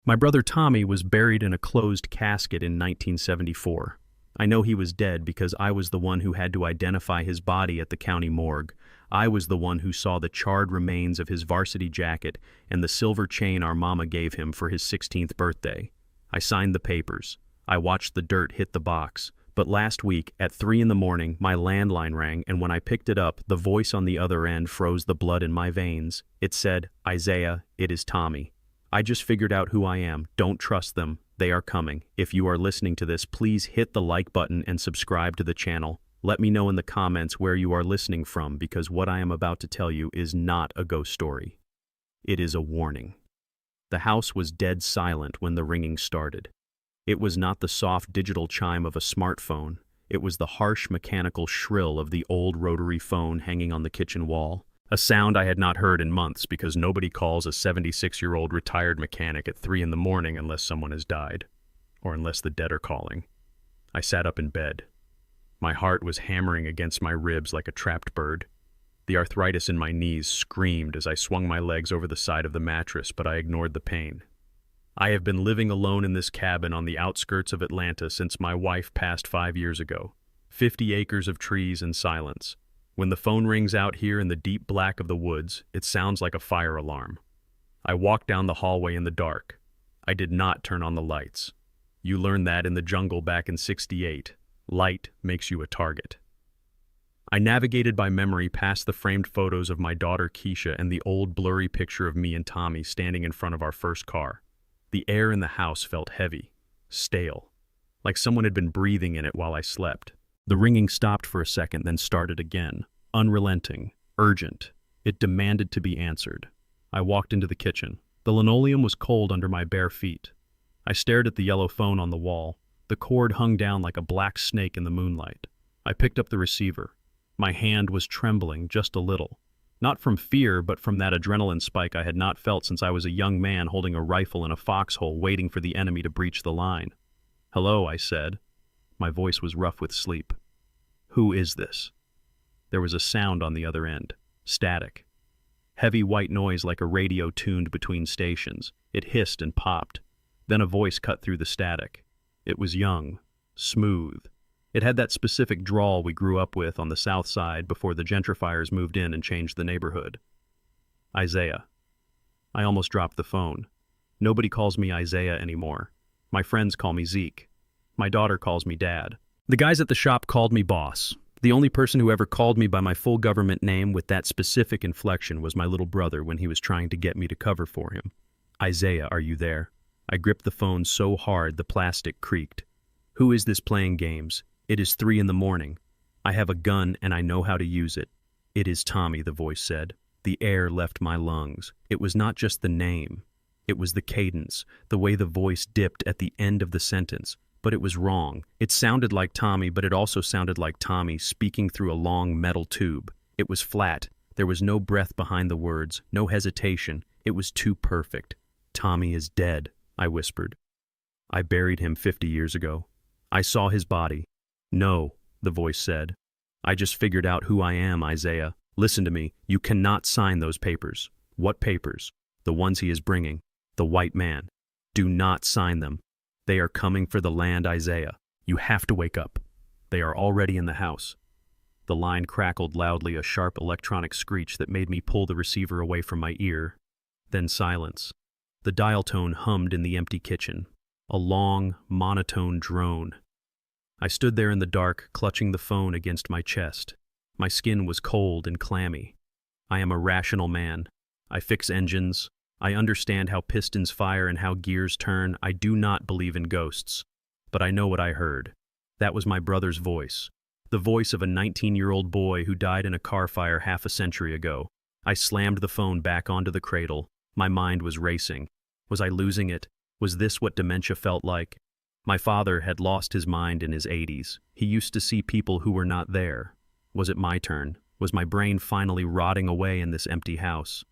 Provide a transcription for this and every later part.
My brother Tommy was buried in a closed casket in 1974. I know he was dead because I was the one who had to identify his body at the county morgue. I was the one who saw the charred remains of his varsity jacket and the silver chain our mama gave him for his 16th birthday. I signed the papers. I watched the dirt hit the box. But last week, at 3 in the morning, my landline rang, and when I picked it up, the voice on the other end froze the blood in my veins. It said, "Isaiah, it is Tommy. I just figured out who I am. Don't trust them. They are coming. If you are listening to this, please hit the like button and subscribe to the channel. Let me know in the comments where you are listening from, because what I am about to tell you is not a ghost story. It is a warning." The house was dead silent when the ringing started. It was not the soft digital chime of a smartphone. It was the harsh mechanical shrill of the old rotary phone hanging on the kitchen wall. A sound I had not heard in months, because nobody calls a 76-year-old retired mechanic at 3 in the morning unless someone has died, or unless the dead are calling. I sat up in bed. My heart was hammering against my ribs like a trapped bird. The arthritis in my knees screamed as I swung my legs over the side of the mattress, but I ignored the pain. I have been living alone in this cabin on the outskirts of Atlanta since my wife passed 5 years ago. 50 acres of trees and silence. When the phone rings out here in the deep black of the woods, it sounds like a fire alarm. I walked down the hallway in the dark. I did not turn on the lights. You learned that in the jungle back in '68. Light makes you a target. I navigated by memory past the framed photos of my daughter Keisha and the old blurry picture of me and Tommy standing in front of our first car. The air in the house felt heavy, stale, like someone had been breathing in it while I slept. The ringing stopped for a second, then started again, unrelenting, urgent. It demanded to be answered. I walked into the kitchen. The linoleum was cold under my bare feet. I stared at the yellow phone on the wall. The cord hung down like a black snake in the moonlight. I picked up the receiver. My hand was trembling just a little. Not from fear, but from that adrenaline spike I had not felt since I was a young man holding a rifle in a foxhole waiting for the enemy to breach the line. "Hello," I said. My voice was rough with sleep. "Who is this?" There was a sound on the other end. Static. Heavy white noise like a radio tuned between stations. It hissed and popped. Then a voice cut through the static. It was young, smooth. It had that specific drawl we grew up with on the south side before the gentrifiers moved in and changed the neighborhood. "Isaiah." I almost dropped the phone. Nobody calls me Isaiah anymore. My friends call me Zeke. My daughter calls me Dad. The guys at the shop called me boss. The only person who ever called me by my full government name with that specific inflection was my little brother when he was trying to get me to cover for him. "Isaiah, are you there?" I gripped the phone so hard the plastic creaked. "Who is this playing games? It is 3 in the morning. I have a gun and I know how to use it." "It is Tommy," the voice said. The air left my lungs. It was not just the name. It was the cadence, the way the voice dipped at the end of the sentence. But it was wrong. It sounded like Tommy, but it also sounded like Tommy speaking through a long metal tube. It was flat. There was no breath behind the words, no hesitation. It was too perfect. "Tommy is dead," I whispered. "I buried him 50 years ago. I saw his body." "No," the voice said. "I just figured out who I am, Isaiah. Listen to me. You cannot sign those papers." "What papers?" "The ones he is bringing. The white man. Do not sign them. They are coming for the land, Isaiah. You have to wake up. They are already in the house." The line crackled loudly, a sharp electronic screech that made me pull the receiver away from my ear. Then silence. The dial tone hummed in the empty kitchen. A long, monotone drone. I stood there in the dark, clutching the phone against my chest. My skin was cold and clammy. I am a rational man. I fix engines. I understand how pistons fire and how gears turn. I do not believe in ghosts. But I know what I heard. That was my brother's voice. The voice of a 19-year-old boy who died in a car fire half a century ago. I slammed the phone back onto the cradle. My mind was racing. Was I losing it? Was this what dementia felt like? My father had lost his mind in his 80s. He used to see people who were not there. Was it my turn? Was my brain finally rotting away in this empty house?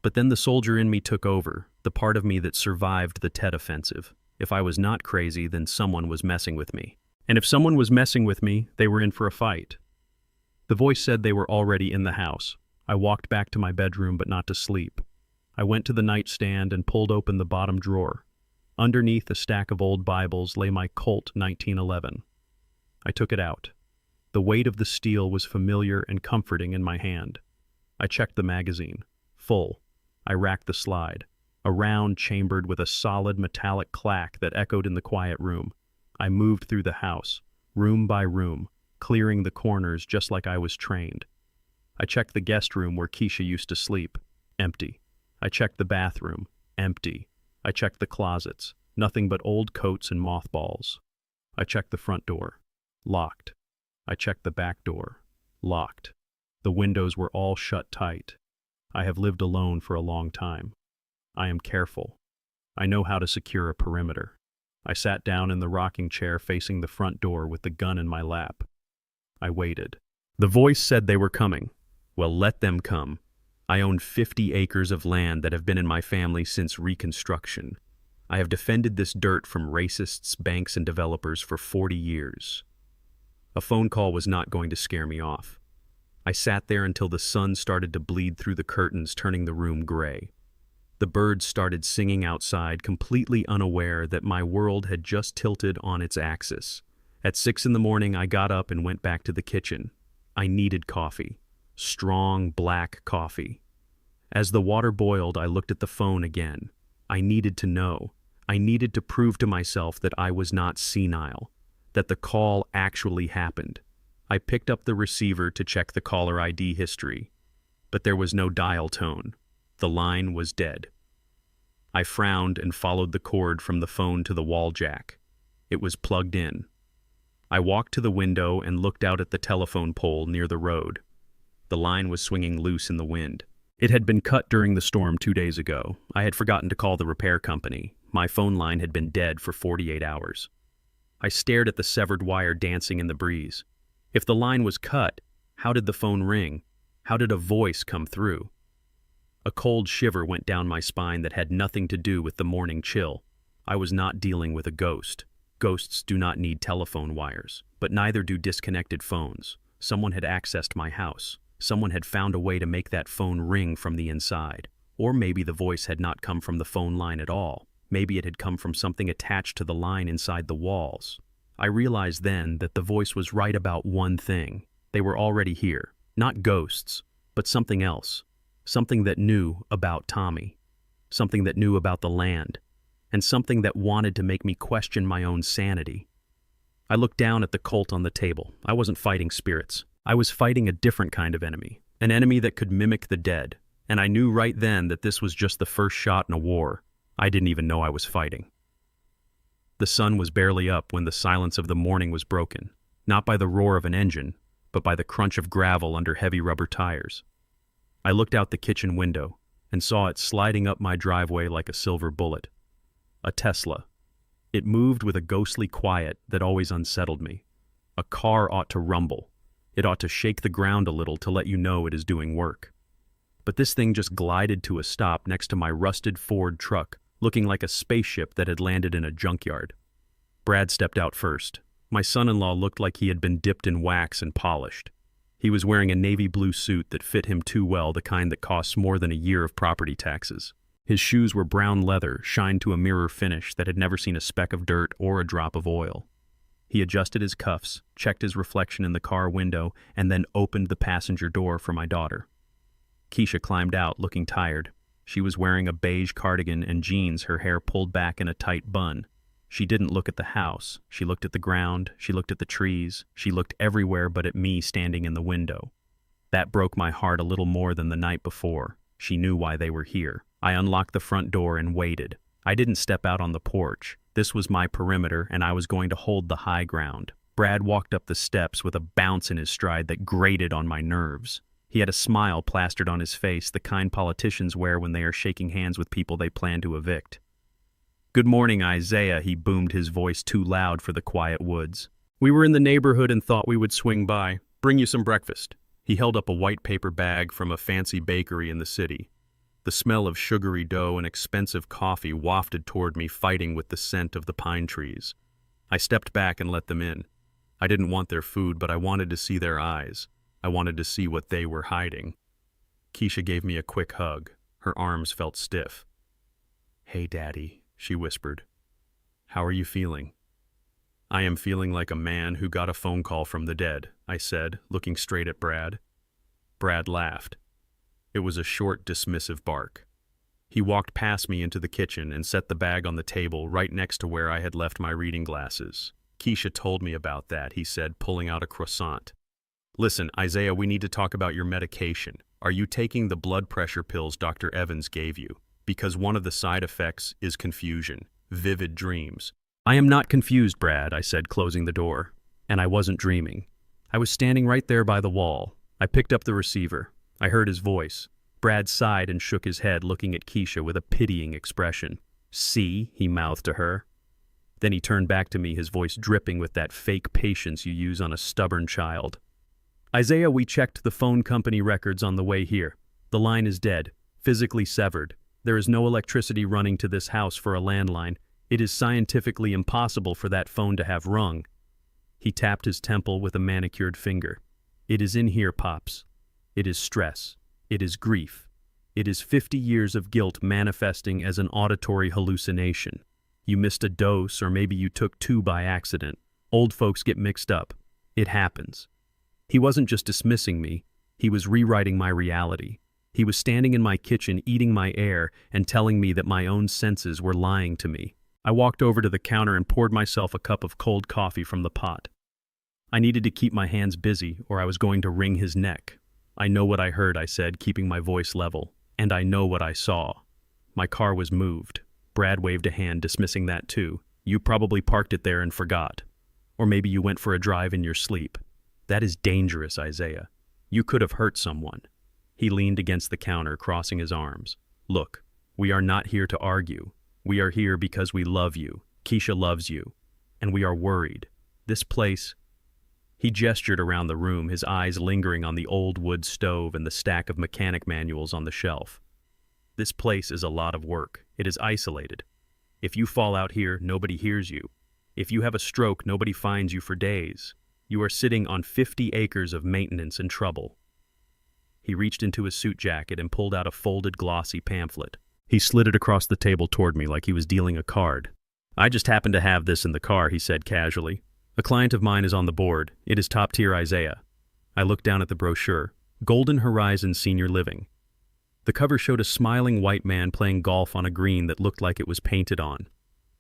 But then the soldier in me took over, the part of me that survived the Tet Offensive. If I was not crazy, then someone was messing with me. And if someone was messing with me, they were in for a fight. The voice said they were already in the house. I walked back to my bedroom, but not to sleep. I went to the nightstand and pulled open the bottom drawer. Underneath a stack of old Bibles lay my Colt 1911. I took it out. The weight of the steel was familiar and comforting in my hand. I checked the magazine. Full. I racked the slide. A round chambered with a solid metallic clack that echoed in the quiet room. I moved through the house, room by room, clearing the corners just like I was trained. I checked the guest room where Keisha used to sleep. Empty. I checked the bathroom. Empty. I checked the closets. Nothing but old coats and mothballs. I checked the front door. Locked. I checked the back door. Locked. The windows were all shut tight. I have lived alone for a long time. I am careful. I know how to secure a perimeter. I sat down in the rocking chair facing the front door with the gun in my lap. I waited. The voice said they were coming. Well, let them come. I own 50 acres of land that have been in my family since Reconstruction. I have defended this dirt from racists, banks, and developers for 40 years. A phone call was not going to scare me off. I sat there until the sun started to bleed through the curtains, turning the room gray. The birds started singing outside, completely unaware that my world had just tilted on its axis. At 6 in the morning, I got up and went back to the kitchen. I needed coffee. Strong, black coffee. As the water boiled, I looked at the phone again. I needed to know. I needed to prove to myself that I was not senile, that the call actually happened. I picked up the receiver to check the caller ID history, but there was no dial tone. The line was dead. I frowned and followed the cord from the phone to the wall jack. It was plugged in. I walked to the window and looked out at the telephone pole near the road. The line was swinging loose in the wind. It had been cut during the storm 2 days ago. I had forgotten to call the repair company. My phone line had been dead for 48 hours. I stared at the severed wire dancing in the breeze. If the line was cut, how did the phone ring? How did a voice come through? A cold shiver went down my spine that had nothing to do with the morning chill. I was not dealing with a ghost. Ghosts do not need telephone wires, but neither do disconnected phones. Someone had accessed my house. Someone had found a way to make that phone ring from the inside. Or maybe the voice had not come from the phone line at all. Maybe it had come from something attached to the line inside the walls. I realized then that the voice was right about one thing. They were already here. Not ghosts, but something else. Something that knew about Tommy. Something that knew about the land. And something that wanted to make me question my own sanity. I looked down at the Colt on the table. I wasn't fighting spirits. I was fighting a different kind of enemy. An enemy that could mimic the dead. And I knew right then that this was just the first shot in a war I didn't even know I was fighting. The sun was barely up when the silence of the morning was broken, not by the roar of an engine, but by the crunch of gravel under heavy rubber tires. I looked out the kitchen window and saw it sliding up my driveway like a silver bullet. A Tesla. It moved with a ghostly quiet that always unsettled me. A car ought to rumble. It ought to shake the ground a little to let you know it is doing work. But this thing just glided to a stop next to my rusted Ford truck, looking like a spaceship that had landed in a junkyard. Brad stepped out first. My son-in-law looked like he had been dipped in wax and polished. He was wearing a navy blue suit that fit him too well, the kind that costs more than a year of property taxes. His shoes were brown leather, shined to a mirror finish that had never seen a speck of dirt or a drop of oil. He adjusted his cuffs, checked his reflection in the car window, and then opened the passenger door for my daughter. Keisha climbed out, looking tired. She was wearing a beige cardigan and jeans, her hair pulled back in a tight bun. She didn't look at the house. She looked at the ground. She looked at the trees. She looked everywhere but at me standing in the window. That broke my heart a little more than the night before. She knew why they were here. I unlocked the front door and waited. I didn't step out on the porch. This was my perimeter, and I was going to hold the high ground. Brad walked up the steps with a bounce in his stride that grated on my nerves. He had a smile plastered on his face, the kind politicians wear when they are shaking hands with people they plan to evict. "Good morning, Isaiah," he boomed, his voice too loud for the quiet woods. "We were in the neighborhood and thought we would swing by. Bring you some breakfast." He held up a white paper bag from a fancy bakery in the city. The smell of sugary dough and expensive coffee wafted toward me, fighting with the scent of the pine trees. I stepped back and let them in. I didn't want their food, but I wanted to see their eyes. I wanted to see what they were hiding. Keisha gave me a quick hug. Her arms felt stiff. "Hey, Daddy," she whispered. How are you feeling?" "I am feeling like a man who got a phone call from the dead," I said, looking straight at Brad. Brad laughed. It was a short, dismissive bark. He walked past me into the kitchen and set the bag on the table right next to where I had left my reading glasses. "Keisha told me about that," he said, pulling out a croissant. "Listen, Isaiah, we need to talk about your medication. Are you taking the blood pressure pills Dr. Evans gave you? Because one of the side effects is confusion, vivid dreams." "I am not confused, Brad," I said, closing the door. And I wasn't dreaming. I was standing right there by the wall. I picked up the receiver. I heard his voice. Brad sighed and shook his head, looking at Keisha with a pitying expression. "See," he mouthed to her. Then he turned back to me, his voice dripping with that fake patience you use on a stubborn child. "Isaiah, we checked the phone company records on the way here. The line is dead, physically severed. There is no electricity running to this house for a landline. It is scientifically impossible for that phone to have rung." He tapped his temple with a manicured finger. "It is in here, Pops. It is stress. It is grief. It is 50 years of guilt manifesting as an auditory hallucination. You missed a dose, or maybe you took 2 by accident. Old folks get mixed up. It happens." He wasn't just dismissing me, he was rewriting my reality. He was standing in my kitchen, eating my air, and telling me that my own senses were lying to me. I walked over to the counter and poured myself a cup of cold coffee from the pot. I needed to keep my hands busy, or I was going to wring his neck. "I know what I heard," I said, keeping my voice level. "And I know what I saw. My car was moved." Brad waved a hand, dismissing that too. "You probably parked it there and forgot. Or maybe you went for a drive in your sleep. That is dangerous, Isaiah. You could have hurt someone." He leaned against the counter, crossing his arms. "Look, we are not here to argue. We are here because we love you. Keisha loves you. And we are worried. This place—" He gestured around the room, his eyes lingering on the old wood stove and the stack of mechanic manuals on the shelf. "This place is a lot of work. It is isolated. If you fall out here, nobody hears you. If you have a stroke, nobody finds you for days. You are sitting on 50 acres of maintenance and trouble." He reached into his suit jacket and pulled out a folded, glossy pamphlet. He slid it across the table toward me like he was dealing a card. "I just happen to have this in the car," he said casually. "A client of mine is on the board. It is top-tier Isaiah." I looked down at the brochure. Golden Horizon Senior Living. The cover showed a smiling white man playing golf on a green that looked like it was painted on.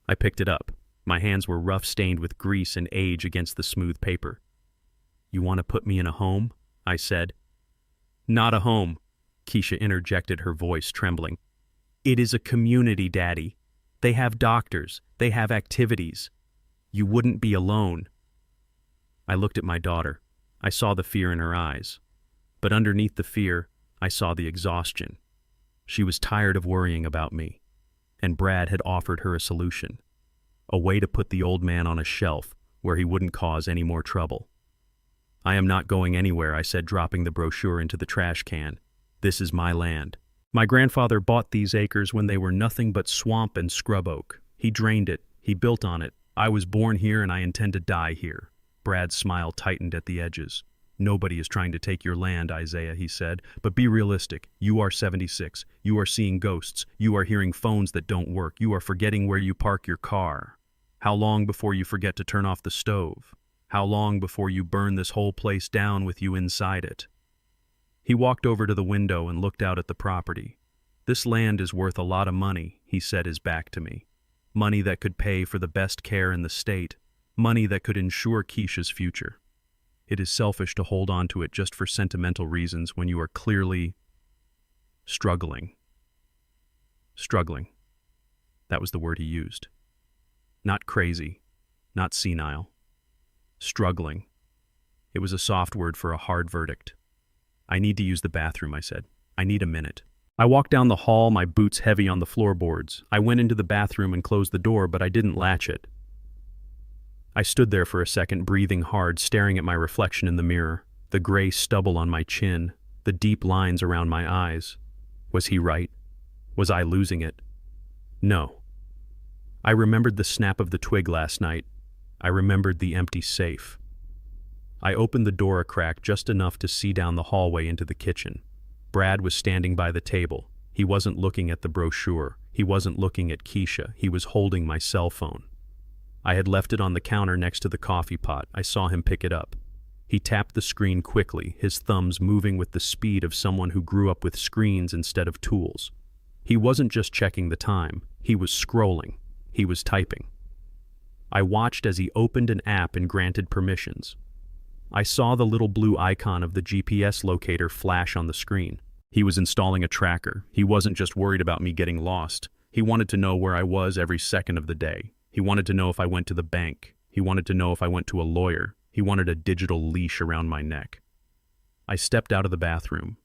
I picked it up. My hands were rough-stained with grease and age against the smooth paper. "You want to put me in a home?" I said. "Not a home," Keisha interjected, her voice trembling. "It is a community, Daddy. They have doctors. They have activities. You wouldn't be alone." I looked at my daughter. I saw the fear in her eyes. But underneath the fear, I saw the exhaustion. She was tired of worrying about me. And Brad had offered her a solution. A way to put the old man on a shelf where he wouldn't cause any more trouble. "I am not going anywhere," I said, dropping the brochure into the trash can. "This is my land. My grandfather bought these acres when they were nothing but swamp and scrub oak. He drained it. He built on it. I was born here and I intend to die here." Brad's smile tightened at the edges. "Nobody is trying to take your land, Isaiah," he said. "But be realistic. You are 76. You are seeing ghosts. You are hearing phones that don't work. You are forgetting where you park your car. How long before you forget to turn off the stove? How long before you burn this whole place down with you inside it?" He walked over to the window and looked out at the property. "This land is worth a lot of money," he said, his back to me. "Money that could pay for the best care in the state. Money that could ensure Keisha's future. It is selfish to hold on to it just for sentimental reasons when you are clearly struggling." Struggling. That was the word he used. Not crazy, not senile. Struggling. It was a soft word for a hard verdict. "I need to use the bathroom," I said. "I need a minute." I walked down the hall, my boots heavy on the floorboards. I went into the bathroom and closed the door, but I didn't latch it. I stood there for a second, breathing hard, staring at my reflection in the mirror, the gray stubble on my chin, the deep lines around my eyes. Was he right? Was I losing it? No. I remembered the snap of the twig last night. I remembered the empty safe. I opened the door a crack just enough to see down the hallway into the kitchen. Brad was standing by the table. He wasn't looking at the brochure. He wasn't looking at Keisha. He was holding my cell phone. I had left it on the counter next to the coffee pot. I saw him pick it up. He tapped the screen quickly, his thumbs moving with the speed of someone who grew up with screens instead of tools. He wasn't just checking the time, he was scrolling. He was typing. I watched as he opened an app and granted permissions. I saw the little blue icon of the GPS locator flash on the screen. He was installing a tracker. He wasn't just worried about me getting lost. He wanted to know where I was every second of the day. He wanted to know if I went to the bank. He wanted to know if I went to a lawyer. He wanted a digital leash around my neck. I stepped out of the bathroom.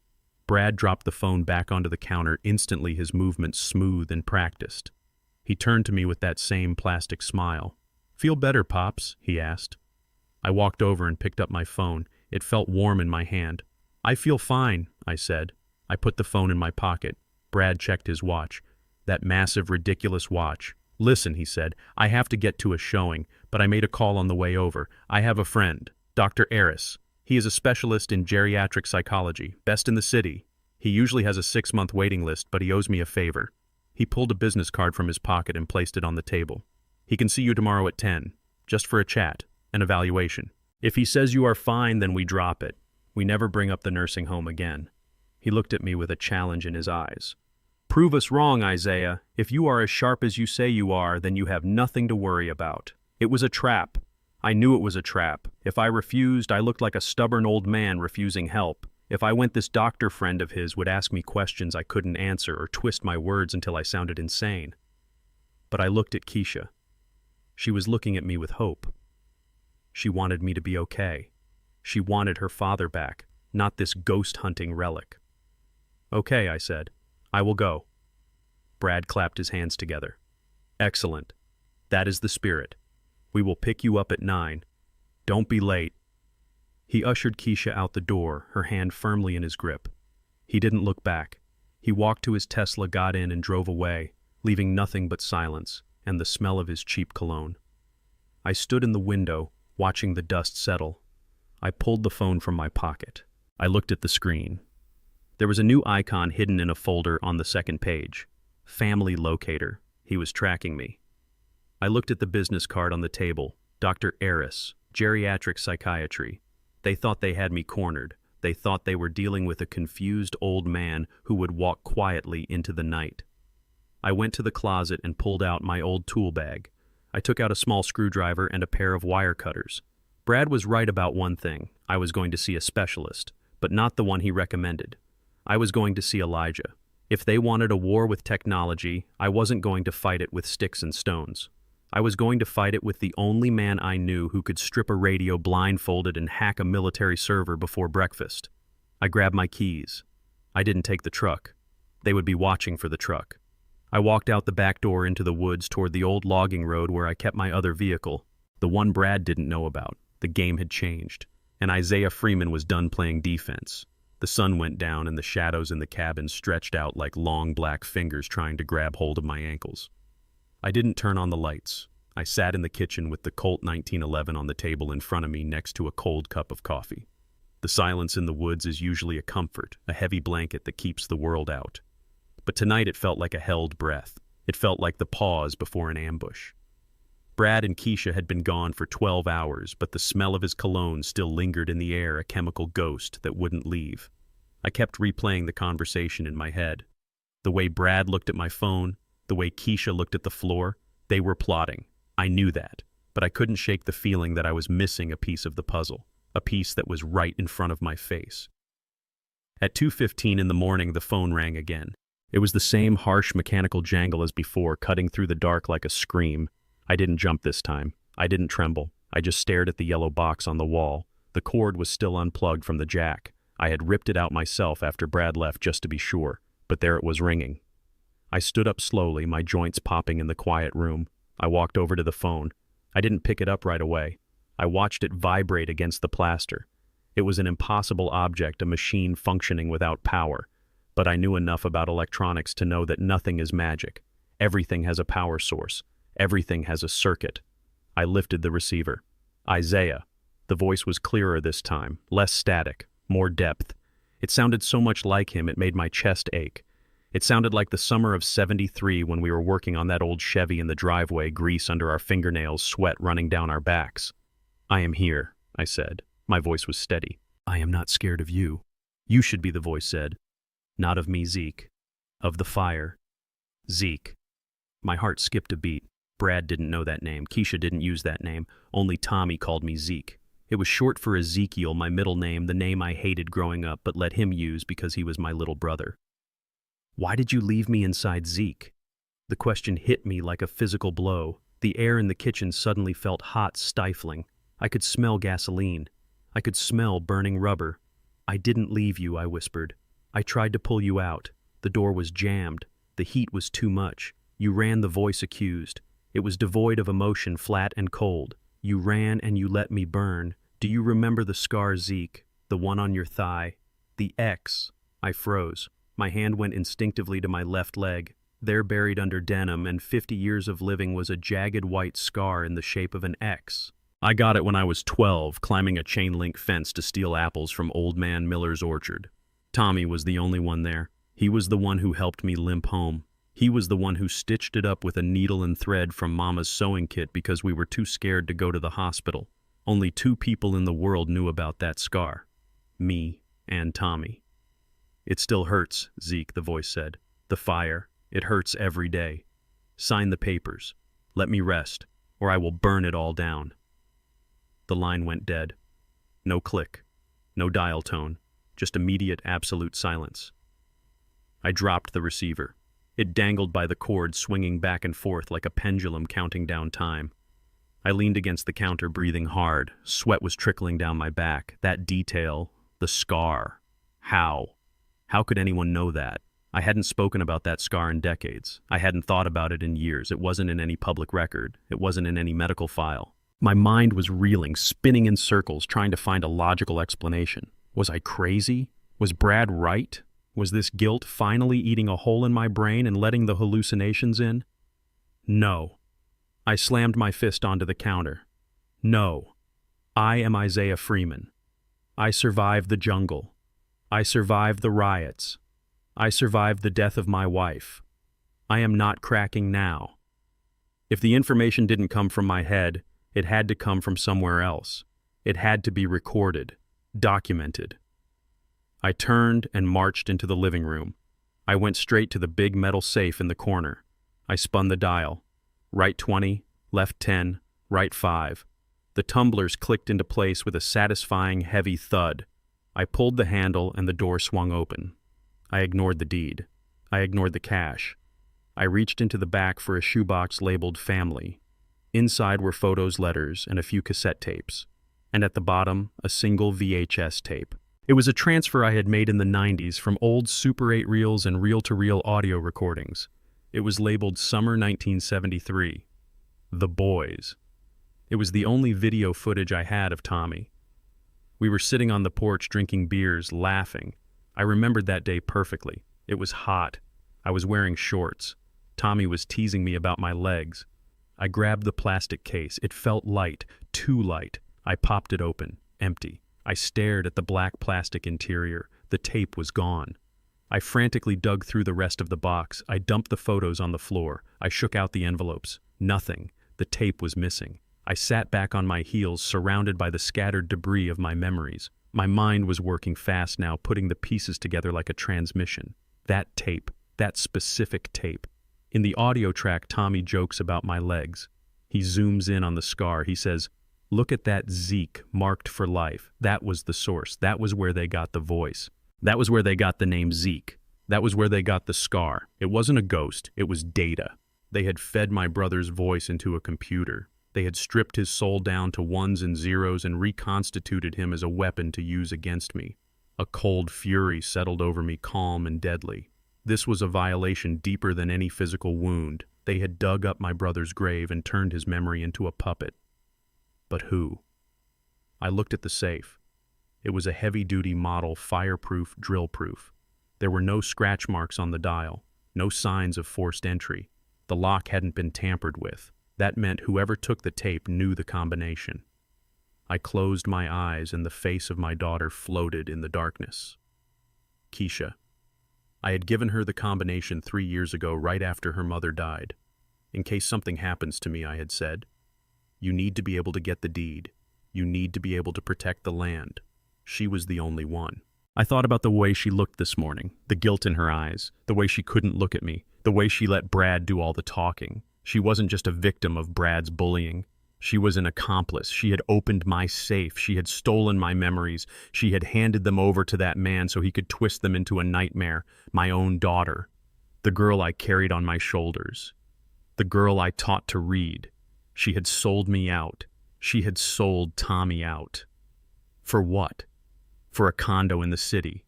Brad dropped the phone back onto the counter, instantly his movements smooth and practiced. He turned to me with that same plastic smile. "Feel better, Pops?" he asked. I walked over and picked up my phone. It felt warm in my hand. "I feel fine," I said. I put the phone in my pocket. Brad checked his watch. That massive, ridiculous watch. "Listen," he said, "I have to get to a showing, but I made a call on the way over. I have a friend, Dr. Eris. He is a specialist in geriatric psychology, best in the city. He usually has a 6-month waiting list, but he owes me a favor." He pulled a business card from his pocket and placed it on the table. "He can see you tomorrow at 10, just for a chat, an evaluation. If he says you are fine, then we drop it. We never bring up the nursing home again." He looked at me with a challenge in his eyes. "Prove us wrong, Isaiah. If you are as sharp as you say you are, then you have nothing to worry about. It was a trap. I knew it was a trap. If I refused, I looked like a stubborn old man refusing help. If I went, this doctor friend of his would ask me questions I couldn't answer or twist my words until I sounded insane." But I looked at Keisha. She was looking at me with hope. She wanted me to be okay. She wanted her father back, not this ghost-hunting relic. "Okay," I said. "I will go." Brad clapped his hands together. "Excellent. That is the spirit. We will pick you up at 9. Don't be late." He ushered Keisha out the door, her hand firmly in his grip. He didn't look back. He walked to his Tesla, got in, and drove away, leaving nothing but silence and the smell of his cheap cologne. I stood in the window, watching the dust settle. I pulled the phone from my pocket. I looked at the screen. There was a new icon hidden in a folder on the second page. Family Locator. He was tracking me. I looked at the business card on the table. Dr. Eris, Geriatric Psychiatry. They thought they had me cornered. They thought they were dealing with a confused old man who would walk quietly into the night. I went to the closet and pulled out my old tool bag. I took out a small screwdriver and a pair of wire cutters. Brad was right about one thing. I was going to see a specialist, but not the one he recommended. I was going to see Elijah. If they wanted a war with technology, I wasn't going to fight it with sticks and stones. I was going to fight it with the only man I knew who could strip a radio blindfolded and hack a military server before breakfast. I grabbed my keys. I didn't take the truck. They would be watching for the truck. I walked out the back door into the woods toward the old logging road where I kept my other vehicle, the one Brad didn't know about. The game had changed, and Isaiah Freeman was done playing defense. The sun went down and the shadows in the cabin stretched out like long black fingers trying to grab hold of my ankles. I didn't turn on the lights. I sat in the kitchen with the Colt 1911 on the table in front of me next to a cold cup of coffee. The silence in the woods is usually a comfort, a heavy blanket that keeps the world out. But tonight it felt like a held breath. It felt like the pause before an ambush. Brad and Keisha had been gone for 12 hours, but the smell of his cologne still lingered in the air, a chemical ghost that wouldn't leave. I kept replaying the conversation in my head. The way Brad looked at my phone, the way Keisha looked at the floor, they were plotting. I knew that, but I couldn't shake the feeling that I was missing a piece of the puzzle, a piece that was right in front of my face. At 2:15 in the morning, the phone rang again. It was the same harsh mechanical jangle as before, cutting through the dark like a scream. I didn't jump this time. I didn't tremble. I just stared at the yellow box on the wall. The cord was still unplugged from the jack. I had ripped it out myself after Brad left just to be sure, but there it was ringing. I stood up slowly, my joints popping in the quiet room. I walked over to the phone. I didn't pick it up right away. I watched it vibrate against the plaster. It was an impossible object, a machine functioning without power. But I knew enough about electronics to know that nothing is magic. Everything has a power source. Everything has a circuit. I lifted the receiver. Isaiah. The voice was clearer this time, less static, more depth. It sounded so much like him it made my chest ache. It sounded like the summer of '73 when we were working on that old Chevy in the driveway, grease under our fingernails, sweat running down our backs. "I am here," I said. My voice was steady. "I am not scared of you." "You should be," the voice said. "Not of me, Zeke. Of the fire. Zeke." My heart skipped a beat. Brad didn't know that name. Keisha didn't use that name. Only Tommy called me Zeke. It was short for Ezekiel, my middle name, the name I hated growing up but let him use because he was my little brother. "Why did you leave me inside, Zeke?" The question hit me like a physical blow. The air in the kitchen suddenly felt hot, stifling. I could smell gasoline. I could smell burning rubber. "I didn't leave you," I whispered. "I tried to pull you out. The door was jammed. The heat was too much. You ran," the voice accused. It was devoid of emotion, flat and cold. "You ran and you let me burn. Do you remember the scar, Zeke? The one on your thigh? The X?" I froze. My hand went instinctively to my left leg. There, buried under denim and 50 years of living, was a jagged white scar in the shape of an X. I got it when I was 12, climbing a chain-link fence to steal apples from Old Man Miller's orchard. Tommy was the only one there. He was the one who helped me limp home. He was the one who stitched it up with a needle and thread from Mama's sewing kit because we were too scared to go to the hospital. Only 2 people in the world knew about that scar. Me and Tommy. "It still hurts, Zeke," the voice said. "The fire. It hurts every day. Sign the papers. Let me rest, or I will burn it all down." The line went dead. No click. No dial tone. Just immediate, absolute silence. I dropped the receiver. It dangled by the cord, swinging back and forth like a pendulum counting down time. I leaned against the counter, breathing hard. Sweat was trickling down my back. That detail, the scar. How? How could anyone know that? I hadn't spoken about that scar in decades. I hadn't thought about it in years. It wasn't in any public record. It wasn't in any medical file. My mind was reeling, spinning in circles, trying to find a logical explanation. Was I crazy? Was Brad right? Was this guilt finally eating a hole in my brain and letting the hallucinations in? No. I slammed my fist onto the counter. No. I am Isaiah Freeman. I survived the jungle. I survived the riots. I survived the death of my wife. I am not cracking now. If the information didn't come from my head, it had to come from somewhere else. It had to be recorded, documented. I turned and marched into the living room. I went straight to the big metal safe in the corner. I spun the dial. Right 20, left 10, right 5. The tumblers clicked into place with a satisfying, heavy thud. I pulled the handle and the door swung open. I ignored the deed. I ignored the cash. I reached into the back for a shoebox labeled family. Inside were photos, letters, and a few cassette tapes. And at the bottom, a single VHS tape. It was a transfer I had made in the 90s from old Super 8 reels and reel-to-reel audio recordings. It was labeled Summer 1973. The Boys. It was the only video footage I had of Tommy. We were sitting on the porch drinking beers, laughing. I remembered that day perfectly. It was hot. I was wearing shorts. Tommy was teasing me about my legs. I grabbed the plastic case. It felt light, too light. I popped it open, empty. I stared at the black plastic interior. The tape was gone. I frantically dug through the rest of the box. I dumped the photos on the floor. I shook out the envelopes. Nothing. The tape was missing. I sat back on my heels, surrounded by the scattered debris of my memories. My mind was working fast now, putting the pieces together like a transmission. That tape. That specific tape. In the audio track, Tommy jokes about my legs. He zooms in on the scar. He says, "Look at that Zeke, marked for life." That was the source. That was where they got the voice. That was where they got the name Zeke. That was where they got the scar. It wasn't a ghost. It was data. They had fed my brother's voice into a computer. They had stripped his soul down to ones and zeros and reconstituted him as a weapon to use against me. A cold fury settled over me, calm and deadly. This was a violation deeper than any physical wound. They had dug up my brother's grave and turned his memory into a puppet. But who? I looked at the safe. It was a heavy-duty model, fireproof, drill-proof. There were no scratch marks on the dial, no signs of forced entry. The lock hadn't been tampered with. That meant whoever took the tape knew the combination. I closed my eyes and the face of my daughter floated in the darkness. Keisha. I had given her the combination 3 years ago right after her mother died. In case something happens to me, I had said. You need to be able to get the deed. You need to be able to protect the land. She was the only one. I thought about the way she looked this morning, the guilt in her eyes, the way she couldn't look at me, the way she let Brad do all the talking. She wasn't just a victim of Brad's bullying. She was an accomplice. She had opened my safe. She had stolen my memories. She had handed them over to that man so he could twist them into a nightmare. My own daughter. The girl I carried on my shoulders. The girl I taught to read. She had sold me out. She had sold Tommy out. For what? For a condo in the city.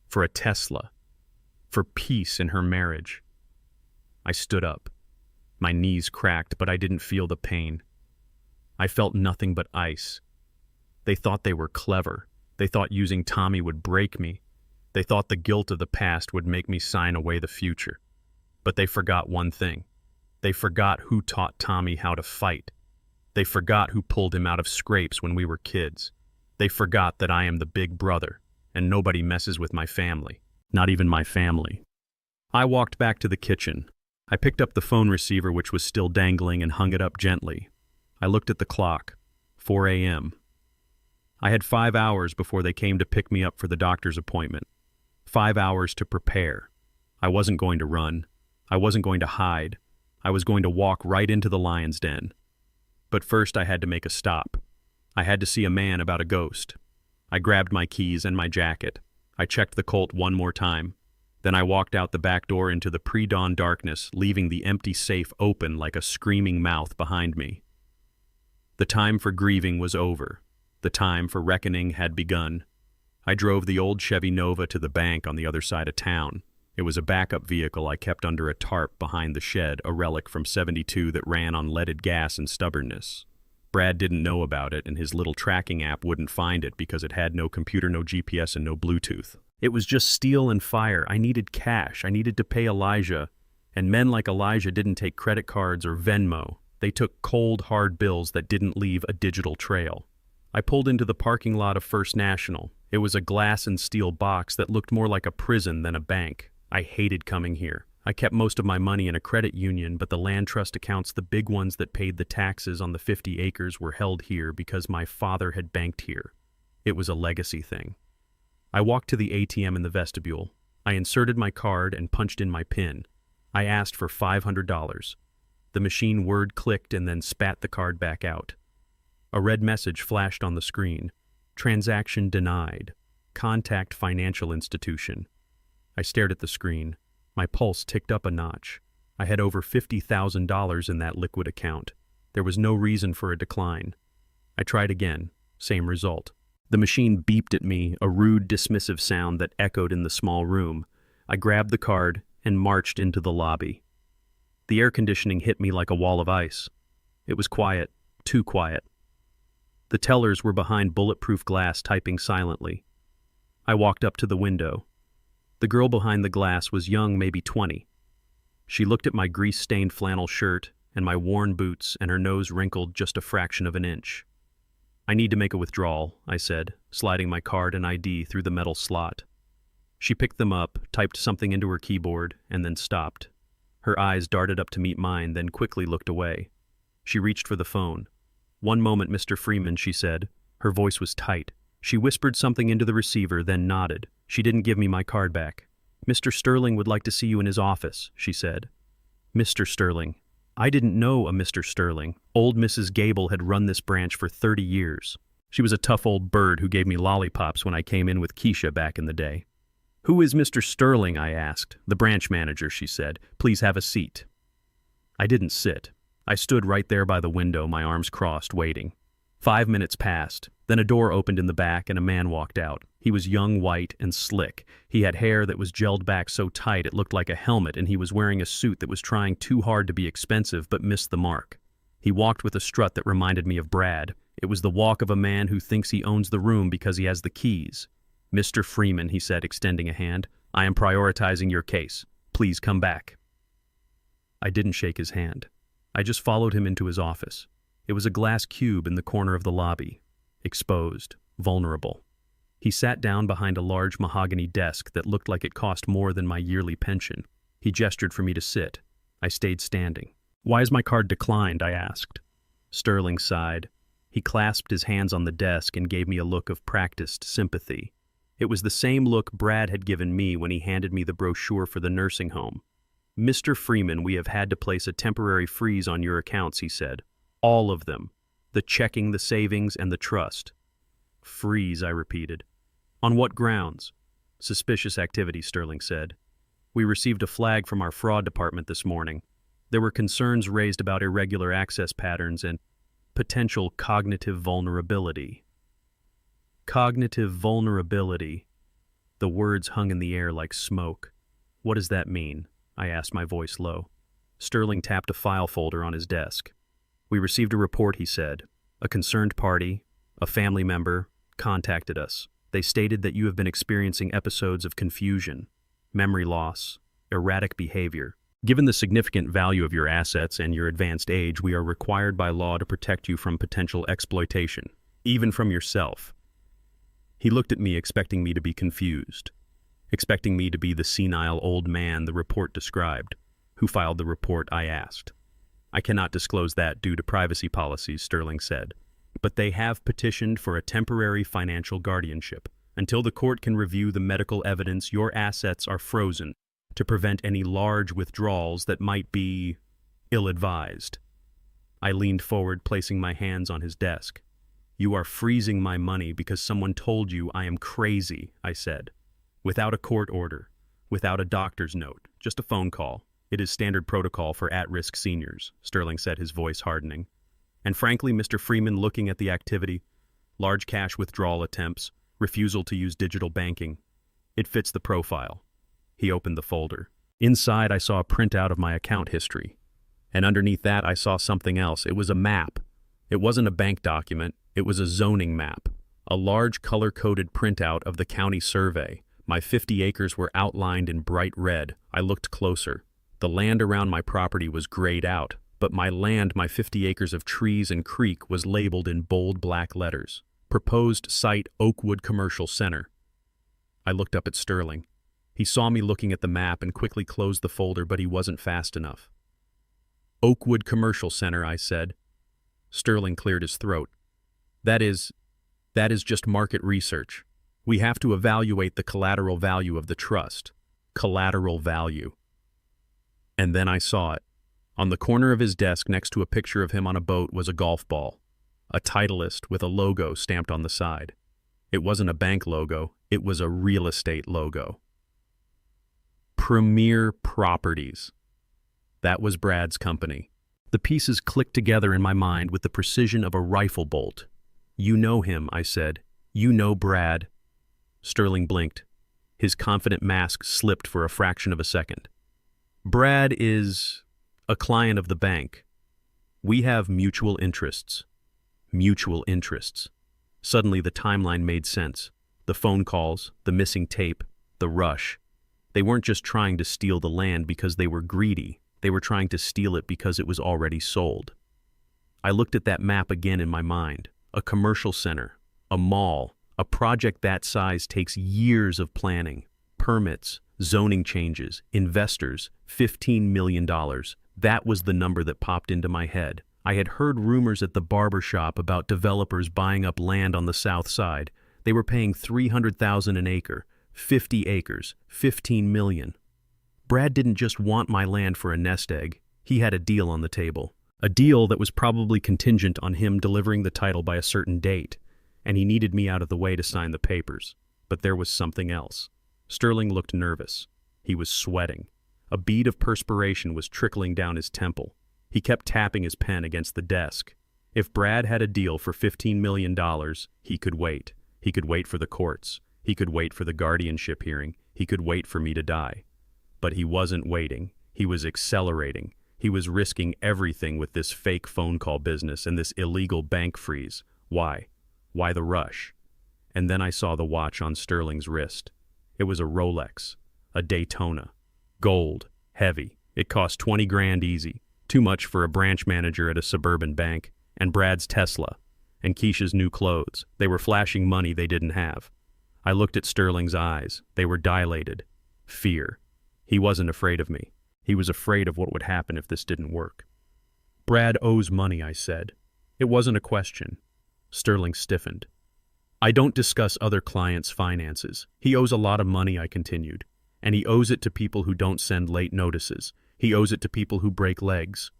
For a Tesla. For peace in her marriage. I stood up. My knees cracked, but I didn't feel the pain. I felt nothing but ice. They thought they were clever. They thought using Tommy would break me. They thought the guilt of the past would make me sign away the future. But they forgot one thing. They forgot who taught Tommy how to fight. They forgot who pulled him out of scrapes when we were kids. They forgot that I am the big brother, and nobody messes with my family. Not even my family. I walked back to the kitchen. I picked up the phone receiver, which was still dangling, and hung it up gently. I looked at the clock. 4 a.m. I had 5 hours before they came to pick me up for the doctor's appointment. 5 hours to prepare. I wasn't going to run. I wasn't going to hide. I was going to walk right into the lion's den. But first I had to make a stop. I had to see a man about a ghost. I grabbed my keys and my jacket. I checked the Colt one more time. Then I walked out the back door into the pre-dawn darkness, leaving the empty safe open like a screaming mouth behind me. The time for grieving was over. The time for reckoning had begun. I drove the old Chevy Nova to the bank on the other side of town. It was a backup vehicle I kept under a tarp behind the shed, a relic from '72 that ran on leaded gas and stubbornness. Brad didn't know about it, and his little tracking app wouldn't find it because it had no computer, no GPS, and no Bluetooth. It was just steel and fire. I needed cash. I needed to pay Elijah. And men like Elijah didn't take credit cards or Venmo. They took cold, hard bills that didn't leave a digital trail. I pulled into the parking lot of First National. It was a glass and steel box that looked more like a prison than a bank. I hated coming here. I kept most of my money in a credit union, but the land trust accounts, the big ones that paid the taxes on the 50 acres, were held here because my father had banked here. It was a legacy thing. I walked to the ATM in the vestibule. I inserted my card and punched in my PIN. I asked for $500. The machine word clicked and then spat the card back out. A red message flashed on the screen. Transaction denied. Contact financial institution. I stared at the screen. My pulse ticked up a notch. I had over $50,000 in that liquid account. There was no reason for a decline. I tried again. Same result. The machine beeped at me, a rude, dismissive sound that echoed in the small room. I grabbed the card and marched into the lobby. The air conditioning hit me like a wall of ice. It was quiet, too quiet. The tellers were behind bulletproof glass, typing silently. I walked up to the window. The girl behind the glass was young, maybe 20. She looked at my grease-stained flannel shirt and my worn boots, and her nose wrinkled just a fraction of an inch. I need to make a withdrawal, I said, sliding my card and ID through the metal slot. She picked them up, typed something into her keyboard, and then stopped. Her eyes darted up to meet mine, then quickly looked away. She reached for the phone. "One moment, Mr. Freeman," she said. Her voice was tight. She whispered something into the receiver, then nodded. She didn't give me my card back. "Mr. Sterling would like to see you in his office," she said. Mr. Sterling. I didn't know a Mr. Sterling. Old Mrs. Gable had run this branch for 30 years. She was a tough old bird who gave me lollipops when I came in with Keisha back in the day. "Who is Mr. Sterling?" I asked. "The branch manager," she said. "Please have a seat." I didn't sit. I stood right there by the window, my arms crossed, waiting. 5 minutes passed. Then a door opened in the back and a man walked out. He was young, white, and slick. He had hair that was gelled back so tight it looked like a helmet, and he was wearing a suit that was trying too hard to be expensive but missed the mark. He walked with a strut that reminded me of Brad. It was the walk of a man who thinks he owns the room because he has the keys. "Mr. Freeman," he said, extending a hand, "I am prioritizing your case. Please come back." I didn't shake his hand. I just followed him into his office. It was a glass cube in the corner of the lobby. Exposed, vulnerable. He sat down behind a large mahogany desk that looked like it cost more than my yearly pension. He gestured for me to sit. I stayed standing. "Why is my card declined?" I asked. Sterling sighed. He clasped his hands on the desk and gave me a look of practiced sympathy. It was the same look Brad had given me when he handed me the brochure for the nursing home. "Mr. Freeman, we have had to place a temporary freeze on your accounts," he said. "All of them. The checking, the savings, and the trust." "Freeze," I repeated. "On what grounds?" "Suspicious activity," Sterling said. "We received a flag from our fraud department this morning. There were concerns raised about irregular access patterns and potential cognitive vulnerability." Cognitive vulnerability. The words hung in the air like smoke. "What does that mean?" I asked, my voice low. Sterling tapped a file folder on his desk. "We received a report," he said. "A concerned party, a family member, contacted us. They stated that you have been experiencing episodes of confusion, memory loss, erratic behavior. Given the significant value of your assets and your advanced age, we are required by law to protect you from potential exploitation, even from yourself." He looked at me, expecting me to be confused, expecting me to be the senile old man the report described. "Who filed the report?" I asked. "I cannot disclose that due to privacy policies," Sterling said. "But they have petitioned for a temporary financial guardianship. Until the court can review the medical evidence, your assets are frozen to prevent any large withdrawals that might be ill-advised." I leaned forward, placing my hands on his desk. "You are freezing my money because someone told you I am crazy," I said. "Without a court order, without a doctor's note, just a phone call. It is standard protocol for at-risk seniors," Sterling said, his voice hardening. "And frankly, Mr. Freeman, looking at the activity, large cash withdrawal attempts, refusal to use digital banking, it fits the profile." He opened the folder. Inside, I saw a printout of my account history. And underneath that, I saw something else. It was a map. It wasn't a bank document. It was a zoning map. A large color-coded printout of the county survey. My 50 acres were outlined in bright red. I looked closer. The land around my property was grayed out, but my land, my 50 acres of trees and creek, was labeled in bold black letters. "Proposed site, Oakwood Commercial Center." I looked up at Sterling. He saw me looking at the map and quickly closed the folder, but he wasn't fast enough. "Oakwood Commercial Center," I said. Sterling cleared his throat. That is just market research. We have to evaluate the collateral value of the trust." Collateral value. And then I saw it. On the corner of his desk, next to a picture of him on a boat, was a golf ball. A Titleist with a logo stamped on the side. It wasn't a bank logo, it was a real estate logo. Premier Properties. That was Brad's company. The pieces clicked together in my mind with the precision of a rifle bolt. "You know him," I said. "You know Brad." Sterling blinked. His confident mask slipped for a fraction of a second. "Brad is a client of the bank. We have mutual interests." Mutual interests. Suddenly the timeline made sense. The phone calls, the missing tape, the rush. They weren't just trying to steal the land because they were greedy. They were trying to steal it because it was already sold. I looked at that map again in my mind. A commercial center, a mall, a project that size takes years of planning, permits, zoning changes, investors, $15 million. That was the number that popped into my head. I had heard rumors at the barber shop about developers buying up land on the south side. They were paying $300,000 an acre, 50 acres, $15 million. Brad didn't just want my land for a nest egg. He had a deal on the table. A deal that was probably contingent on him delivering the title by a certain date, and he needed me out of the way to sign the papers. But there was something else. Sterling looked nervous. He was sweating. A bead of perspiration was trickling down his temple. He kept tapping his pen against the desk. If Brad had a deal for $15 million, he could wait. He could wait for the courts. He could wait for the guardianship hearing. He could wait for me to die. But he wasn't waiting. He was accelerating. He was risking everything with this fake phone call business and this illegal bank freeze. Why? Why the rush? And then I saw the watch on Sterling's wrist. It was a Rolex, a Daytona, gold, heavy. It cost 20 grand easy, too much for a branch manager at a suburban bank, and Brad's Tesla, and Keisha's new clothes. They were flashing money they didn't have. I looked at Sterling's eyes. They were dilated. Fear. He wasn't afraid of me. He was afraid of what would happen if this didn't work. "Brad owes money," I said. It wasn't a question. Sterling stiffened. "I don't discuss other clients' finances. He owes a lot of money," I continued. "And he owes it to people who don't send late notices. He owes it to people who break legs."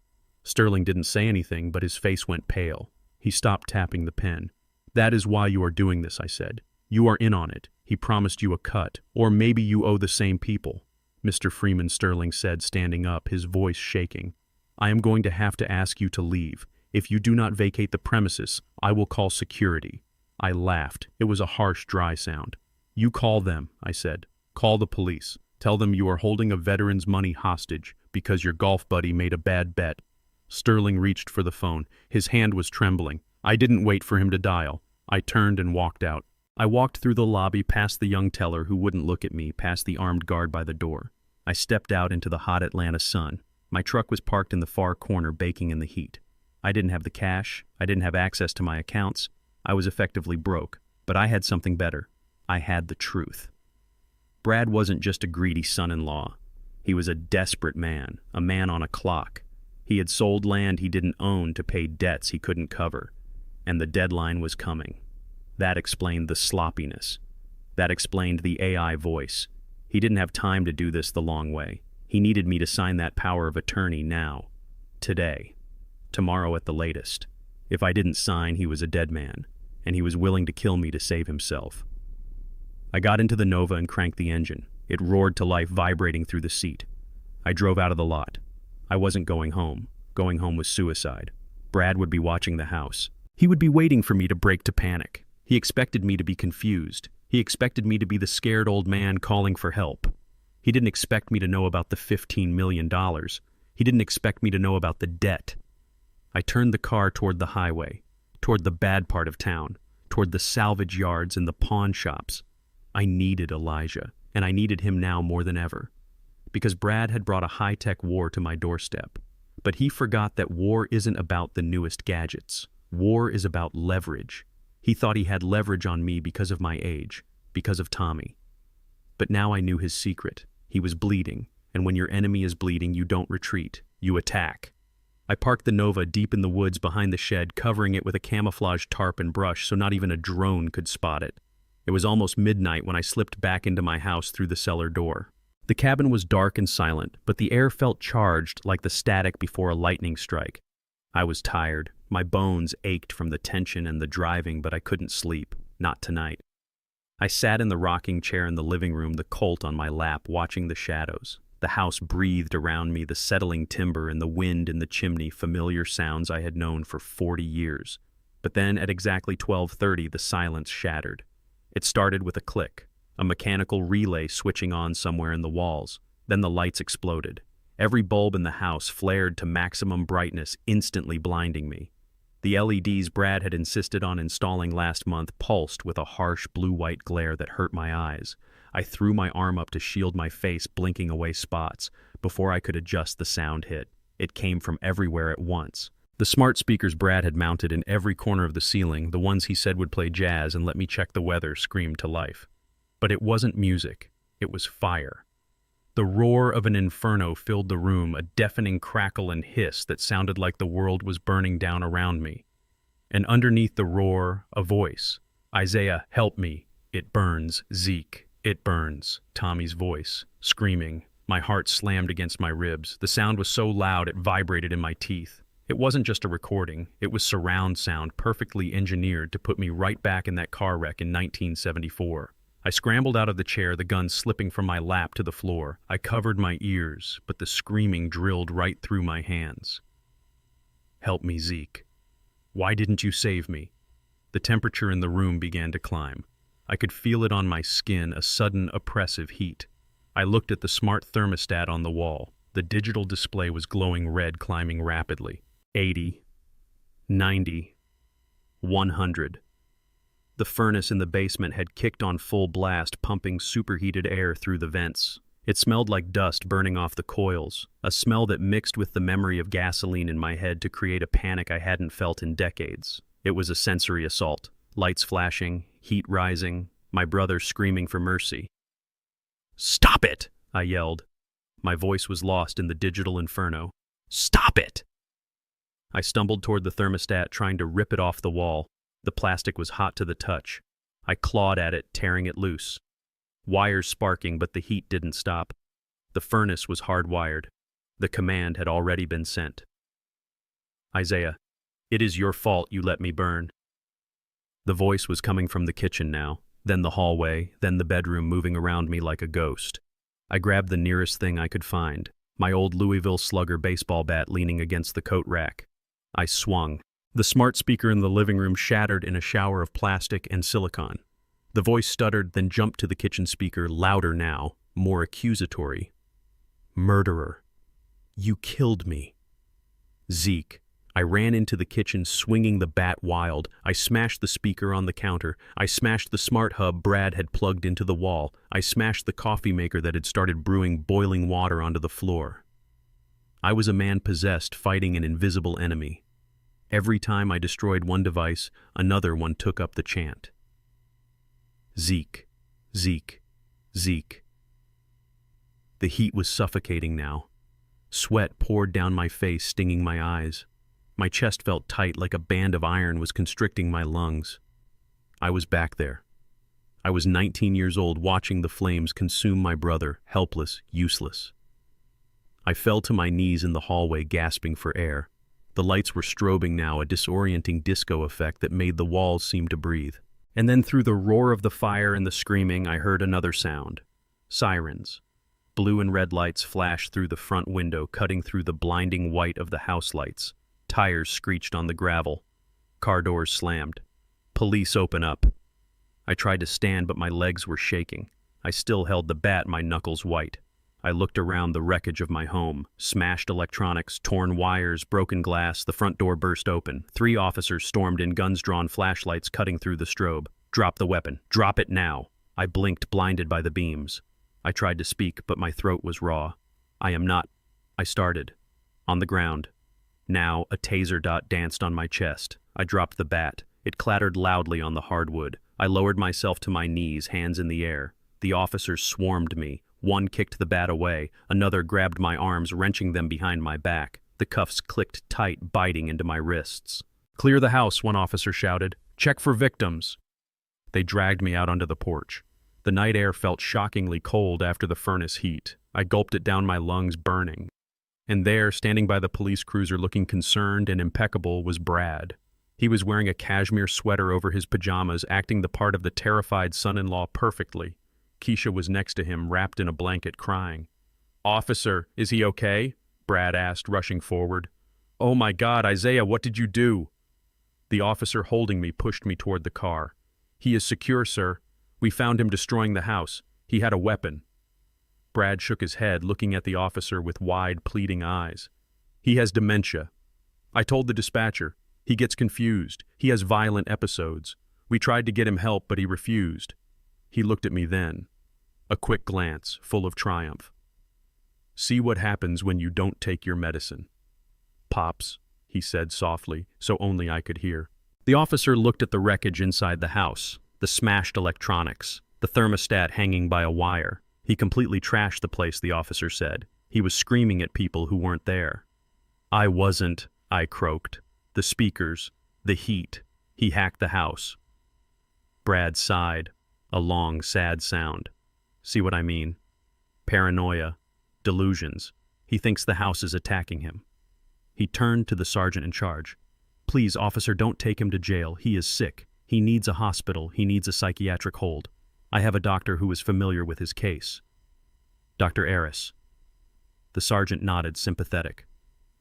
Sterling didn't say anything, but his face went pale. He stopped tapping the pen. "That is why you are doing this," I said. "You are in on it. He promised you a cut. Or maybe you owe the same people." "Mr. Freeman," Sterling said, standing up, his voice shaking, "I am going to have to ask you to leave. If you do not vacate the premises, I will call security." I laughed. It was a harsh, dry sound. "You call them," I said. "Call the police. Tell them you are holding a veteran's money hostage because your golf buddy made a bad bet." Sterling reached for the phone. His hand was trembling. I didn't wait for him to dial. I turned and walked out. I walked through the lobby, past the young teller who wouldn't look at me, past the armed guard by the door. I stepped out into the hot Atlanta sun. My truck was parked in the far corner, baking in the heat. I didn't have the cash. I didn't have access to my accounts. I was effectively broke. But I had something better. I had the truth. Brad wasn't just a greedy son-in-law. He was a desperate man, a man on a clock. He had sold land he didn't own to pay debts he couldn't cover. And the deadline was coming. That explained the sloppiness. That explained the AI voice. He didn't have time to do this the long way. He needed me to sign that power of attorney now. Today. Tomorrow at the latest. If I didn't sign, he was a dead man, and he was willing to kill me to save himself. I got into the Nova and cranked the engine. It roared to life, vibrating through the seat. I drove out of the lot. I wasn't going home. Going home was suicide. Brad would be watching the house. He would be waiting for me to break to panic. He expected me to be confused. He expected me to be the scared old man calling for help. He didn't expect me to know about the $15 million. He didn't expect me to know about the debt. I turned the car toward the highway, toward the bad part of town, toward the salvage yards and the pawn shops. I needed Elijah, and I needed him now more than ever. Because Brad had brought a high-tech war to my doorstep. But he forgot that war isn't about the newest gadgets. War is about leverage. He thought he had leverage on me because of my age, because of Tommy. But now I knew his secret. He was bleeding, and when your enemy is bleeding, you don't retreat, you attack. I parked the Nova deep in the woods behind the shed, covering it with a camouflage tarp and brush so not even a drone could spot it. It was almost midnight when I slipped back into my house through the cellar door. The cabin was dark and silent, but the air felt charged like the static before a lightning strike. I was tired. My bones ached from the tension and the driving, but I couldn't sleep. Not tonight. I sat in the rocking chair in the living room, the Colt on my lap, watching the shadows. The house breathed around me, the settling timber and the wind in the chimney, familiar sounds I had known for 40 years. But then, at exactly 12:30, the silence shattered. It started with a click, a mechanical relay switching on somewhere in the walls. Then the lights exploded. Every bulb in the house flared to maximum brightness, instantly blinding me. The LEDs Brad had insisted on installing last month pulsed with a harsh blue-white glare that hurt my eyes. I threw my arm up to shield my face, blinking away spots. Before I could adjust, the sound hit. It came from everywhere at once. The smart speakers Brad had mounted in every corner of the ceiling, the ones he said would play jazz and let me check the weather, screamed to life. But it wasn't music. It was fire. The roar of an inferno filled the room, a deafening crackle and hiss that sounded like the world was burning down around me. And underneath the roar, a voice. "Isaiah, help me. It burns. Zeke. It burns." Tommy's voice, screaming. My heart slammed against my ribs. The sound was so loud it vibrated in my teeth. It wasn't just a recording. It was surround sound, perfectly engineered to put me right back in that car wreck in 1974. I scrambled out of the chair, the gun slipping from my lap to the floor. I covered my ears, but the screaming drilled right through my hands. "Help me, Zeke. Why didn't you save me?" The temperature in the room began to climb. I could feel it on my skin, a sudden oppressive heat. I looked at the smart thermostat on the wall. The digital display was glowing red, climbing rapidly. 80, 90, 100. The furnace in the basement had kicked on full blast, pumping superheated air through the vents. It smelled like dust burning off the coils, a smell that mixed with the memory of gasoline in my head to create a panic I hadn't felt in decades. It was a sensory assault. Lights flashing, heat rising, my brother screaming for mercy. "Stop it!" I yelled. My voice was lost in the digital inferno. "Stop it!" I stumbled toward the thermostat, trying to rip it off the wall. The plastic was hot to the touch. I clawed at it, tearing it loose. Wires sparking, but the heat didn't stop. The furnace was hardwired. The command had already been sent. "Isaiah, it is your fault you let me burn." The voice was coming from the kitchen now, then the hallway, then the bedroom, moving around me like a ghost. I grabbed the nearest thing I could find, my old Louisville Slugger baseball bat leaning against the coat rack. I swung. The smart speaker in the living room shattered in a shower of plastic and silicon. The voice stuttered, then jumped to the kitchen speaker, louder now, more accusatory. "Murderer. You killed me." "Zeke." I ran into the kitchen, swinging the bat wild. I smashed the speaker on the counter. I smashed the smart hub Brad had plugged into the wall. I smashed the coffee maker that had started brewing boiling water onto the floor. I was a man possessed, fighting an invisible enemy. Every time I destroyed one device, another one took up the chant. Zeke, Zeke, Zeke. The heat was suffocating now. Sweat poured down my face, stinging my eyes. My chest felt tight, like a band of iron was constricting my lungs. I was back there. I was 19 years old, watching the flames consume my brother, helpless, useless. I fell to my knees in the hallway, gasping for air. The lights were strobing now, a disorienting disco effect that made the walls seem to breathe. And then through the roar of the fire and the screaming, I heard another sound. Sirens. Blue and red lights flashed through the front window, cutting through the blinding white of the house lights. Tires screeched on the gravel. Car doors slammed. "Police, open up." I tried to stand, but my legs were shaking. I still held the bat, my knuckles white. I looked around the wreckage of my home. Smashed electronics, torn wires, broken glass. The front door burst open. 3 officers stormed in, guns drawn, flashlights cutting through the strobe. "Drop the weapon. Drop it now." I blinked, blinded by the beams. I tried to speak, but my throat was raw. "I am not—" I started. On the ground. Now, a taser dot danced on my chest. I dropped the bat. It clattered loudly on the hardwood. I lowered myself to my knees, hands in the air. The officers swarmed me. One kicked the bat away. Another grabbed my arms, wrenching them behind my back. The cuffs clicked tight, biting into my wrists. "Clear the house," one officer shouted. "Check for victims." They dragged me out onto the porch. The night air felt shockingly cold after the furnace heat. I gulped it down, my lungs burning. And there, standing by the police cruiser, looking concerned and impeccable, was Brad. He was wearing a cashmere sweater over his pajamas, acting the part of the terrified son-in-law perfectly. Keisha was next to him, wrapped in a blanket, crying. "Officer, is he okay?" Brad asked, rushing forward. "Oh my God, Isaiah, what did you do?" The officer holding me pushed me toward the car. "He is secure, sir. We found him destroying the house. He had a weapon." Brad shook his head, looking at the officer with wide, pleading eyes. "He has dementia. I told the dispatcher. He gets confused. He has violent episodes. We tried to get him help, but he refused." He looked at me then. A quick glance, full of triumph. "See what happens when you don't take your medicine." "Pops," he said softly, so only I could hear. The officer looked at the wreckage inside the house, the smashed electronics, the thermostat hanging by a wire. He completely trashed the place, the officer said. He was screaming at people who weren't there. "I wasn't," I croaked. "The speakers, the heat. He hacked the house." Brad sighed, a long, sad sound. "See what I mean? Paranoia, delusions. He thinks the house is attacking him." He turned to the sergeant in charge. "Please, officer, don't take him to jail. He is sick. He needs a hospital. He needs a psychiatric hold. I have a doctor who is familiar with his case." "Dr. Aris." The sergeant nodded, sympathetic.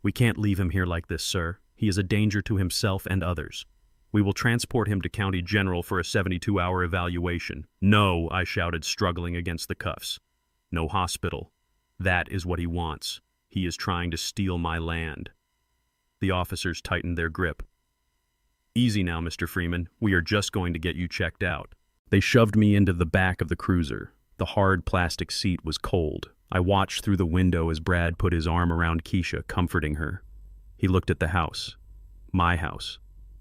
"We can't leave him here like this, sir. He is a danger to himself and others. We will transport him to County General for a 72-hour evaluation." "No," I shouted, struggling against the cuffs. "No hospital. That is what he wants. He is trying to steal my land." The officers tightened their grip. "Easy now, Mr. Freeman. We are just going to get you checked out." They shoved me into the back of the cruiser. The hard plastic seat was cold. I watched through the window as Brad put his arm around Keisha, comforting her. He looked at the house. My house.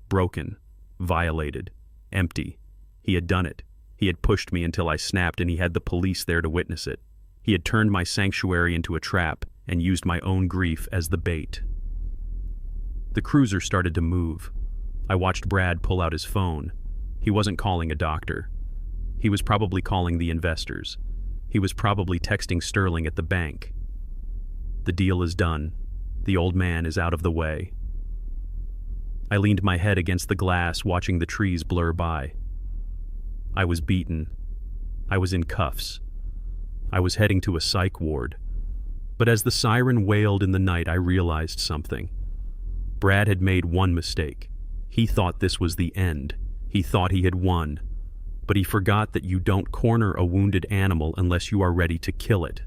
Broken. Violated. Empty. He had done it. He had pushed me until I snapped, and he had the police there to witness it. He had turned my sanctuary into a trap and used my own grief as the bait. The cruiser started to move. I watched Brad pull out his phone. He wasn't calling a doctor. He was probably calling the investors. He was probably texting Sterling at the bank. The deal is done. The old man is out of the way. I leaned my head against the glass, watching the trees blur by. I was beaten. I was in cuffs. I was heading to a psych ward. But as the siren wailed in the night, I realized something. Brad had made one mistake. He thought this was the end. He thought he had won. But he forgot that you don't corner a wounded animal unless you are ready to kill it.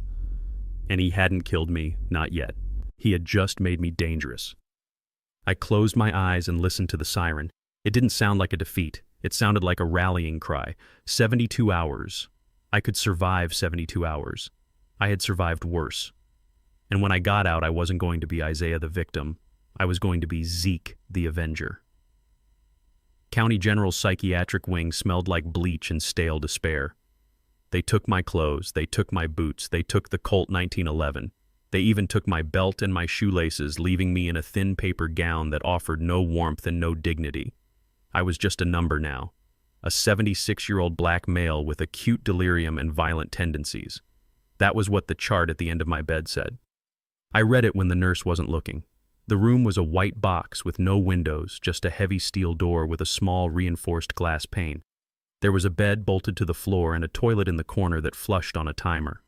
And he hadn't killed me, not yet. He had just made me dangerous. I closed my eyes and listened to the siren. It didn't sound like a defeat. It sounded like a rallying cry. 72 hours. I could survive 72 hours. I had survived worse. And when I got out, I wasn't going to be Isaiah the victim. I was going to be Zeke the Avenger. County General's psychiatric wing smelled like bleach and stale despair. They took my clothes, they took my boots, they took the Colt 1911. They even took my belt and my shoelaces, leaving me in a thin paper gown that offered no warmth and no dignity. I was just a number now, a 76-year-old black male with acute delirium and violent tendencies. That was what the chart at the end of my bed said. I read it when the nurse wasn't looking. The room was a white box with no windows, just a heavy steel door with a small reinforced glass pane. There was a bed bolted to the floor and a toilet in the corner that flushed on a timer.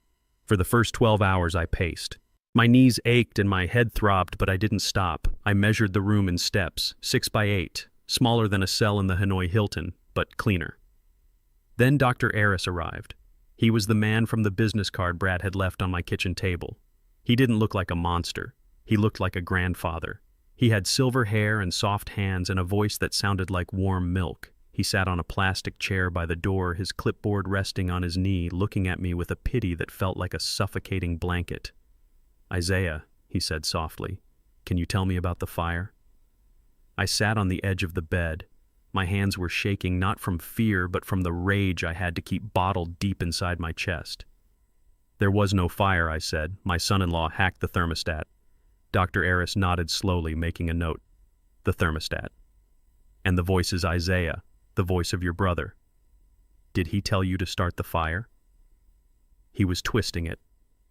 For the first 12 hours I paced. My knees ached and my head throbbed, but I didn't stop. I measured the room in steps, 6 by 8, smaller than a cell in the Hanoi Hilton, but cleaner. Then Dr. Aris arrived. He was the man from the business card Brad had left on my kitchen table. He didn't look like a monster. He looked like a grandfather. He had silver hair and soft hands and a voice that sounded like warm milk. He sat on a plastic chair by the door, his clipboard resting on his knee, looking at me with a pity that felt like a suffocating blanket. "Isaiah," he said softly, "can you tell me about the fire?" I sat on the edge of the bed. My hands were shaking not from fear but from the rage I had to keep bottled deep inside my chest. "There was no fire," I said. "My son-in-law hacked the thermostat." Dr. Aris nodded slowly, making a note. "The thermostat. And the voice is Isaiah, the voice of your brother. Did he tell you to start the fire?" He was twisting it.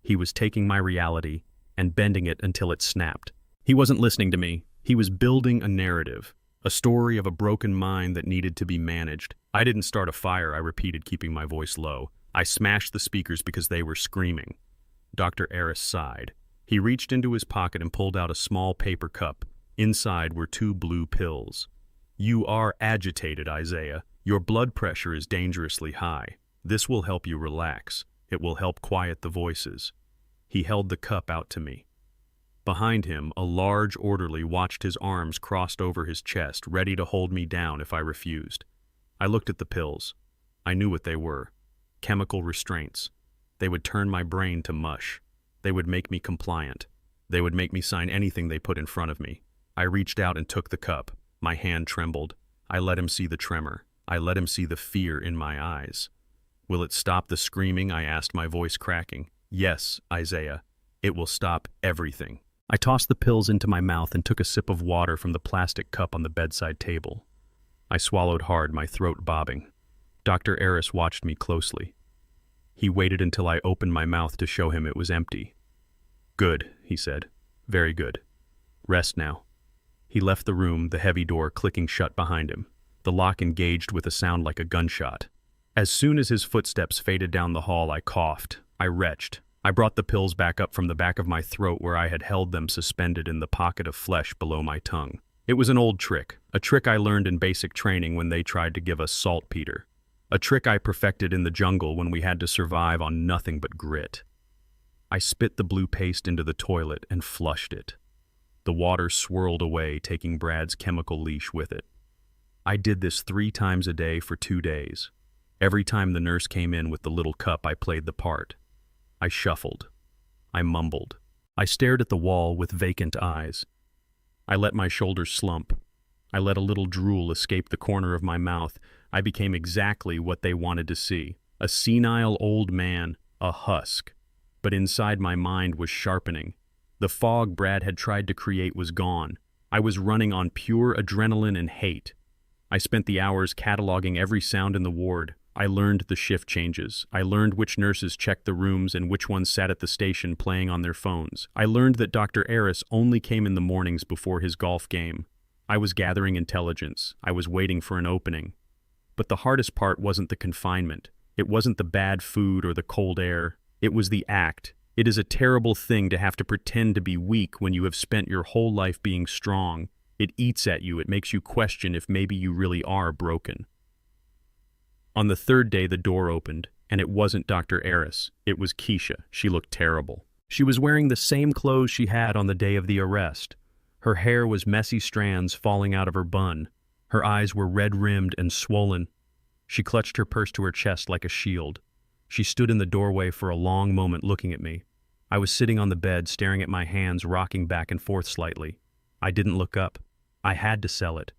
He was taking my reality and bending it until it snapped. He wasn't listening to me. He was building a narrative, a story of a broken mind that needed to be managed. "I didn't start a fire," I repeated, keeping my voice low. "I smashed the speakers because they were screaming." Dr. Aris sighed. He reached into his pocket and pulled out a small paper cup. Inside were 2 blue pills. "You are agitated, Isaiah. Your blood pressure is dangerously high. This will help you relax. It will help quiet the voices." He held the cup out to me. Behind him, a large orderly watched his arms crossed over his chest, ready to hold me down if I refused. I looked at the pills. I knew what they were. Chemical restraints. They would turn my brain to mush. They would make me compliant. They would make me sign anything they put in front of me. I reached out and took the cup. My hand trembled. I let him see the tremor. I let him see the fear in my eyes. "Will it stop the screaming?" I asked, my voice cracking. "Yes, Isaiah. It will stop everything." I tossed the pills into my mouth and took a sip of water from the plastic cup on the bedside table. I swallowed hard, my throat bobbing. Dr. Aris watched me closely. He waited until I opened my mouth to show him it was empty. "Good," he said. "Very good. Rest now." He left the room, the heavy door clicking shut behind him. The lock engaged with a sound like a gunshot. As soon as his footsteps faded down the hall, I coughed. I retched. I brought the pills back up from the back of my throat where I had held them suspended in the pocket of flesh below my tongue. It was an old trick, a trick I learned in basic training when they tried to give us saltpeter. A trick I perfected in the jungle when we had to survive on nothing but grit. I spit the blue paste into the toilet and flushed it. The water swirled away, taking Brad's chemical leash with it. I did this 3 times a day for 2 days. Every time the nurse came in with the little cup, I played the part. I shuffled. I mumbled. I stared at the wall with vacant eyes. I let my shoulders slump. I let a little drool escape the corner of my mouth. I became exactly what they wanted to see. A senile old man, a husk. But inside my mind was sharpening. The fog Brad had tried to create was gone. I was running on pure adrenaline and hate. I spent the hours cataloging every sound in the ward. I learned the shift changes. I learned which nurses checked the rooms and which ones sat at the station playing on their phones. I learned that Dr. Aris only came in the mornings before his golf game. I was gathering intelligence. I was waiting for an opening. But the hardest part wasn't the confinement. It wasn't the bad food or the cold air. It was the act. It is a terrible thing to have to pretend to be weak when you have spent your whole life being strong. It eats at you. It makes you question if maybe you really are broken. On the third day, the door opened, and it wasn't Dr. Aris. It was Keisha. She looked terrible. She was wearing the same clothes she had on the day of the arrest. Her hair was messy strands falling out of her bun. Her eyes were red-rimmed and swollen. She clutched her purse to her chest like a shield. She stood in the doorway for a long moment looking at me. I was sitting on the bed staring at my hands rocking back and forth slightly. I didn't look up. I had to sell it.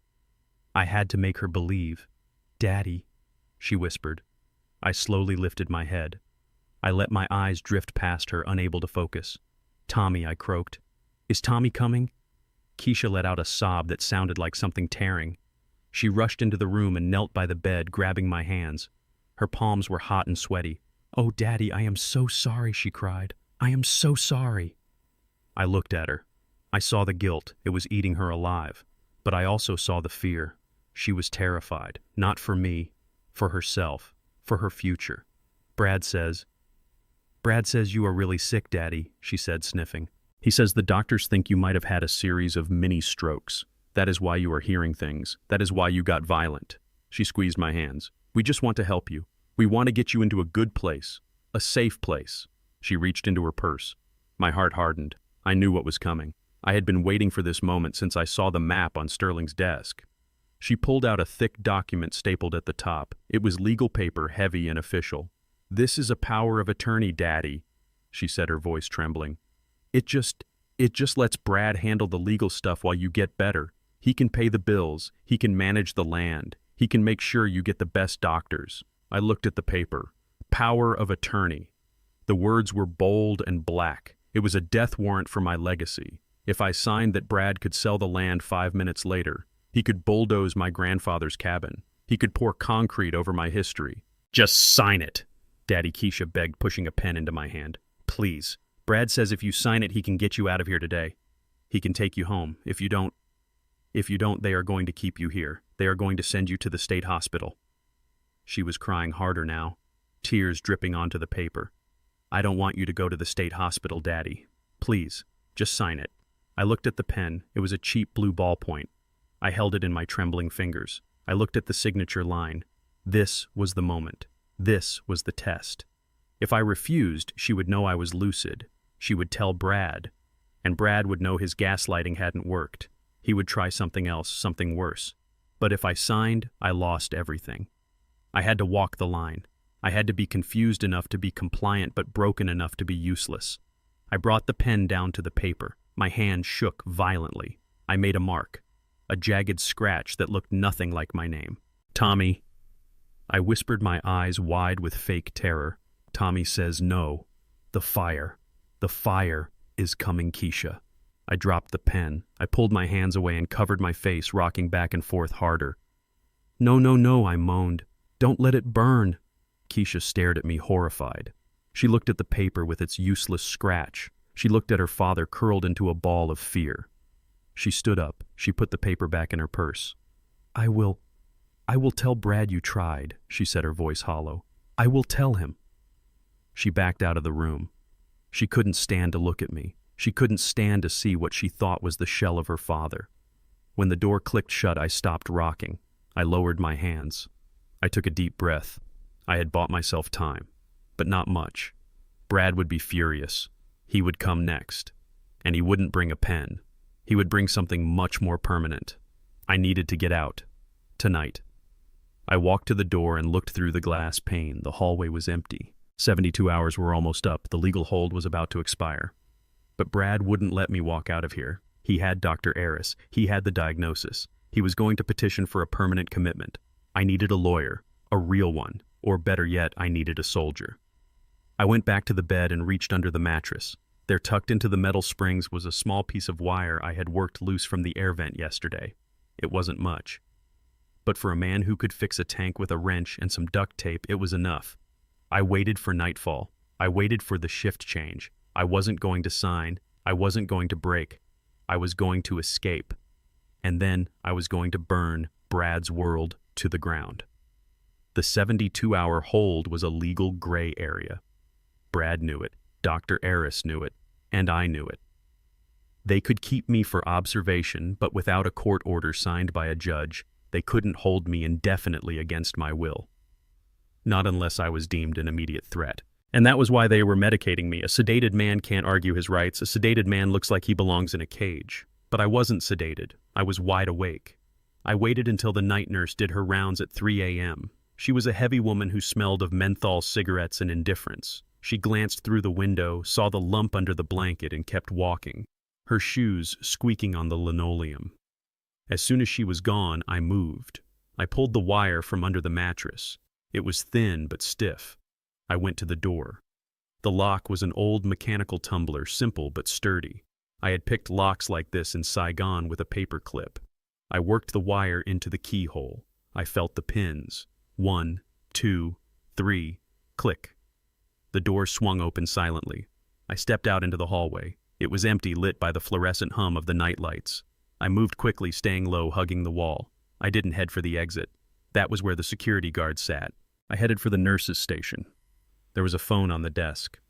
I had to make her believe. "Daddy," she whispered. I slowly lifted my head. I let my eyes drift past her, unable to focus. "Tommy," I croaked. "Is Tommy coming?" Keisha let out a sob that sounded like something tearing. She rushed into the room and knelt by the bed, grabbing my hands. Her palms were hot and sweaty. "Oh, Daddy, I am so sorry," she cried. "I am so sorry." I looked at her. I saw the guilt. It was eating her alive. But I also saw the fear. She was terrified. Not for me. For herself. For her future. Brad says you are really sick, Daddy," she said, sniffing. "He says the doctors think you might have had a series of mini strokes. That is why you are hearing things. That is why you got violent." She squeezed my hands. "We just want to help you. We want to get you into a good place. A safe place." She reached into her purse. My heart hardened. I knew what was coming. I had been waiting for this moment since I saw the map on Sterling's desk. She pulled out a thick document stapled at the top. It was legal paper, heavy and official. "This is a power of attorney, Daddy," she said, her voice trembling. It just lets Brad handle the legal stuff while you get better. He can pay the bills. He can manage the land. He can make sure you get the best doctors." I looked at the paper. Power of attorney. The words were bold and black. It was a death warrant for my legacy. If I signed that Brad could sell the land 5 minutes later, he could bulldoze my grandfather's cabin. He could pour concrete over my history. "Just sign it," Daddy, Keisha begged, pushing a pen into my hand. "Please. Brad says if you sign it, he can get you out of here today. He can take you home. If you don't, they are going to keep you here. They are going to send you to the state hospital." She was crying harder now, tears dripping onto the paper. "I don't want you to go to the state hospital, Daddy. Please, just sign it." I looked at the pen. It was a cheap blue ballpoint. I held it in my trembling fingers. I looked at the signature line. This was the moment. This was the test. If I refused, she would know I was lucid. She would tell Brad, and Brad would know his gaslighting hadn't worked. He would try something else, something worse. But if I signed, I lost everything. I had to walk the line. I had to be confused enough to be compliant but broken enough to be useless. I brought the pen down to the paper. My hand shook violently. I made a mark. A jagged scratch that looked nothing like my name. "Tommy." I whispered, my eyes wide with fake terror. "Tommy says no. The fire. The fire is coming, Keisha." I dropped the pen. I pulled my hands away and covered my face, rocking back and forth harder. "No, no, no," I moaned. "Don't let it burn." Keisha stared at me, horrified. She looked at the paper with its useless scratch. She looked at her father, curled into a ball of fear. She stood up. She put the paper back in her purse. I will tell Brad you tried," she said, her voice hollow. "I will tell him." She backed out of the room. She couldn't stand to look at me. She couldn't stand to see what she thought was the shell of her father. When the door clicked shut, I stopped rocking. I lowered my hands. I took a deep breath. I had bought myself time, but not much. Brad would be furious. He would come next. And he wouldn't bring a pen. He would bring something much more permanent. I needed to get out. Tonight. I walked to the door and looked through the glass pane. The hallway was empty. 72 hours were almost up. The legal hold was about to expire. But Brad wouldn't let me walk out of here. He had Dr. Aris. He had the diagnosis. He was going to petition for a permanent commitment. I needed a lawyer, a real one, or better yet, I needed a soldier. I went back to the bed and reached under the mattress. There, tucked into the metal springs, was a small piece of wire I had worked loose from the air vent yesterday. It wasn't much. But for a man who could fix a tank with a wrench and some duct tape, it was enough. I waited for nightfall. I waited for the shift change. I wasn't going to sign. I wasn't going to break. I was going to escape. And then I was going to burn Brad's world to the ground. The 72-hour hold was a legal gray area. Brad knew it, Dr. Eris knew it, and I knew it. They could keep me for observation, but without a court order signed by a judge, they couldn't hold me indefinitely against my will. Not unless I was deemed an immediate threat. And that was why they were medicating me. A sedated man can't argue his rights. A sedated man looks like he belongs in a cage. But I wasn't sedated. I was wide awake. I waited until the night nurse did her rounds at 3 a.m. She was a heavy woman who smelled of menthol cigarettes and indifference. She glanced through the window, saw the lump under the blanket, and kept walking, her shoes squeaking on the linoleum. As soon as she was gone, I moved. I pulled the wire from under the mattress. It was thin but stiff. I went to the door. The lock was an old mechanical tumbler, simple but sturdy. I had picked locks like this in Saigon with a paper clip. I worked the wire into the keyhole. I felt the pins. 1, 2, 3, click. The door swung open silently. I stepped out into the hallway. It was empty, lit by the fluorescent hum of the night lights. I moved quickly, staying low, hugging the wall. I didn't head for the exit. That was where the security guard sat. I headed for the nurse's station. There was a phone on the desk.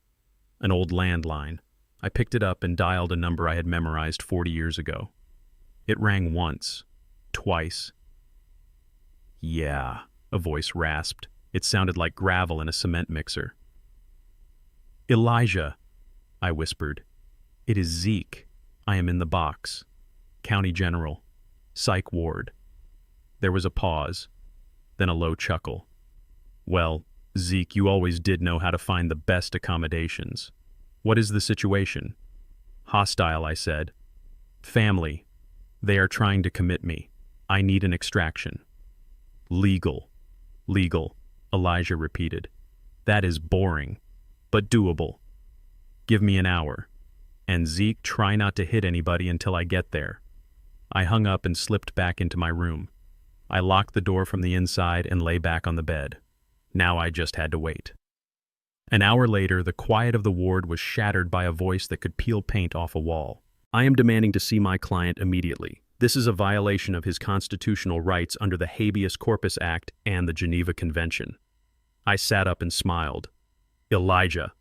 An old landline. I picked it up and dialed a number I had memorized 40 years ago. It rang once, twice. "Yeah," a voice rasped. It sounded like gravel in a cement mixer. "Elijah," I whispered. "It is Zeke. I am in the box. County General. Psych ward." There was a pause, then a low chuckle. "Well, Zeke, you always did know how to find the best accommodations. What is the situation?" "Hostile," I said. "Family. They are trying to commit me. I need an extraction." "Legal. Legal," Elijah repeated. "That is boring, but doable. Give me an hour. And Zeke, try not to hit anybody until I get there." I hung up and slipped back into my room. I locked the door from the inside and lay back on the bed. Now I just had to wait. An hour later, the quiet of the ward was shattered by a voice that could peel paint off a wall. "I am demanding to see my client immediately. This is a violation of his constitutional rights under the Habeas Corpus Act and the Geneva Convention." I sat up and smiled. "Elijah."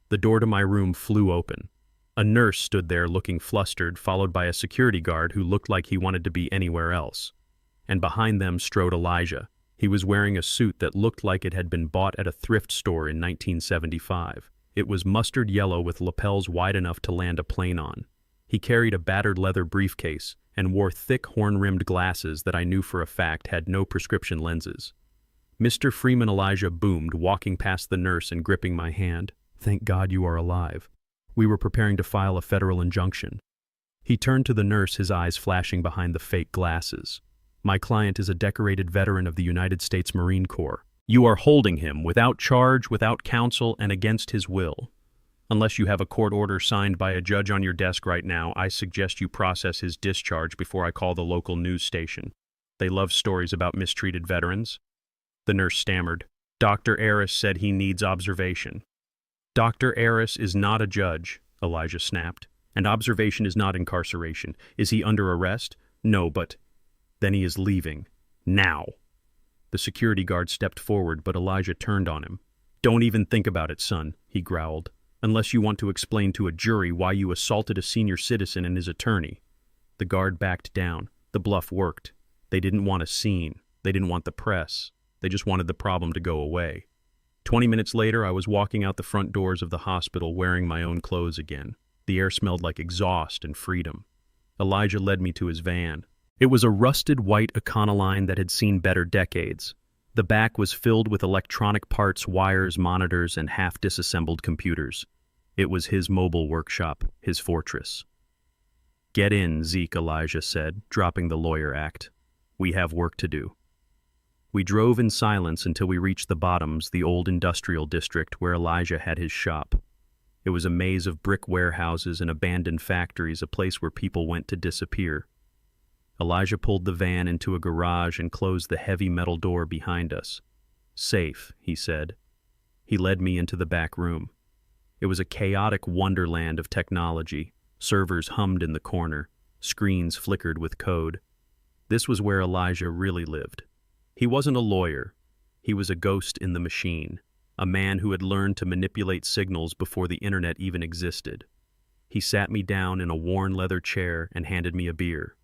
The door to my room flew open. A nurse stood there looking flustered, followed by a security guard who looked like he wanted to be anywhere else. And behind them strode Elijah. He was wearing a suit that looked like it had been bought at a thrift store in 1975. It was mustard yellow with lapels wide enough to land a plane on. He carried a battered leather briefcase and wore thick horn-rimmed glasses that I knew for a fact had no prescription lenses. "Mr. Freeman," Elijah boomed, walking past the nurse and gripping my hand. "Thank God you are alive. We were preparing to file a federal injunction." He turned to the nurse, his eyes flashing behind the fake glasses. "My client is a decorated veteran of the United States Marine Corps. You are holding him without charge, without counsel, and against his will. Unless you have a court order signed by a judge on your desk right now, I suggest you process his discharge before I call the local news station. They love stories about mistreated veterans." The nurse stammered. "Dr. Eris said he needs observation." "Dr. Eris is not a judge," Elijah snapped. "And observation is not incarceration. Is he under arrest?" "No, but—" "Then he is leaving. Now." The security guard stepped forward, but Elijah turned on him. "Don't even think about it, son," he growled, "unless you want to explain to a jury why you assaulted a senior citizen and his attorney." The guard backed down. The bluff worked. They didn't want a scene. They didn't want the press. They just wanted the problem to go away. 20 minutes later, I was walking out the front doors of the hospital wearing my own clothes again. The air smelled like exhaust and freedom. Elijah led me to his van. It was a rusted white Econoline that had seen better decades. The back was filled with electronic parts, wires, monitors, and half-disassembled computers. It was his mobile workshop, his fortress. "Get in, Zeke," Elijah said, dropping the lawyer act. "We have work to do." We drove in silence until we reached the Bottoms, the old industrial district where Elijah had his shop. It was a maze of brick warehouses and abandoned factories, a place where people went to disappear. Elijah pulled the van into a garage and closed the heavy metal door behind us. "Safe," he said. He led me into the back room. It was a chaotic wonderland of technology. Servers hummed in the corner. Screens flickered with code. This was where Elijah really lived. He wasn't a lawyer. He was a ghost in the machine, a man who had learned to manipulate signals before the internet even existed. He sat me down in a worn leather chair and handed me a beer.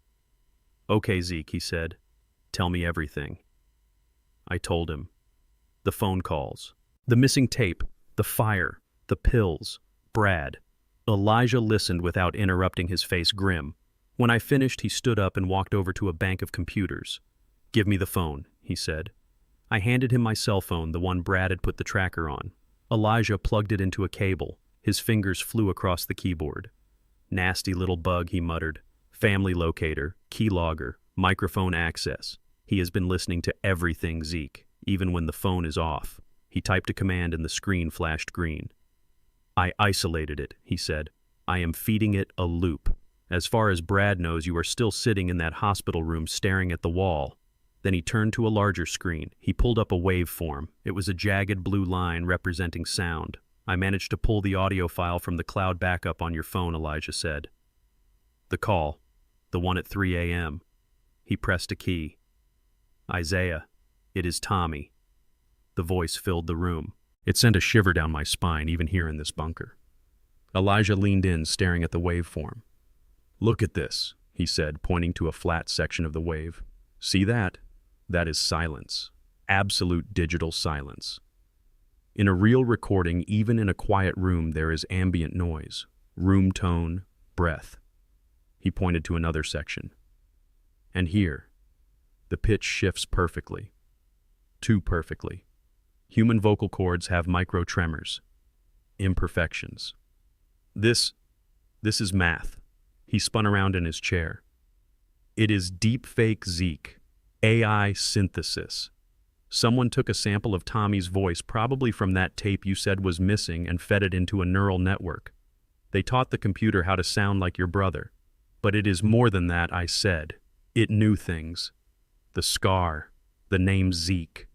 "Okay, Zeke," he said. "Tell me everything." I told him. The phone calls, the missing tape, the fire, the pills, Brad. Elijah listened without interrupting, his face grim. When I finished, he stood up and walked over to a bank of computers. "Give me the phone," he said. I handed him my cell phone, the one Brad had put the tracker on. Elijah plugged it into a cable. His fingers flew across the keyboard. "Nasty little bug," he muttered. "Family locator, keylogger, microphone access. He has been listening to everything, Zeke, even when the phone is off." He typed a command and the screen flashed green. "I isolated it," he said. "I am feeding it a loop. As far as Brad knows, you are still sitting in that hospital room staring at the wall." Then he turned to a larger screen. He pulled up a waveform. It was a jagged blue line representing sound. "I managed to pull the audio file from the cloud backup on your phone," Elijah said. "The call, the one at 3 a.m. He pressed a key. "Isaiah, it is Tommy." The voice filled the room. It sent a shiver down my spine, even here in this bunker. Elijah leaned in, staring at the waveform. "Look at this," he said, pointing to a flat section of the wave. "See that? That is silence. Absolute digital silence. In a real recording, even in a quiet room, there is ambient noise, room tone, breath." He pointed to another section. "And here, the pitch shifts perfectly. Too perfectly. Human vocal cords have micro tremors, imperfections. This is math." He spun around in his chair. "It is deepfake, Zeke. AI synthesis. Someone took a sample of Tommy's voice, probably from that tape you said was missing, and fed it into a neural network. They taught the computer how to sound like your brother. But it is more than that," I said. "It knew things. The scar, the name Zeke."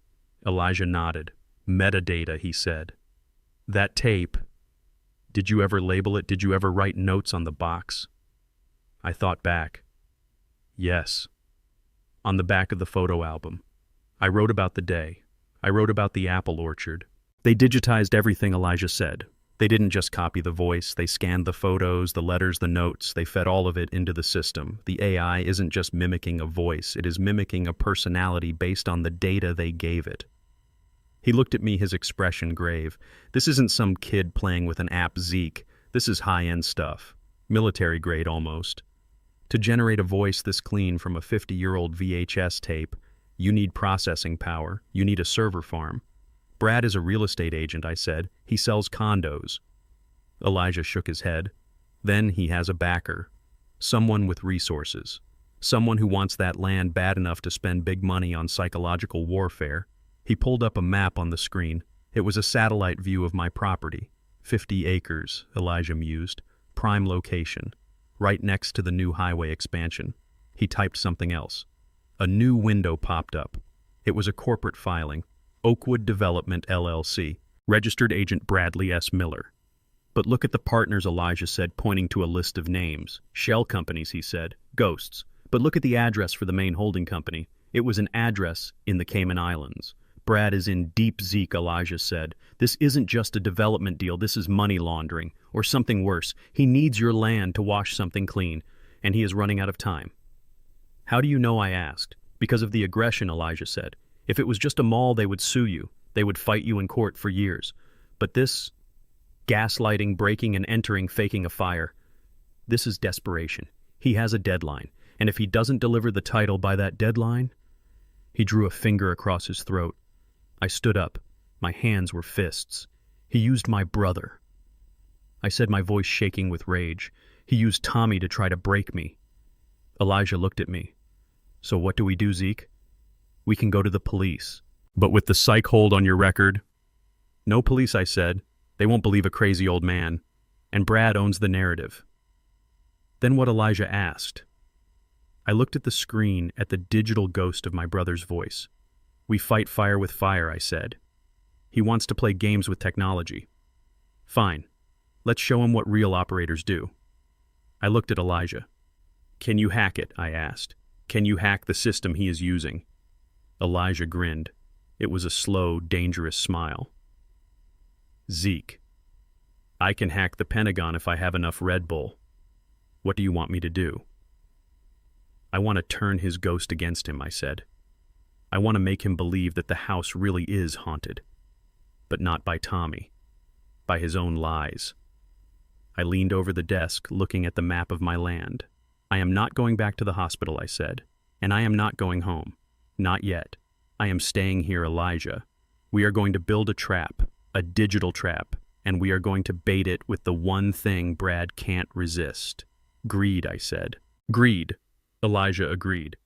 Elijah nodded. "Metadata," he said. "That tape, did you ever label it? Did you ever write notes on the box?" I thought back. Yes. On the back of the photo album. I wrote about the day. I wrote about the apple orchard. "They digitized everything," Elijah said. "They didn't just copy the voice. They scanned the photos, the letters, the notes. They fed all of it into the system. The AI isn't just mimicking a voice. It is mimicking a personality based on the data they gave it." He looked at me, his expression grave. "This isn't some kid playing with an app, Zeke. This is high-end stuff. Military grade almost. To generate a voice this clean from a 50-year-old VHS tape, you need processing power. You need a server farm. Brad is a real estate agent," I said. "He sells condos." Elijah shook his head. "Then he has a backer. Someone with resources. Someone who wants that land bad enough to spend big money on psychological warfare." He pulled up a map on the screen. It was a satellite view of my property. 50 acres, Elijah mused. Prime location. Right next to the new highway expansion. He typed something else. A new window popped up. It was a corporate filing. Oakwood Development, LLC. Registered agent Bradley S. Miller. "But look at the partners," Elijah said, pointing to a list of names. "Shell companies," he said. "Ghosts. But look at the address for the main holding company. It was an address in the Cayman Islands." "Brad is in deep, Zeke," Elijah said. "This isn't just a development deal. This is money laundering, or something worse. He needs your land to wash something clean, and he is running out of time." "How do you know?" I asked. "Because of the aggression," Elijah said. "If it was just a mall, they would sue you. They would fight you in court for years. But this, gaslighting, breaking and entering, faking a fire, this is desperation. He has a deadline, and if he doesn't deliver the title by that deadline..." He drew a finger across his throat. I stood up. My hands were fists. "He used my brother." I said, my voice shaking with rage. "He used Tommy to try to break me." Elijah looked at me. "So what do we do, Zeke?" We can go to the police. But with the psych hold on your record? No police, I said. They won't believe a crazy old man. And Brad owns the narrative. Then what Elijah asked. I looked at the screen at the digital ghost of my brother's voice. We fight fire with fire, I said. He wants to play games with technology. Fine. Let's show him what real operators do. I looked at Elijah. Can you hack it? I asked. Can you hack the system he is using? Elijah grinned. It was a slow, dangerous smile. Zeke, I can hack the Pentagon if I have enough Red Bull. What do you want me to do? I want to turn his ghost against him, I said. I want to make him believe that the house really is haunted. But not by Tommy. By his own lies. I leaned over the desk, looking at the map of my land. I am not going back to the hospital, I said. And I am not going home. Not yet. I am staying here, Elijah. We are going to build a trap, a digital trap, and we are going to bait it with the one thing Brad can't resist. Greed, I said. Greed, Elijah agreed.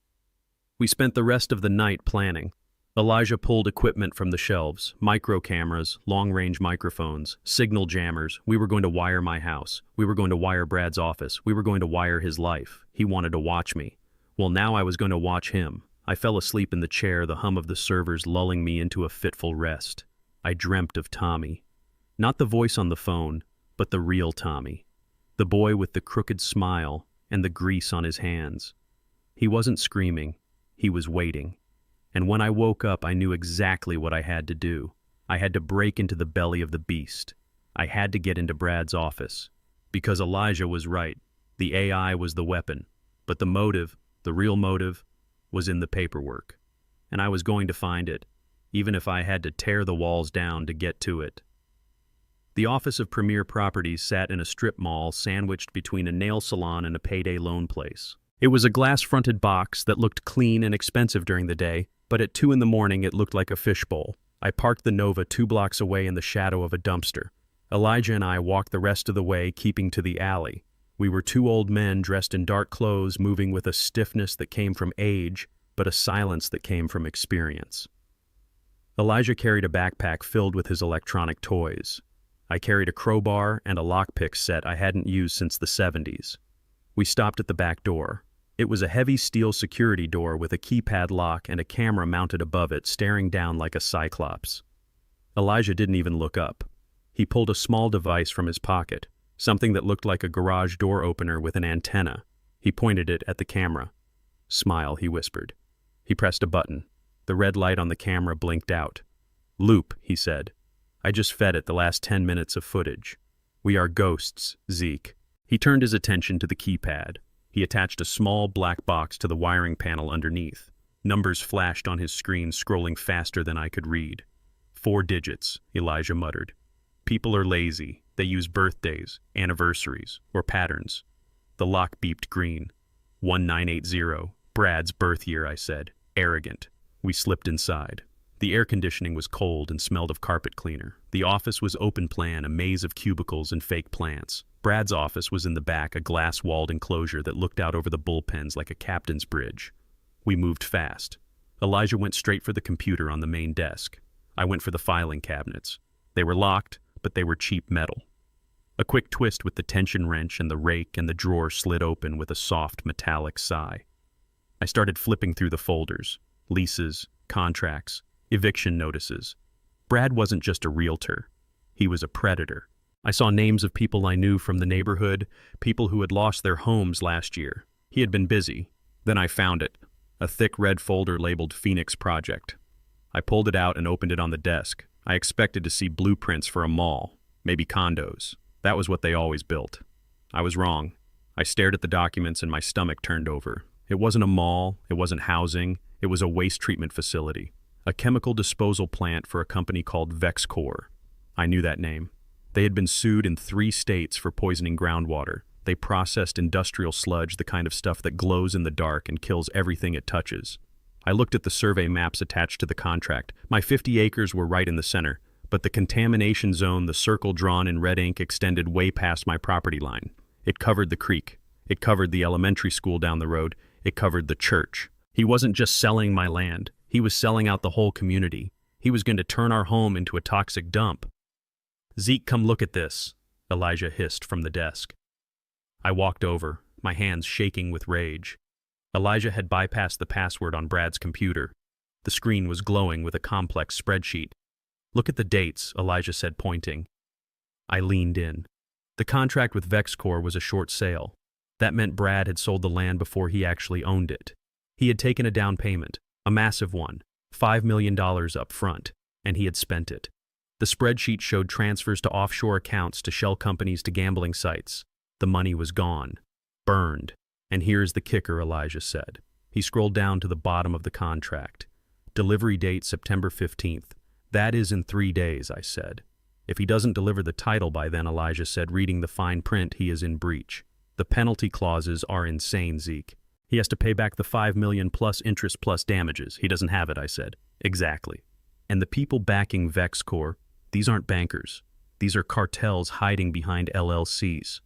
We spent the rest of the night planning. Elijah pulled equipment from the shelves, micro cameras, long-range microphones, signal jammers. We were going to wire my house. We were going to wire Brad's office. We were going to wire his life. He wanted to watch me. Well, now I was going to watch him. I fell asleep in the chair, the hum of the servers lulling me into a fitful rest. I dreamt of Tommy. Not the voice on the phone, but the real Tommy. The boy with the crooked smile and the grease on his hands. He wasn't screaming. He was waiting. And when I woke up, I knew exactly what I had to do. I had to break into the belly of the beast. I had to get into Brad's office. Because Elijah was right. The AI was the weapon. But the motive, the real motive, was in the paperwork. And I was going to find it, even if I had to tear the walls down to get to it. The office of Premier Properties sat in a strip mall sandwiched between a nail salon and a payday loan place. It was a glass-fronted box that looked clean and expensive during the day, but at 2 a.m. it looked like a fishbowl. I parked the Nova 2 blocks away in the shadow of a dumpster. Elijah and I walked the rest of the way, keeping to the alley. We were 2 old men dressed in dark clothes, moving with a stiffness that came from age, but a silence that came from experience. Elijah carried a backpack filled with his electronic toys. I carried a crowbar and a lockpick set I hadn't used since the 70s. We stopped at the back door. It was a heavy steel security door with a keypad lock and a camera mounted above it, staring down like a cyclops. Elijah didn't even look up. He pulled a small device from his pocket, something that looked like a garage door opener with an antenna. He pointed it at the camera. "Smile," he whispered. He pressed a button. The red light on the camera blinked out. "Loop," he said. "I just fed it the last 10 minutes of footage. We are ghosts, Zeke." He turned his attention to the keypad. He attached a small black box to the wiring panel underneath. Numbers flashed on his screen, scrolling faster than I could read. 4 digits, Elijah muttered. People are lazy. They use birthdays, anniversaries, or patterns. The lock beeped green. 1980, Brad's birth year, I said. Arrogant. We slipped inside. The air conditioning was cold and smelled of carpet cleaner. The office was open plan, a maze of cubicles and fake plants. Brad's office was in the back, a glass-walled enclosure that looked out over the bullpens like a captain's bridge. We moved fast. Elijah went straight for the computer on the main desk. I went for the filing cabinets. They were locked, but they were cheap metal. A quick twist with the tension wrench and the rake, and the drawer slid open with a soft metallic sigh. I started flipping through the folders. Leases, contracts, eviction notices. Brad wasn't just a realtor. He was a predator. I saw names of people I knew from the neighborhood, people who had lost their homes last year. He had been busy. Then I found it, a thick red folder labeled Phoenix Project. I pulled it out and opened it on the desk. I expected to see blueprints for a mall, maybe condos. That was what they always built. I was wrong. I stared at the documents and my stomach turned over. It wasn't a mall, it wasn't housing, it was a waste treatment facility. A chemical disposal plant for a company called Vexcor. I knew that name. They had been sued in 3 states for poisoning groundwater. They processed industrial sludge, the kind of stuff that glows in the dark and kills everything it touches. I looked at the survey maps attached to the contract. My 50 acres were right in the center, but the contamination zone, the circle drawn in red ink, extended way past my property line. It covered the creek. It covered the elementary school down the road. It covered the church. He wasn't just selling my land. He was selling out the whole community. He was going to turn our home into a toxic dump. "Zeke, come look at this," Elijah hissed from the desk. I walked over, my hands shaking with rage. Elijah had bypassed the password on Brad's computer. The screen was glowing with a complex spreadsheet. "Look at the dates," Elijah said, pointing. I leaned in. The contract with VexCorp was a short sale. That meant Brad had sold the land before he actually owned it. He had taken a down payment, a massive one, $5 million up front, and he had spent it. The spreadsheet showed transfers to offshore accounts, to shell companies, to gambling sites. The money was gone, burned. And here's the kicker, Elijah said. He scrolled down to the bottom of the contract. "Delivery date September 15th. That is in 3 days, I said. "If he doesn't deliver the title by then," Elijah said, reading the fine print, "he is in breach. The penalty clauses are insane, Zeke. He has to pay back the $5 million plus interest plus damages. He doesn't have it," I said. "Exactly. And the people backing VexCorp, these aren't bankers. These are cartels hiding behind LLCs.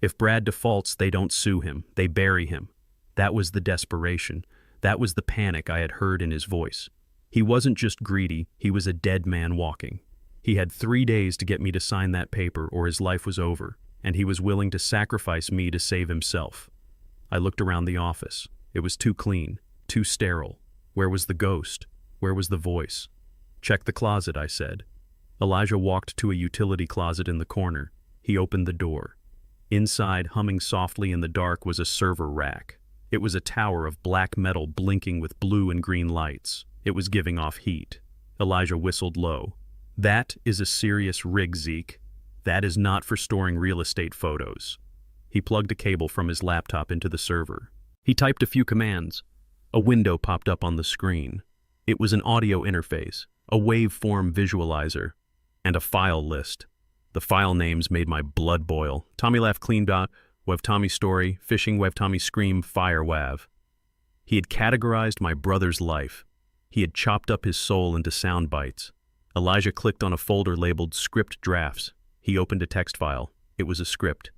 If Brad defaults, they don't sue him. They bury him." That was the desperation. That was the panic I had heard in his voice. He wasn't just greedy, he was a dead man walking. He had 3 days to get me to sign that paper or his life was over, and he was willing to sacrifice me to save himself. I looked around the office. It was too clean, too sterile. Where was the ghost? Where was the voice? "Check the closet," I said. Elijah walked to a utility closet in the corner. He opened the door. Inside, humming softly in the dark, was a server rack. It was a tower of black metal blinking with blue and green lights. It was giving off heat. Elijah whistled low. "That is a serious rig, Zeke. That is not for storing real estate photos." He plugged a cable from his laptop into the server. He typed a few commands. A window popped up on the screen. It was an audio interface, a waveform visualizer, and a file list. The file names made my blood boil. Tommy Laugh Clean Dot, Wev Tommy Story, Fishing Wev Tommy Scream, Fire Wav. He had categorized my brother's life. He had chopped up his soul into sound bites. Elijah clicked on a folder labeled Script Drafts. He opened a text file. It was a script.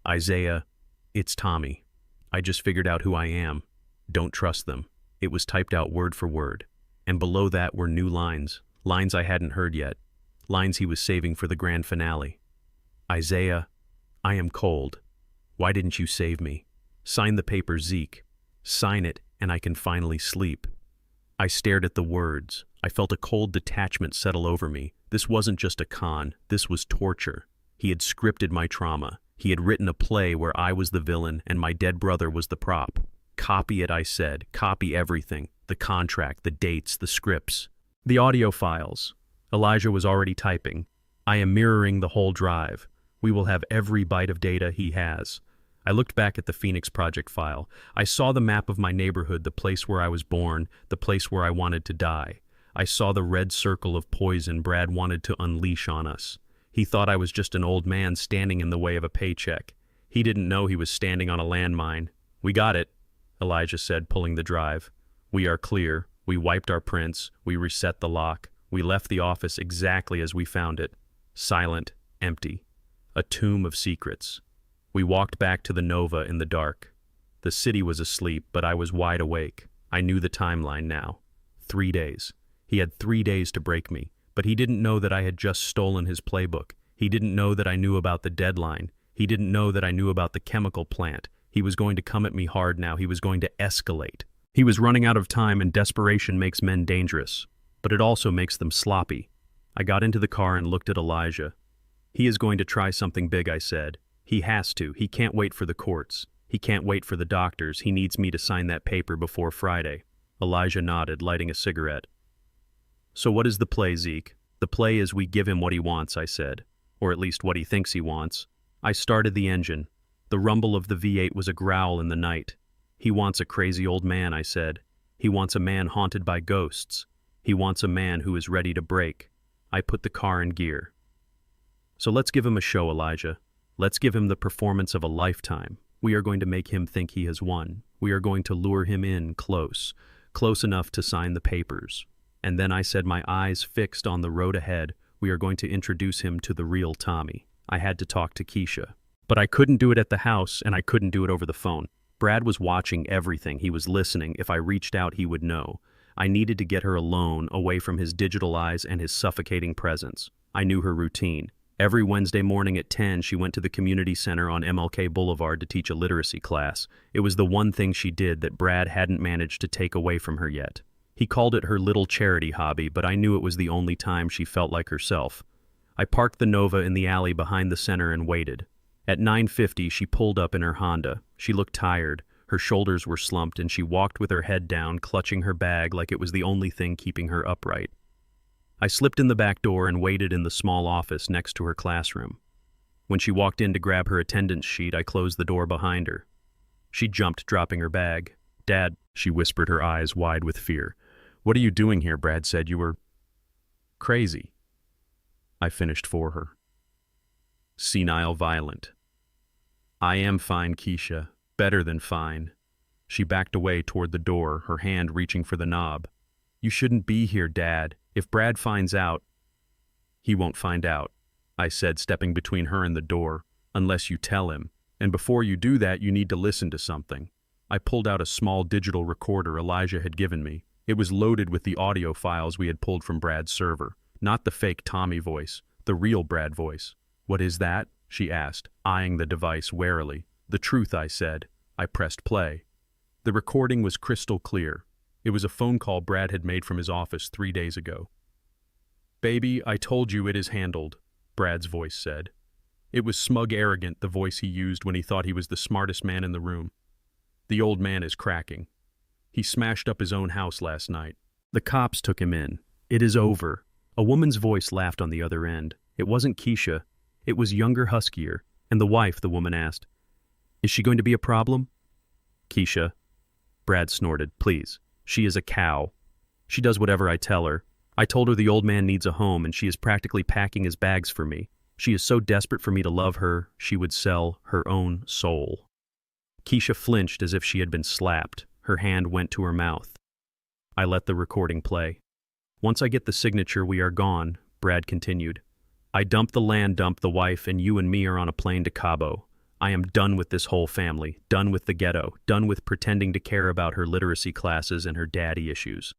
"Isaiah, it's Tommy. I just figured out who I am. Don't trust them." It was typed out word for word. And below that were new lines, lines I hadn't heard yet, lines he was saving for the grand finale. "Isaiah, I am cold. Why didn't you save me? Sign the paper, Zeke. Sign it, and I can finally sleep." I stared at the words. I felt a cold detachment settle over me. This wasn't just a con. This was torture. He had scripted my trauma. He had written a play where I was the villain and my dead brother was the prop. "Copy it," I said. "Copy everything. The contract, the dates, the scripts. The audio files." Elijah was already typing. "I am mirroring the whole drive. We will have every byte of data he has." I looked back at the Phoenix Project file. I saw the map of my neighborhood, the place where I was born, the place where I wanted to die. I saw the red circle of poison Brad wanted to unleash on us. He thought I was just an old man standing in the way of a paycheck. He didn't know he was standing on a landmine. "We got it," Elijah said, pulling the drive. "We are clear. We wiped our prints. We reset the lock. We left the office exactly as we found it. Silent, empty. A tomb of secrets." We walked back to the Nova in the dark. The city was asleep, but I was wide awake. I knew the timeline now. 3 days. He had 3 days to break me, but he didn't know that I had just stolen his playbook. He didn't know that I knew about the deadline. He didn't know that I knew about the chemical plant. He was going to come at me hard now. He was going to escalate. He was running out of time, and desperation makes men dangerous, but it also makes them sloppy. I got into the car and looked at Elijah. "He is going to try something big," I said. "He has to. He can't wait for the courts. He can't wait for the doctors. He needs me to sign that paper before Friday." Elijah nodded, lighting a cigarette. "So what is the play, Zeke?" "The play is we give him what he wants," I said. "Or at least what he thinks he wants." I started the engine. The rumble of the V8 was a growl in the night. "He wants a crazy old man," I said. "He wants a man haunted by ghosts. He wants a man who is ready to break." I put the car in gear. "So let's give him a show, Elijah. Let's give him the performance of a lifetime. We are going to make him think he has won. We are going to lure him in close enough to sign the papers." And then I said, my eyes fixed on the road ahead, "We are going to introduce him to the real Tommy." I had to talk to Keisha. But I couldn't do it at the house, and I couldn't do it over the phone. Brad was watching everything. He was listening. If I reached out, he would know. I needed to get her alone, away from his digital eyes and his suffocating presence. I knew her routine. Every Wednesday morning at 10, she went to the community center on MLK Boulevard to teach a literacy class. It was the one thing she did that Brad hadn't managed to take away from her yet. He called it her little charity hobby, but I knew it was the only time she felt like herself. I parked the Nova in the alley behind the center and waited. At 9:50, she pulled up in her Honda. She looked tired. Her shoulders were slumped, and she walked with her head down, clutching her bag like it was the only thing keeping her upright. I slipped in the back door and waited in the small office next to her classroom. When she walked in to grab her attendance sheet, I closed the door behind her. She jumped, dropping her bag. "Dad," she whispered, her eyes wide with fear. "What are you doing here?" Brad said. "You were crazy." I finished for her. Senile, violent. "I am fine, Keisha. Better than fine." She backed away toward the door, her hand reaching for the knob. "You shouldn't be here, Dad. If Brad finds out—" "He won't find out," I said, stepping between her and the door, "unless you tell him. And before you do that, you need to listen to something." I pulled out a small digital recorder Elijah had given me. It was loaded with the audio files we had pulled from Brad's server. Not the fake Tommy voice, the real Brad voice. "What is that?" she asked, eyeing the device warily. "The truth," I said. I pressed play. The recording was crystal clear. It was a phone call Brad had made from his office 3 days ago. "Baby, I told you it is handled," Brad's voice said. It was smug arrogant, the voice he used when he thought he was the smartest man in the room. "The old man is cracking. He smashed up his own house last night. The cops took him in. It is over." A woman's voice laughed on the other end. It wasn't Keisha. It was younger, huskier. "And the wife?" the woman asked. "Is she going to be a problem?" "Keisha," Brad snorted, "please. She is a cow. She does whatever I tell her. I told her the old man needs a home, and she is practically packing his bags for me. She is so desperate for me to love her, she would sell her own soul." Keisha flinched as if she had been slapped. Her hand went to her mouth. I let the recording play. "Once I get the signature, we are gone," Brad continued. "I dump the land, dump the wife, and you and me are on a plane to Cabo. I am done with this whole family, done with the ghetto, done with pretending to care about her literacy classes and her daddy issues."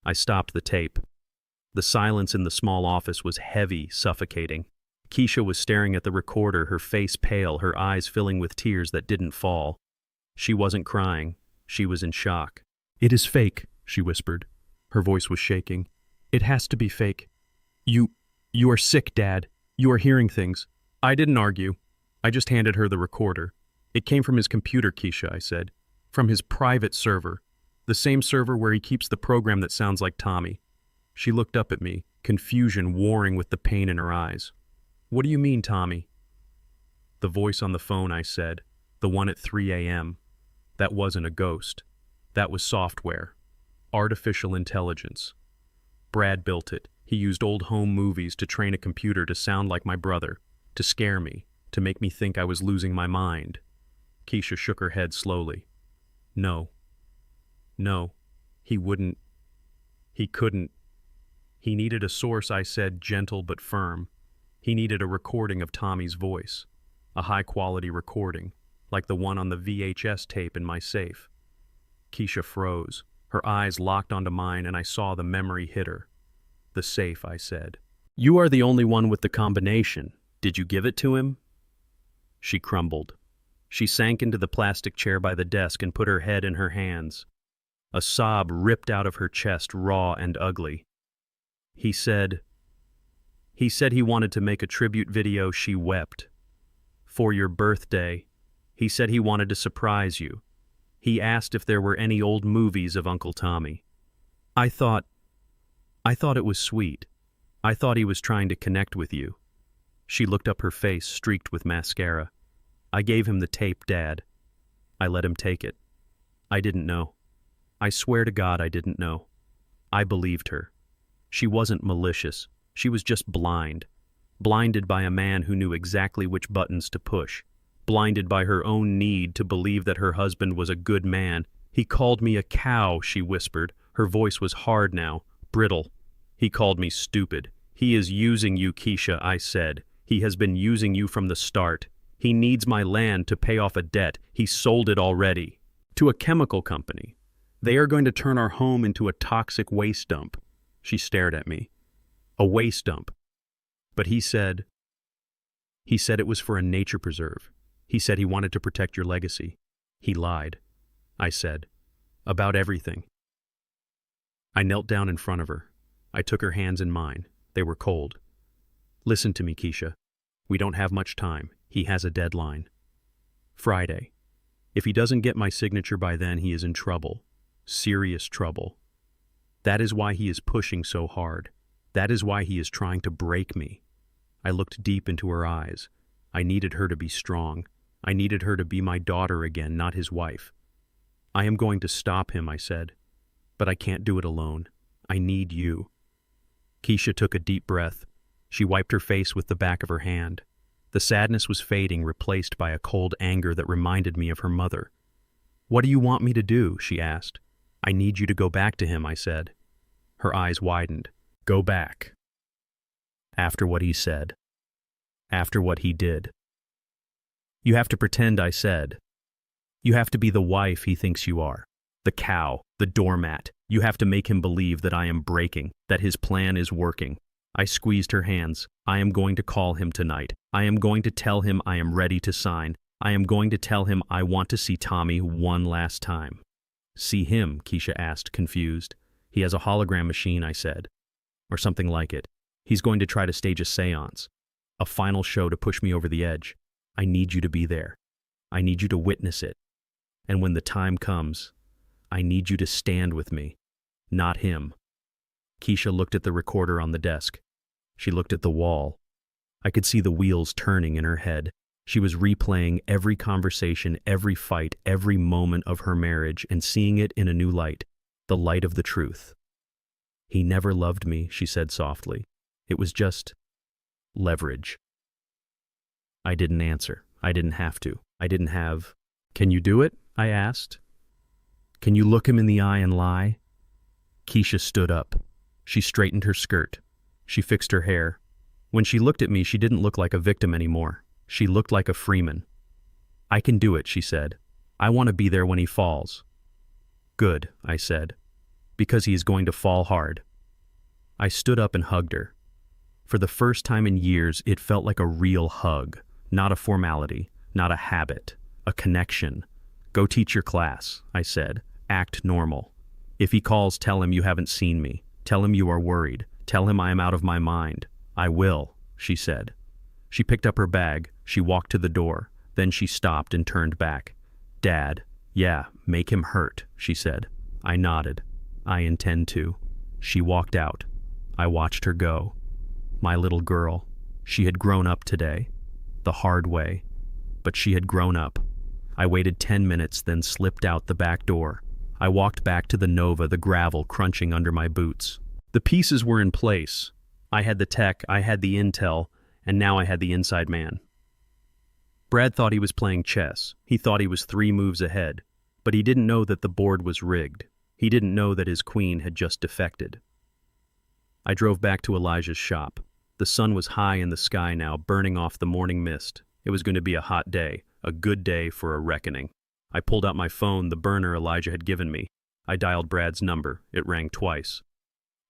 I stopped the tape. The silence in the small office was heavy, suffocating. Keisha was staring at the recorder, her face pale, her eyes filling with tears that didn't fall. She wasn't crying. She was in shock. "It is fake," she whispered. Her voice was shaking. "It has to be fake. You are sick, Dad. You are hearing things." I didn't argue. I just handed her the recorder. "It came from his computer, Keisha," I said. "From his private server. The same server where he keeps the program that sounds like Tommy." She looked up at me, confusion warring with the pain in her eyes. "What do you mean, Tommy?" "The voice on the phone," I said. "The one at 3 a.m. That wasn't a ghost. That was software. Artificial intelligence. Brad built it. He used old home movies to train a computer to sound like my brother, to scare me, to make me think I was losing my mind." Keisha shook her head slowly. No, he wouldn't. He couldn't. He needed a source," I said, gentle but firm. "He needed a recording of Tommy's voice. A high-quality recording, like the one on the VHS tape in my safe." Keisha froze. Her eyes locked onto mine, and I saw the memory hit her. "The safe," I said. "You are the only one with the combination. Did you give it to him?" She crumbled. She sank into the plastic chair by the desk and put her head in her hands. A sob ripped out of her chest, raw and ugly. He said he wanted to make a tribute video," she wept. "For your birthday. He said he wanted to surprise you. He asked if there were any old movies of Uncle Tommy. I thought it was sweet. I thought he was trying to connect with you." She looked up, her face streaked with mascara. "I gave him the tape, Dad. I let him take it. I didn't know. I swear to God I didn't know. I believed her. She wasn't malicious. She was just blind. Blinded by a man who knew exactly which buttons to push. Blinded by her own need to believe that her husband was a good man. He called me a cow," she whispered. Her voice was hard now, brittle. "He called me stupid. He is using you, Keisha," I said. "He has been using you from the start. He needs my land to pay off a debt. He sold it already. To a chemical company. They are going to turn our home into a toxic waste dump. She stared at me. A waste dump. But he said it was for a nature preserve. He said he wanted to protect your legacy. He lied. I said, about everything. I knelt down in front of her. I took her hands in mine. They were cold. Listen to me, Keisha. We don't have much time. He has a deadline. Friday. If he doesn't get my signature by then, he is in trouble. Serious trouble. That is why he is pushing so hard. That is why he is trying to break me. I looked deep into her eyes. I needed her to be strong. I needed her to be my daughter again, not his wife. I am going to stop him, I said. But I can't do it alone. I need you. Keisha took a deep breath. She wiped her face with the back of her hand. The sadness was fading, replaced by a cold anger that reminded me of her mother. What do you want me to do? She asked. I need you to go back to him, I said. Her eyes widened. Go back. After what he said. After what he did. You have to pretend, I said. You have to be the wife he thinks you are. The cow, the doormat. You have to make him believe that I am breaking, that his plan is working. I squeezed her hands. I am going to call him tonight. I am going to tell him I am ready to sign. I am going to tell him I want to see Tommy one last time. See him? Keisha asked, confused. He has a hologram machine, I said. Or something like it. He's going to try to stage a seance. A final show to push me over the edge. I need you to be there. I need you to witness it. And when the time comes, I need you to stand with me, not him. Keisha looked at the recorder on the desk. She looked at the wall. I could see the wheels turning in her head. She was replaying every conversation, every fight, every moment of her marriage and seeing it in a new light, the light of the truth. He never loved me, she said softly. It was just leverage. I didn't answer. I didn't have to. I didn't have. Can you do it? I asked. Can you look him in the eye and lie? Keisha stood up. She straightened her skirt. She fixed her hair. When she looked at me, she didn't look like a victim anymore. She looked like a Freeman. I can do it, she said. I want to be there when he falls. Good, I said, because he is going to fall hard. I stood up and hugged her. For the first time in years, it felt like a real hug, not a formality, not a habit, a connection. Go teach your class, I said. Act normal. If he calls, tell him you haven't seen me. Tell him you are worried. Tell him I am out of my mind. I will, she said. She picked up her bag. She walked to the door. Then she stopped and turned back. Dad, yeah, make him hurt, she said. I nodded. I intend to. She walked out. I watched her go. My little girl. She had grown up today. The hard way. But she had grown up. I waited 10 minutes, then slipped out the back door. I walked back to the Nova, the gravel crunching under my boots. The pieces were in place. I had the tech, I had the intel, and now I had the inside man. Brad thought he was playing chess. He thought he was 3 moves ahead. But he didn't know that the board was rigged. He didn't know that his queen had just defected. I drove back to Elijah's shop. The sun was high in the sky now, burning off the morning mist. It was going to be a hot day, a good day for a reckoning. I pulled out my phone, the burner Elijah had given me. I dialed Brad's number. It rang twice.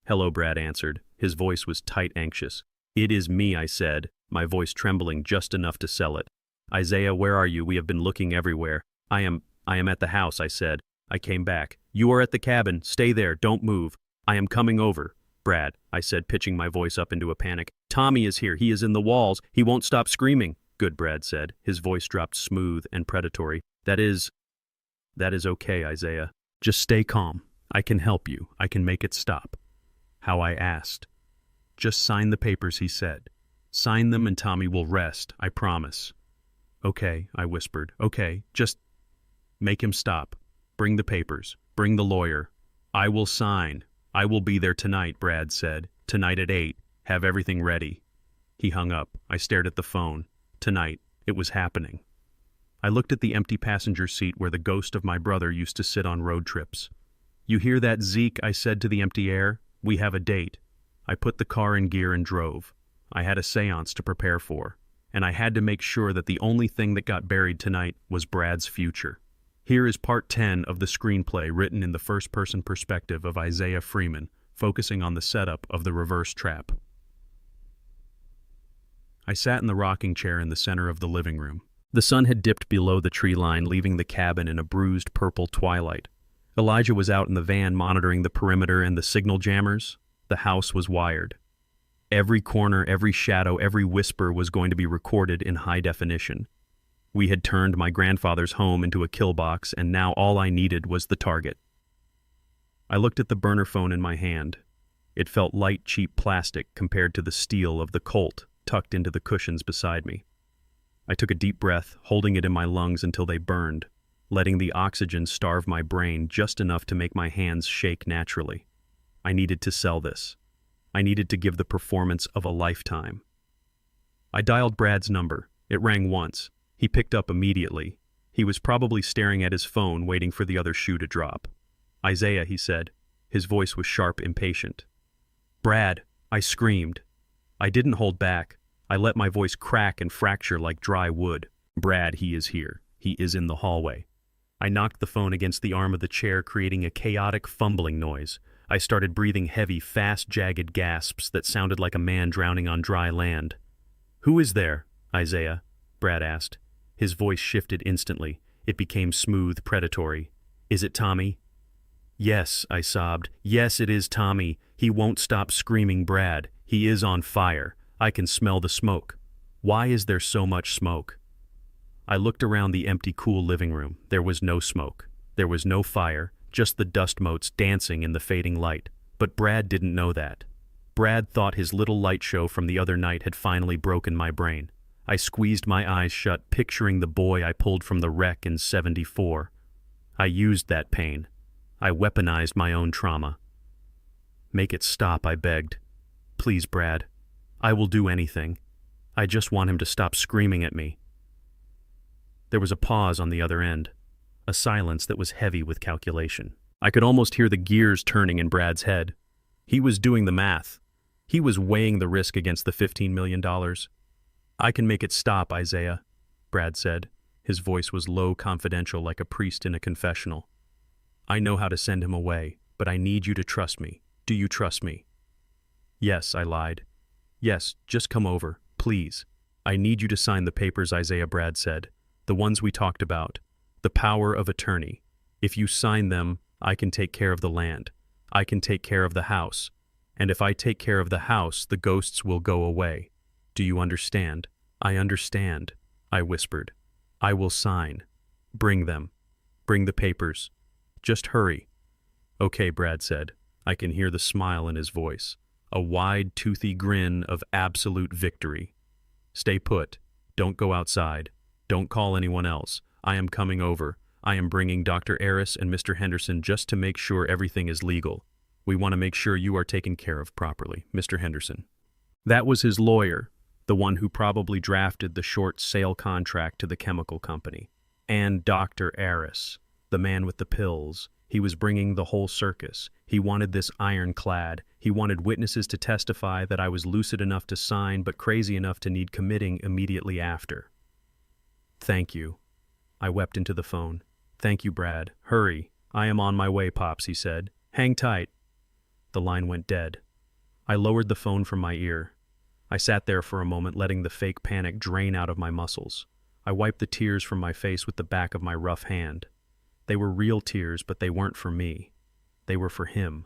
Hello, Brad answered. His voice was tight, anxious. It is me, I said, my voice trembling just enough to sell it. Isaiah, where are you? We have been looking everywhere. I am at the house, I said. I came back. You are at the cabin. Stay there. Don't move. I am coming over. Brad, I said, pitching my voice up into a panic. Tommy is here. He is in the walls. He won't stop screaming. Good, Brad said. His voice dropped smooth and predatory. That is okay, Isaiah. Just stay calm. I can help you. I can make it stop. How? I asked. Just sign the papers, he said. Sign them and Tommy will rest, I promise. Okay, I whispered. Okay, just make him stop. Bring the papers. Bring the lawyer. I will sign. I will be there tonight, Brad said. Tonight at 8. Have everything ready. He hung up. I stared at the phone. Tonight. It was happening. I looked at the empty passenger seat where the ghost of my brother used to sit on road trips. You hear that, Zeke? I said to the empty air. We have a date. I put the car in gear and drove. I had a seance to prepare for, and I had to make sure that the only thing that got buried tonight was Brad's future. Here is part 10 of the screenplay written in the first-person perspective of Isaiah Freeman, focusing on the setup of the reverse trap. I sat in the rocking chair in the center of the living room. The sun had dipped below the tree line, leaving the cabin in a bruised purple twilight. Elijah was out in the van monitoring the perimeter and the signal jammers. The house was wired. Every corner, every shadow, every whisper was going to be recorded in high definition. We had turned my grandfather's home into a kill box, and now all I needed was the target. I looked at the burner phone in my hand. It felt light, cheap plastic compared to the steel of the Colt tucked into the cushions beside me. I took a deep breath, holding it in my lungs until they burned, letting the oxygen starve my brain just enough to make my hands shake naturally. I needed to sell this. I needed to give the performance of a lifetime. I dialed Brad's number. It rang once. He picked up immediately. He was probably staring at his phone, waiting for the other shoe to drop. "Isaiah," he said. His voice was sharp, impatient. "Brad," I screamed. I didn't hold back. I let my voice crack and fracture like dry wood. "Brad, he is here. He is in the hallway." I knocked the phone against the arm of the chair, creating a chaotic fumbling noise. I started breathing heavy, fast, jagged gasps that sounded like a man drowning on dry land. "Who is there, Isaiah?" Brad asked. His voice shifted instantly. It became smooth, predatory. "Is it Tommy?" "Yes," I sobbed. "Yes, it is Tommy. He won't stop screaming, Brad. He is on fire. I can smell the smoke. Why is there so much smoke?" I looked around the empty, cool living room. There was no smoke. There was no fire, just the dust motes dancing in the fading light. But Brad didn't know that. Brad thought his little light show from the other night had finally broken my brain. I squeezed my eyes shut, picturing the boy I pulled from the wreck in '74. I used that pain. I weaponized my own trauma. "Make it stop," I begged. "Please, Brad. I will do anything. I just want him to stop screaming at me." There was a pause on the other end, a silence that was heavy with calculation. I could almost hear the gears turning in Brad's head. He was doing the math. He was weighing the risk against the $15 million. "I can make it stop, Isaiah," Brad said. His voice was low, confidential, like a priest in a confessional. "I know how to send him away, but I need you to trust me. Do you trust me?" "Yes," I lied. "Yes, just come over, please." "I need you to sign the papers, Isaiah," Brad said. "The ones we talked about. The power of attorney. If you sign them, I can take care of the land. I can take care of the house. And if I take care of the house, the ghosts will go away. Do you understand?" "I understand," I whispered. "I will sign. Bring them. Bring the papers. Just hurry." "Okay," Brad said. I can hear the smile in his voice. A wide, toothy grin of absolute victory. "Stay put. Don't go outside. Don't call anyone else. I am coming over. I am bringing Dr. Aris and Mr. Henderson just to make sure everything is legal. We want to make sure you are taken care of properly, Mr. Henderson." That was his lawyer, the one who probably drafted the short sale contract to the chemical company. And Dr. Aris, the man with the pills. He was bringing the whole circus. He wanted this ironclad. He wanted witnesses to testify that I was lucid enough to sign but crazy enough to need committing immediately after. "Thank you." I wept into the phone. "Thank you, Brad. Hurry. I am on my way, Pops," he said. "Hang tight." The line went dead. I lowered the phone from my ear. I sat there for a moment, letting the fake panic drain out of my muscles. I wiped the tears from my face with the back of my rough hand. They were real tears, but they weren't for me. They were for him.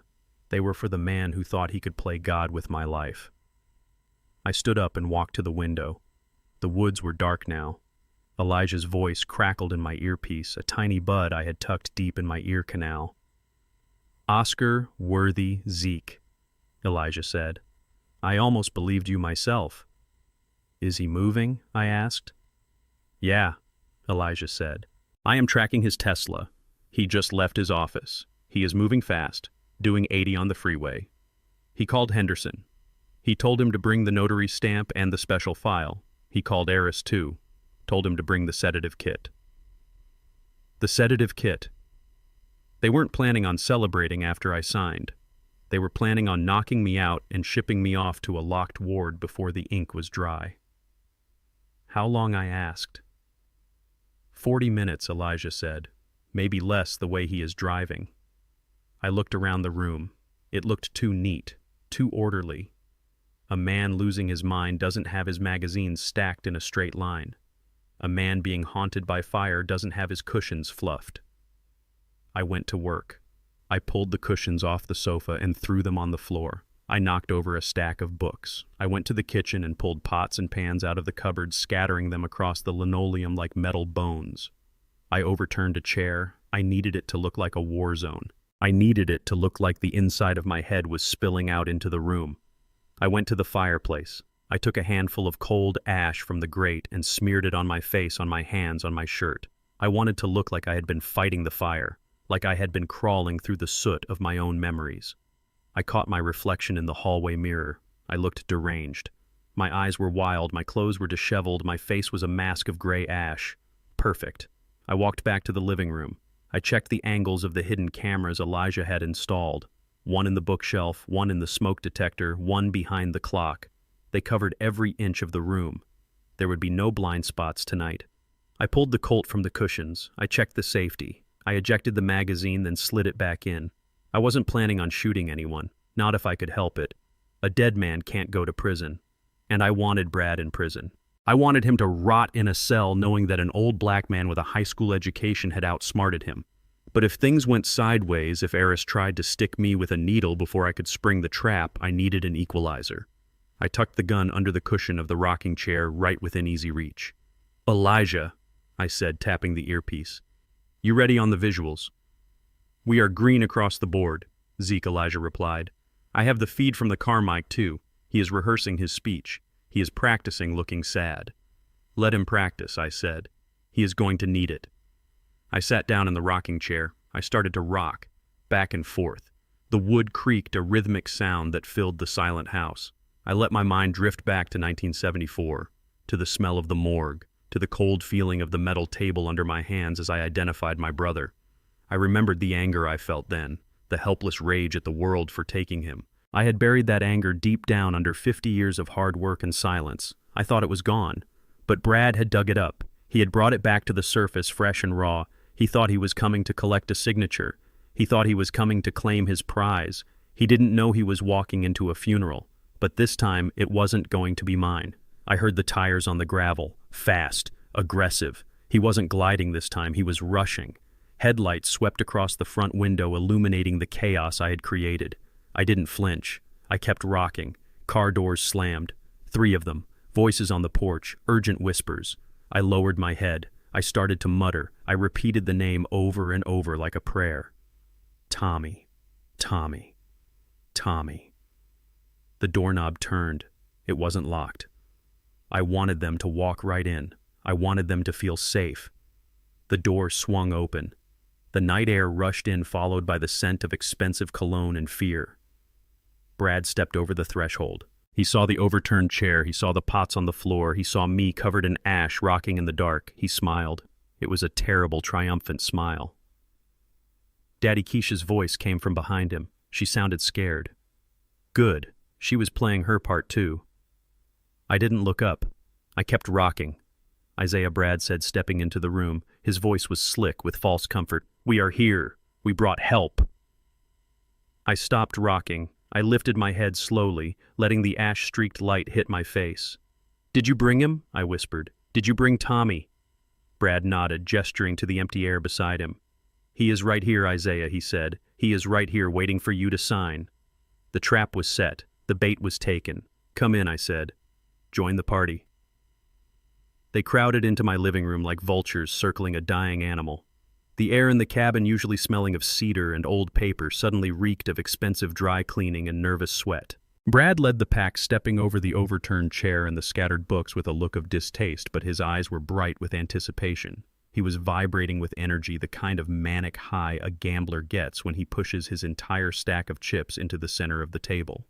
They were for the man who thought he could play God with my life. I stood up and walked to the window. The woods were dark now. Elijah's voice crackled in my earpiece, a tiny bud I had tucked deep in my ear canal. "Oscar Worthy Zeke," Elijah said. "I almost believed you myself." "Is he moving?" I asked. "Yeah," Elijah said. "I am tracking his Tesla. He just left his office. He is moving fast, doing 80 on the freeway. He called Henderson. He told him to bring the notary stamp and the special file. He called Aris too. Told him to bring the sedative kit." The sedative kit. They weren't planning on celebrating after I signed. They were planning on knocking me out and shipping me off to a locked ward before the ink was dry. "How long?" I asked. 40 minutes, Elijah said. maybe less the way he is driving. I looked around the room. It looked too neat, too orderly. A man losing his mind doesn't have his magazines stacked in a straight line. A man being haunted by fire doesn't have his cushions fluffed. I went to work. I pulled the cushions off the sofa and threw them on the floor. I knocked over a stack of books. I went to the kitchen and pulled pots and pans out of the cupboard, scattering them across the linoleum like metal bones. I overturned a chair. I needed it to look like a war zone. I needed it to look like the inside of my head was spilling out into the room. I went to the fireplace. I took a handful of cold ash from the grate and smeared it on my face, on my hands, on my shirt. I wanted to look like I had been fighting the fire, like I had been crawling through the soot of my own memories. I caught my reflection in the hallway mirror. I looked deranged. My eyes were wild, my clothes were disheveled, my face was a mask of gray ash. Perfect. I walked back to the living room. I checked the angles of the hidden cameras Elijah had installed. One in the bookshelf, one in the smoke detector, one behind the clock. They covered every inch of the room. There would be no blind spots tonight. I pulled the Colt from the cushions. I checked the safety. I ejected the magazine, then slid it back in. I wasn't planning on shooting anyone, not if I could help it. A dead man can't go to prison. And I wanted Brad in prison. I wanted him to rot in a cell knowing that an old black man with a high school education had outsmarted him. But if things went sideways, if Eris tried to stick me with a needle before I could spring the trap, I needed an equalizer. I tucked the gun under the cushion of the rocking chair right within easy reach. "Elijah," I said, tapping the earpiece. "You ready on the visuals?" "We are green across the board," Zeke Elijah replied. "I have the feed from the car mic too. He is rehearsing his speech. He is practicing looking sad." "Let him practice," I said. "He is going to need it." I sat down in the rocking chair. I started to rock, back and forth. The wood creaked, a rhythmic sound that filled the silent house. I let my mind drift back to 1974, to the smell of the morgue, to the cold feeling of the metal table under my hands as I identified my brother. I remembered the anger I felt then, the helpless rage at the world for taking him. I had buried that anger deep down under 50 years of hard work and silence. I thought it was gone. But Brad had dug it up. He had brought it back to the surface, fresh and raw. He thought he was coming to collect a signature. He thought he was coming to claim his prize. He didn't know he was walking into a funeral. But this time, it wasn't going to be mine. I heard the tires on the gravel. Fast. Aggressive. He wasn't gliding this time. He was rushing. Headlights swept across the front window, illuminating the chaos I had created. I didn't flinch. I kept rocking. Car doors slammed. 3 of them. Voices on the porch. Urgent whispers. I lowered my head. I started to mutter. I repeated the name over and over like a prayer. Tommy. Tommy. Tommy. The doorknob turned. It wasn't locked. I wanted them to walk right in. I wanted them to feel safe. The door swung open. The night air rushed in, followed by the scent of expensive cologne and fear. Brad stepped over the threshold. He saw the overturned chair. He saw the pots on the floor. He saw me covered in ash, rocking in the dark. He smiled. It was a terrible, triumphant smile. Daddy Keisha's voice came from behind him. She sounded scared. Good. She was playing her part too. I didn't look up. I kept rocking. Isaiah Brad said, stepping into the room. His voice was slick with false comfort. "We are here. We brought help." I stopped rocking. I lifted my head slowly, letting the ash-streaked light hit my face. "Did you bring him?" I whispered. "Did you bring Tommy?" Brad nodded, gesturing to the empty air beside him. "He is right here, Isaiah," he said. "He is right here waiting for you to sign." The trap was set. The bait was taken. "Come in," I said. "Join the party." They crowded into my living room like vultures circling a dying animal. The air in the cabin, usually smelling of cedar and old paper, suddenly reeked of expensive dry cleaning and nervous sweat. Brad led the pack, stepping over the overturned chair and the scattered books with a look of distaste, but his eyes were bright with anticipation. He was vibrating with energy, the kind of manic high a gambler gets when he pushes his entire stack of chips into the center of the table.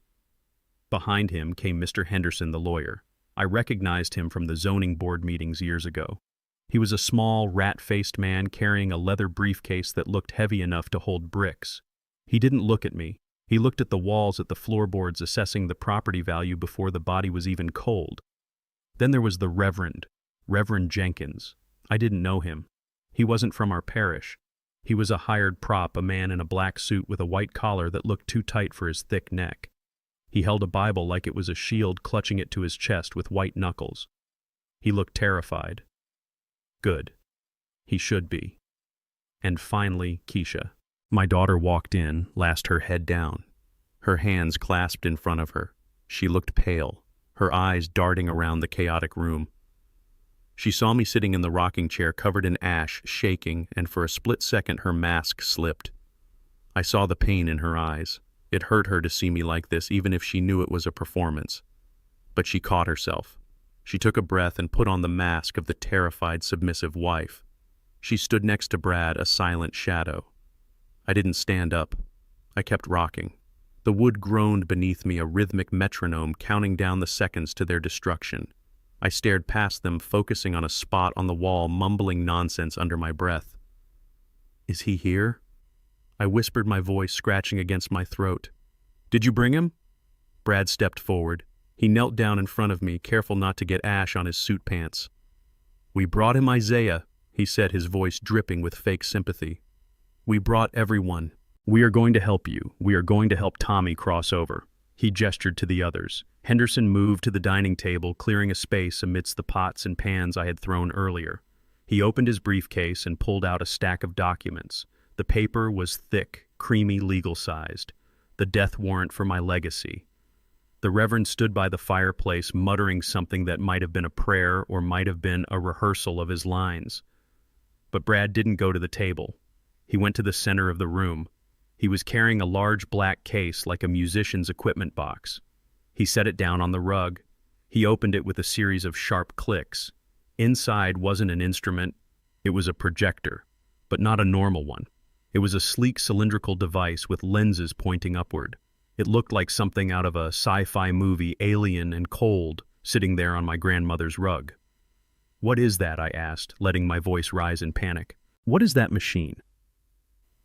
Behind him came Mr. Henderson, the lawyer. I recognized him from the zoning board meetings years ago. He was a small, rat-faced man carrying a leather briefcase that looked heavy enough to hold bricks. He didn't look at me. He looked at the walls, at the floorboards, assessing the property value before the body was even cold. Then there was the Reverend Jenkins. I didn't know him. He wasn't from our parish. He was a hired prop, a man in a black suit with a white collar that looked too tight for his thick neck. He held a Bible like it was a shield, clutching it to his chest with white knuckles. He looked terrified. Good. He should be. And finally, Keisha. My daughter walked in, last her head down, her hands clasped in front of her. She looked pale, her eyes darting around the chaotic room. She saw me sitting in the rocking chair covered in ash, shaking, and for a split second her mask slipped. I saw the pain in her eyes. It hurt her to see me like this, even if she knew it was a performance. But she caught herself. She took a breath and put on the mask of the terrified, submissive wife. She stood next to Brad, a silent shadow. I didn't stand up. I kept rocking. The wood groaned beneath me, a rhythmic metronome counting down the seconds to their destruction. I stared past them, focusing on a spot on the wall, mumbling nonsense under my breath. "Is he here?" I whispered, my voice scratching against my throat. "Did you bring him?" Brad stepped forward. He knelt down in front of me, careful not to get ash on his suit pants. "We brought him, Isaiah," he said, his voice dripping with fake sympathy. "We brought everyone. We are going to help you. We are going to help Tommy cross over." He gestured to the others. Henderson moved to the dining table, clearing a space amidst the pots and pans I had thrown earlier. He opened his briefcase and pulled out a stack of documents. The paper was thick, creamy, legal-sized. The death warrant for my legacy. The Reverend stood by the fireplace, muttering something that might have been a prayer or might have been a rehearsal of his lines. But Brad didn't go to the table. He went to the center of the room. He was carrying a large black case like a musician's equipment box. He set it down on the rug. He opened it with a series of sharp clicks. Inside wasn't an instrument. It was a projector, but not a normal one. It was a sleek cylindrical device with lenses pointing upward. It looked like something out of a sci-fi movie, alien and cold, sitting there on my grandmother's rug. "What is that?" I asked, letting my voice rise in panic. "What is that machine?"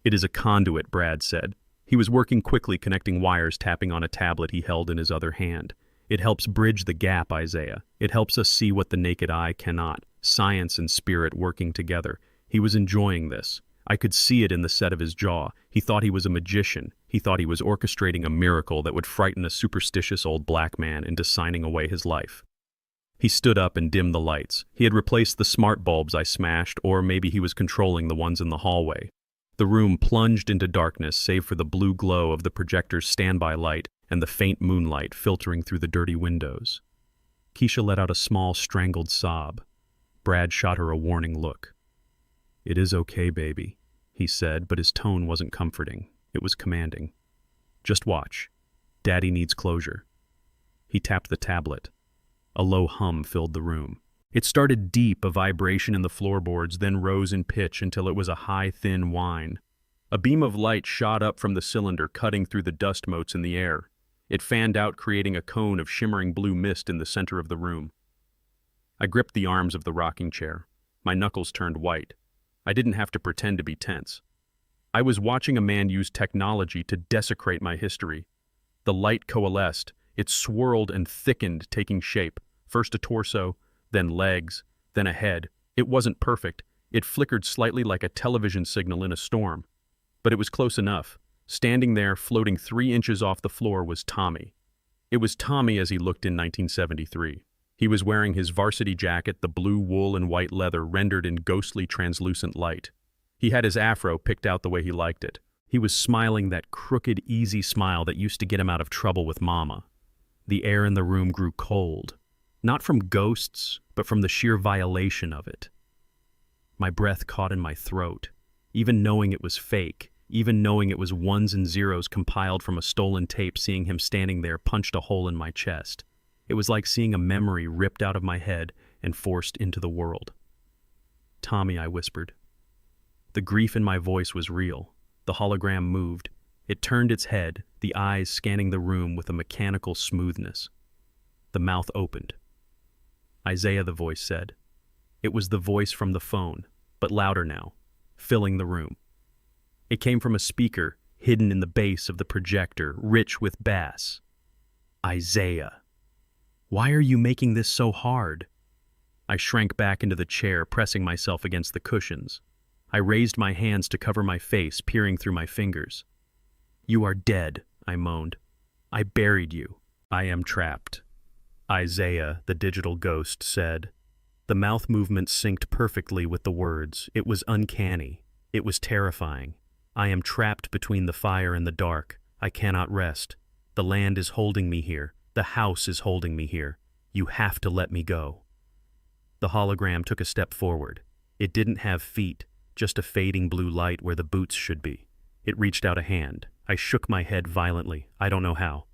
"It is a conduit," Brad said. He was working quickly, connecting wires, tapping on a tablet he held in his other hand. "It helps bridge the gap, Isaiah. It helps us see what the naked eye cannot. Science and spirit working together." He was enjoying this. I could see it in the set of his jaw. He thought he was a magician. He thought he was orchestrating a miracle that would frighten a superstitious old black man into signing away his life. He stood up and dimmed the lights. He had replaced the smart bulbs I smashed, or maybe he was controlling the ones in the hallway. The room plunged into darkness, save for the blue glow of the projector's standby light and the faint moonlight filtering through the dirty windows. Keisha let out a small, strangled sob. Brad shot her a warning look. "It is okay, baby," he said, but his tone wasn't comforting. It was commanding. "Just watch. Daddy needs closure." He tapped the tablet. A low hum filled the room. It started deep, a vibration in the floorboards, then rose in pitch until it was a high, thin whine. A beam of light shot up from the cylinder, cutting through the dust motes in the air. It fanned out, creating a cone of shimmering blue mist in the center of the room. I gripped the arms of the rocking chair. My knuckles turned white. I didn't have to pretend to be tense. I was watching a man use technology to desecrate my history. The light coalesced. It swirled and thickened, taking shape. First a torso, then legs, then a head. It wasn't perfect. It flickered slightly like a television signal in a storm. But it was close enough. Standing there, floating 3 inches off the floor, was Tommy. It was Tommy as he looked in 1973. He was wearing his varsity jacket, the blue wool and white leather rendered in ghostly translucent light. He had his afro picked out the way he liked it. He was smiling that crooked, easy smile that used to get him out of trouble with Mama. The air in the room grew cold. Not from ghosts, but from the sheer violation of it. My breath caught in my throat. Even knowing it was fake, even knowing it was ones and zeros compiled from a stolen tape, seeing him standing there punched a hole in my chest. It was like seeing a memory ripped out of my head and forced into the world. "Tommy," I whispered. The grief in my voice was real. The hologram moved. It turned its head, the eyes scanning the room with a mechanical smoothness. The mouth opened. "Isaiah," the voice said. It was the voice from the phone, but louder now, filling the room. It came from a speaker hidden in the base of the projector, rich with bass. "Isaiah. Why are you making this so hard?" I shrank back into the chair, pressing myself against the cushions. I raised my hands to cover my face, peering through my fingers. "You are dead," I moaned. "I buried you. I am trapped." Isaiah, the digital ghost, said. The mouth movement synced perfectly with the words. It was uncanny. It was terrifying. "I am trapped between the fire and the dark. I cannot rest. The land is holding me here. The house is holding me here. You have to let me go." The hologram took a step forward. It didn't have feet, just a fading blue light where the boots should be. It reached out a hand. I shook my head violently. "I don't know how.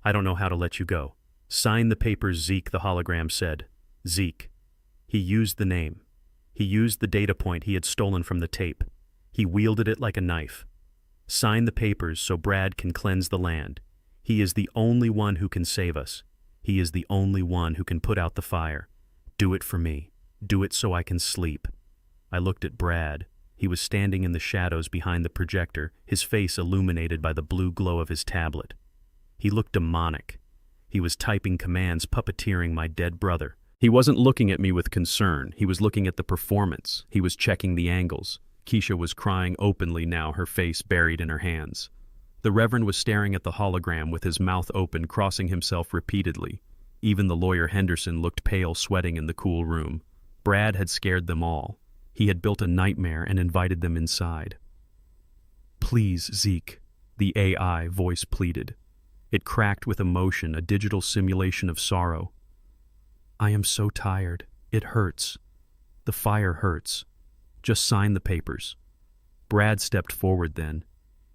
I don't know how to let you go." "Sign the papers, Zeke," the hologram said. Zeke. He used the name. He used the data point he had stolen from the tape. He wielded it like a knife. "Sign the papers so Brad can cleanse the land. He is the only one who can save us. He is the only one who can put out the fire. Do it for me. Do it so I can sleep." I looked at Brad. He was standing in the shadows behind the projector, his face illuminated by the blue glow of his tablet. He looked demonic. He was typing commands, puppeteering my dead brother. He wasn't looking at me with concern. He was looking at the performance. He was checking the angles. Keisha was crying openly now, her face buried in her hands. The Reverend was staring at the hologram with his mouth open, crossing himself repeatedly. Even the lawyer Henderson looked pale, sweating in the cool room. Brad had scared them all. He had built a nightmare and invited them inside. "Please, Zeke," the AI voice pleaded. It cracked with emotion, a digital simulation of sorrow. "I am so tired. It hurts. The fire hurts. Just sign the papers." Brad stepped forward then.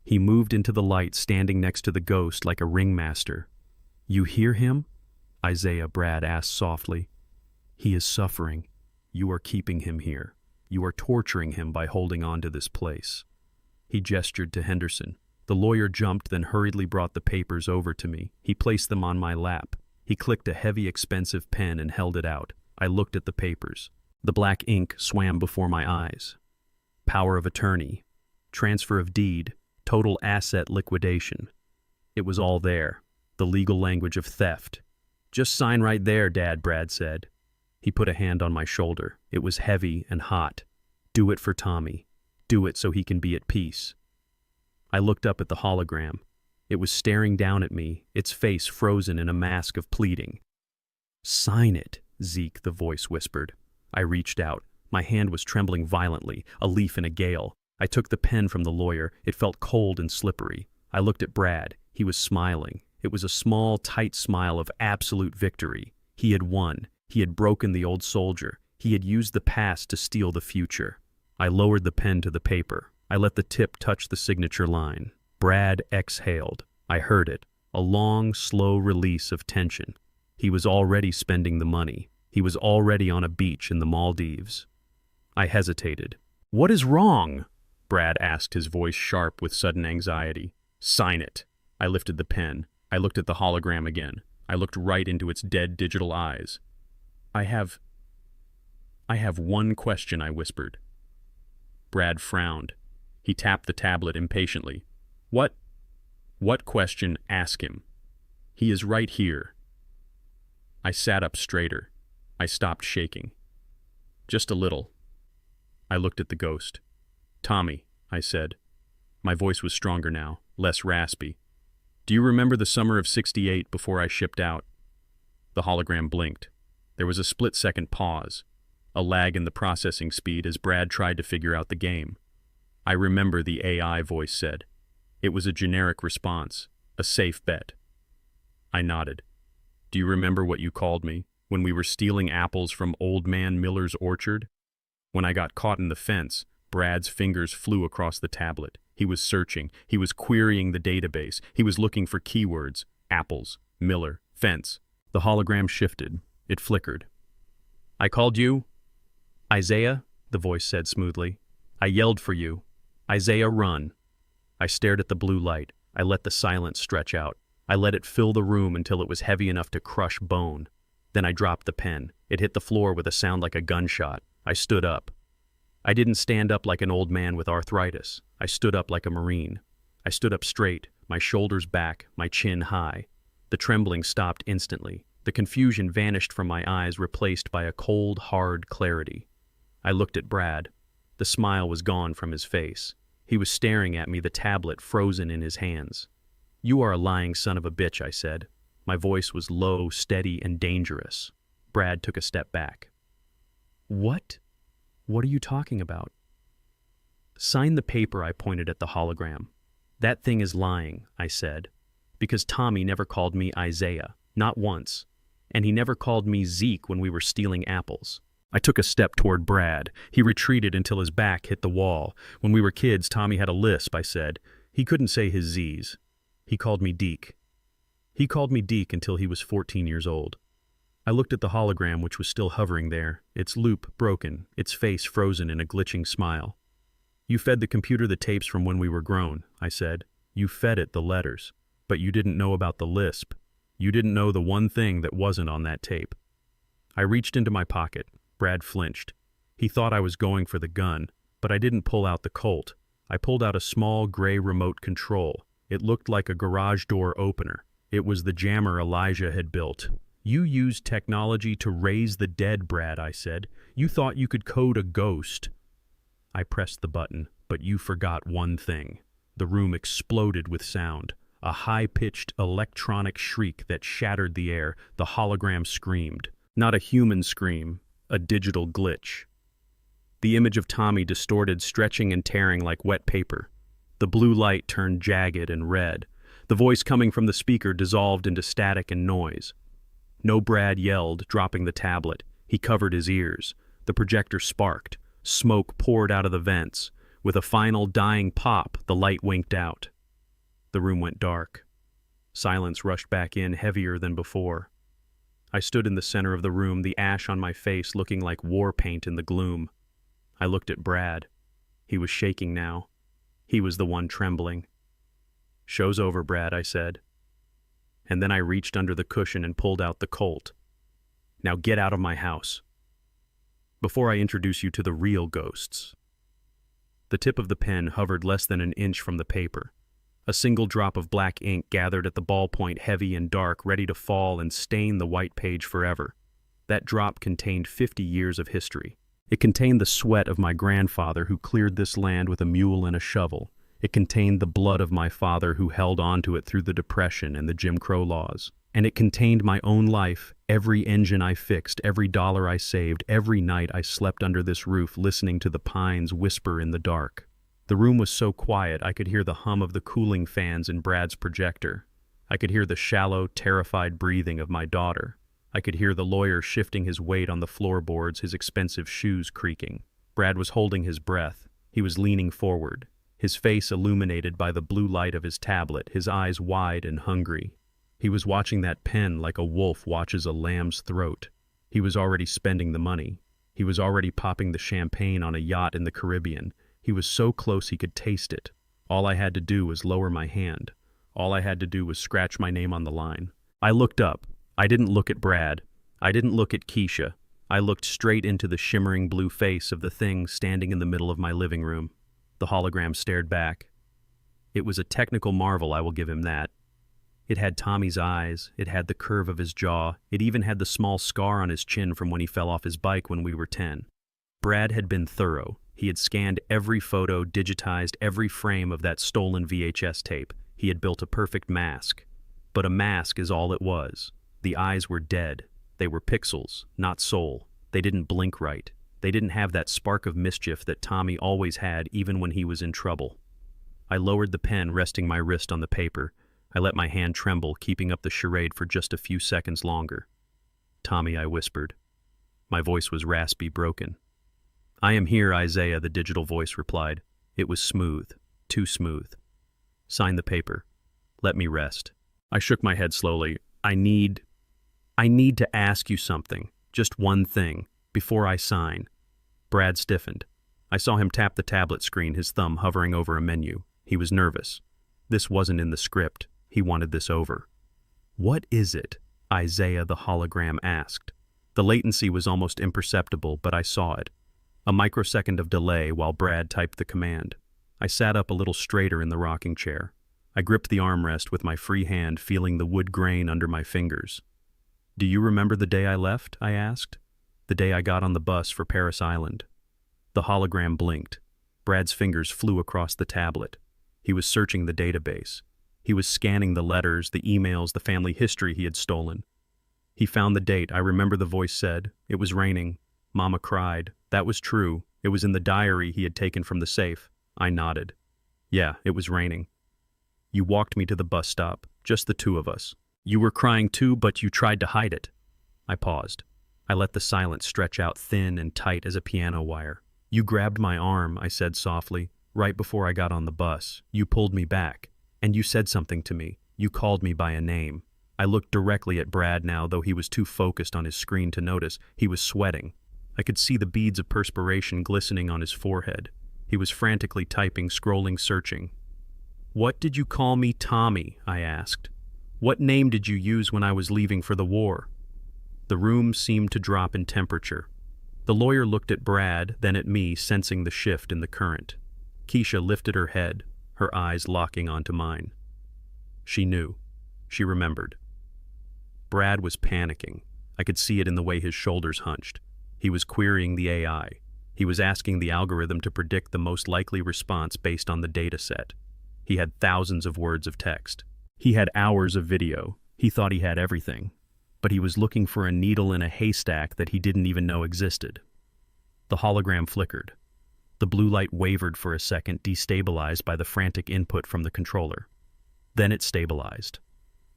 He moved into the light, standing next to the ghost like a ringmaster. "You hear him?" Isaiah, Brad asked softly. "He is suffering. You are keeping him here. You are torturing him by holding on to this place." He gestured to Henderson. The lawyer jumped, then hurriedly brought the papers over to me. He placed them on my lap. He clicked a heavy, expensive pen and held it out. I looked at the papers. The black ink swam before my eyes. Power of attorney, transfer of deed, total asset liquidation. It was all there, the legal language of theft. "Just sign right there, Dad," Brad said. He put a hand on my shoulder. It was heavy and hot. "Do it for Tommy. Do it so he can be at peace." I looked up at the hologram. It was staring down at me, its face frozen in a mask of pleading. "Sign it," Zeke, the voice whispered. I reached out. My hand was trembling violently, a leaf in a gale. I took the pen from the lawyer. It felt cold and slippery. I looked at Brad. He was smiling. It was a small, tight smile of absolute victory. He had won. He had broken the old soldier. He had used the past to steal the future. I lowered the pen to the paper. I let the tip touch the signature line. Brad exhaled. I heard it. A long, slow release of tension. He was already spending the money. He was already on a beach in the Maldives. I hesitated. "What is wrong?" Brad asked, his voice sharp with sudden anxiety. "Sign it." I lifted the pen. I looked at the hologram again. I looked right into its dead digital eyes. I have one question," I whispered. Brad frowned. He tapped the tablet impatiently. What question? Ask him. He is right here." I sat up straighter. I stopped shaking. "Just a little." I looked at the ghost. "Tommy," I said. My voice was stronger now, less raspy. "Do you remember the summer of '68 before I shipped out?" The hologram blinked. There was a split-second pause, a lag in the processing speed as Brad tried to figure out the game. "I remember," the AI voice said. It was a generic response, a safe bet. I nodded. "Do you remember what you called me when we were stealing apples from Old Man Miller's orchard?" When I got caught in the fence, Brad's fingers flew across the tablet. He was searching. He was querying the database. He was looking for keywords. Apples, Miller, fence. The hologram shifted. It flickered. "I called you?" "Isaiah," the voice said smoothly. "I yelled for you. Isaiah, run." I stared at the blue light. I let the silence stretch out. I let it fill the room until it was heavy enough to crush bone. Then I dropped the pen. It hit the floor with a sound like a gunshot. I stood up. I didn't stand up like an old man with arthritis. I stood up like a Marine. I stood up straight, my shoulders back, my chin high. The trembling stopped instantly. The confusion vanished from my eyes, replaced by a cold, hard clarity. I looked at Brad. The smile was gone from his face. He was staring at me, the tablet frozen in his hands. "You are a lying son of a bitch," I said. My voice was low, steady, and dangerous. Brad took a step back. "What? What are you talking about?" "Sign the paper," I pointed at the hologram. "That thing is lying," I said, "because Tommy never called me Isaiah, not once, and he never called me Zeke when we were stealing apples." I took a step toward Brad. He retreated until his back hit the wall. "When we were kids, Tommy had a lisp," I said. "He couldn't say his Z's. He called me Deke. He called me Deke until he was 14 years old." I looked at the hologram, which was still hovering there, its loop broken, its face frozen in a glitching smile. "You fed the computer the tapes from when we were grown," I said. "You fed it the letters. But you didn't know about the lisp. You didn't know the one thing that wasn't on that tape." I reached into my pocket. Brad flinched. He thought I was going for the gun, but I didn't pull out the Colt. I pulled out a small gray remote control. It looked like a garage door opener. It was the jammer Elijah had built. "You used technology to raise the dead, Brad," I said. "You thought you could code a ghost." I pressed the button, but you forgot one thing. The room exploded with sound. A high-pitched electronic shriek that shattered the air. The hologram screamed. Not a human scream. A digital glitch. The image of Tommy distorted, stretching and tearing like wet paper. The blue light turned jagged and red. The voice coming from the speaker dissolved into static and noise. No, Brad yelled, dropping the tablet. He covered his ears. The projector sparked. Smoke poured out of the vents. With a final dying pop, the light winked out. The room went dark. Silence rushed back in, heavier than before. I stood in the center of the room, the ash on my face looking like war paint in the gloom. I looked at Brad. He was shaking now. He was the one trembling. "Show's over, Brad," I said. And then I reached under the cushion and pulled out the Colt. "Now get out of my house. Before I introduce you to the real ghosts." The tip of the pen hovered less than an inch from the paper. A single drop of black ink gathered at the ballpoint, heavy and dark, ready to fall and stain the white page forever. That drop contained 50 years of history. It contained the sweat of my grandfather who cleared this land with a mule and a shovel. It contained the blood of my father who held on to it through the Depression and the Jim Crow laws. And it contained my own life, every engine I fixed, every dollar I saved, every night I slept under this roof listening to the pines whisper in the dark. The room was so quiet I could hear the hum of the cooling fans in Brad's projector. I could hear the shallow, terrified breathing of my daughter. I could hear the lawyer shifting his weight on the floorboards, his expensive shoes creaking. Brad was holding his breath. He was leaning forward, his face illuminated by the blue light of his tablet, his eyes wide and hungry. He was watching that pen like a wolf watches a lamb's throat. He was already spending the money. He was already popping the champagne on a yacht in the Caribbean. He was so close he could taste it. All I had to do was lower my hand. All I had to do was scratch my name on the line. I looked up. I didn't look at Brad. I didn't look at Keisha. I looked straight into the shimmering blue face of the thing standing in the middle of my living room. The hologram stared back. It was a technical marvel, I will give him that. It had Tommy's eyes. It had the curve of his jaw. It even had the small scar on his chin from when he fell off his bike when we were 10. Brad had been thorough. He had scanned every photo, digitized every frame of that stolen VHS tape. He had built a perfect mask. But a mask is all it was. The eyes were dead. They were pixels, not soul. They didn't blink right. They didn't have that spark of mischief that Tommy always had even when he was in trouble. I lowered the pen, resting my wrist on the paper. I let my hand tremble, keeping up the charade for just a few seconds longer. "Tommy," I whispered. My voice was raspy, broken. "I am here, Isaiah," the digital voice replied. It was smooth, too smooth. "Sign the paper. Let me rest." I shook my head slowly. I need to ask you something, just one thing, before I sign." Brad stiffened. I saw him tap the tablet screen, his thumb hovering over a menu. He was nervous. This wasn't in the script. He wanted this over. "What is it?" Isaiah the hologram asked. The latency was almost imperceptible, but I saw it. A microsecond of delay while Brad typed the command. I sat up a little straighter in the rocking chair. I gripped the armrest with my free hand, feeling the wood grain under my fingers. "Do you remember the day I left?" I asked. "The day I got on the bus for Paris Island." The hologram blinked. Brad's fingers flew across the tablet. He was searching the database. He was scanning the letters, the emails, the family history he had stolen. He found the date. I remember the voice said. It was raining. Mama cried. That was true. It was in the diary he had taken from the safe. I nodded. Yeah, it was raining. You walked me to the bus stop, just the two of us. You were crying too, but you tried to hide it. I paused. I let the silence stretch out thin and tight as a piano wire. You grabbed my arm, I said softly, right before I got on the bus. You pulled me back, and you said something to me. You called me by a name. I looked directly at Brad now, though he was too focused on his screen to notice. He was sweating. I could see the beads of perspiration glistening on his forehead. He was frantically typing, scrolling, searching. What did you call me, Tommy? I asked. What name did you use when I was leaving for the war? The room seemed to drop in temperature. The lawyer looked at Brad, then at me, sensing the shift in the current. Keisha lifted her head, her eyes locking onto mine. She knew. She remembered. Brad was panicking. I could see it in the way his shoulders hunched. He was querying the AI. He was asking the algorithm to predict the most likely response based on the data set. He had thousands of words of text. He had hours of video. He thought he had everything. But he was looking for a needle in a haystack that he didn't even know existed. The hologram flickered. The blue light wavered for a second, destabilized by the frantic input from the controller. Then it stabilized.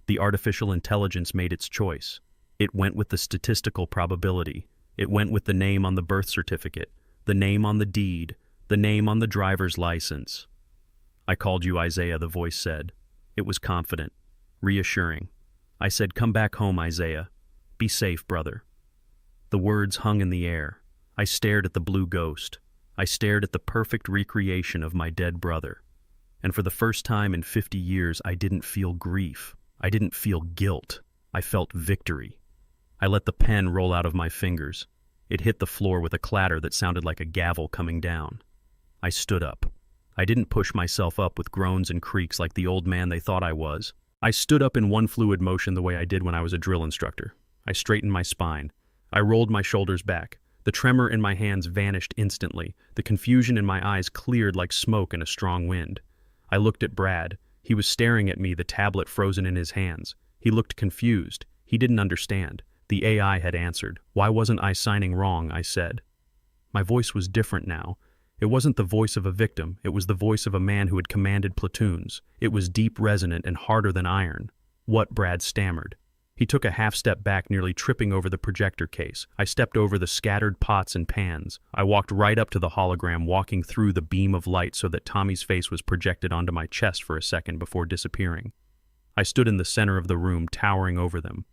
The artificial intelligence made its choice. It went with the statistical probability. It went with the name on the birth certificate, the name on the deed, the name on the driver's license. I called you Isaiah, the voice said. It was confident, reassuring. I said, come back home, Isaiah. Be safe, brother. The words hung in the air. I stared at the blue ghost. I stared at the perfect recreation of my dead brother. And for the first time in 50 years, I didn't feel grief. I didn't feel guilt. I felt victory. I let the pen roll out of my fingers. It hit the floor with a clatter that sounded like a gavel coming down. I stood up. I didn't push myself up with groans and creaks like the old man they thought I was. I stood up in one fluid motion the way I did when I was a drill instructor. I straightened my spine. I rolled my shoulders back. The tremor in my hands vanished instantly. The confusion in my eyes cleared like smoke in a strong wind. I looked at Brad. He was staring at me, the tablet frozen in his hands. He looked confused. He didn't understand. The AI had answered. Why wasn't I signing wrong, I said. My voice was different now. It wasn't the voice of a victim. It was the voice of a man who had commanded platoons. It was deep, resonant, and harder than iron. What? Brad stammered. He took a half step back, nearly tripping over the projector case. I stepped over the scattered pots and pans. I walked right up to the hologram, walking through the beam of light so that Tommy's face was projected onto my chest for a second before disappearing. I stood in the center of the room, towering over them.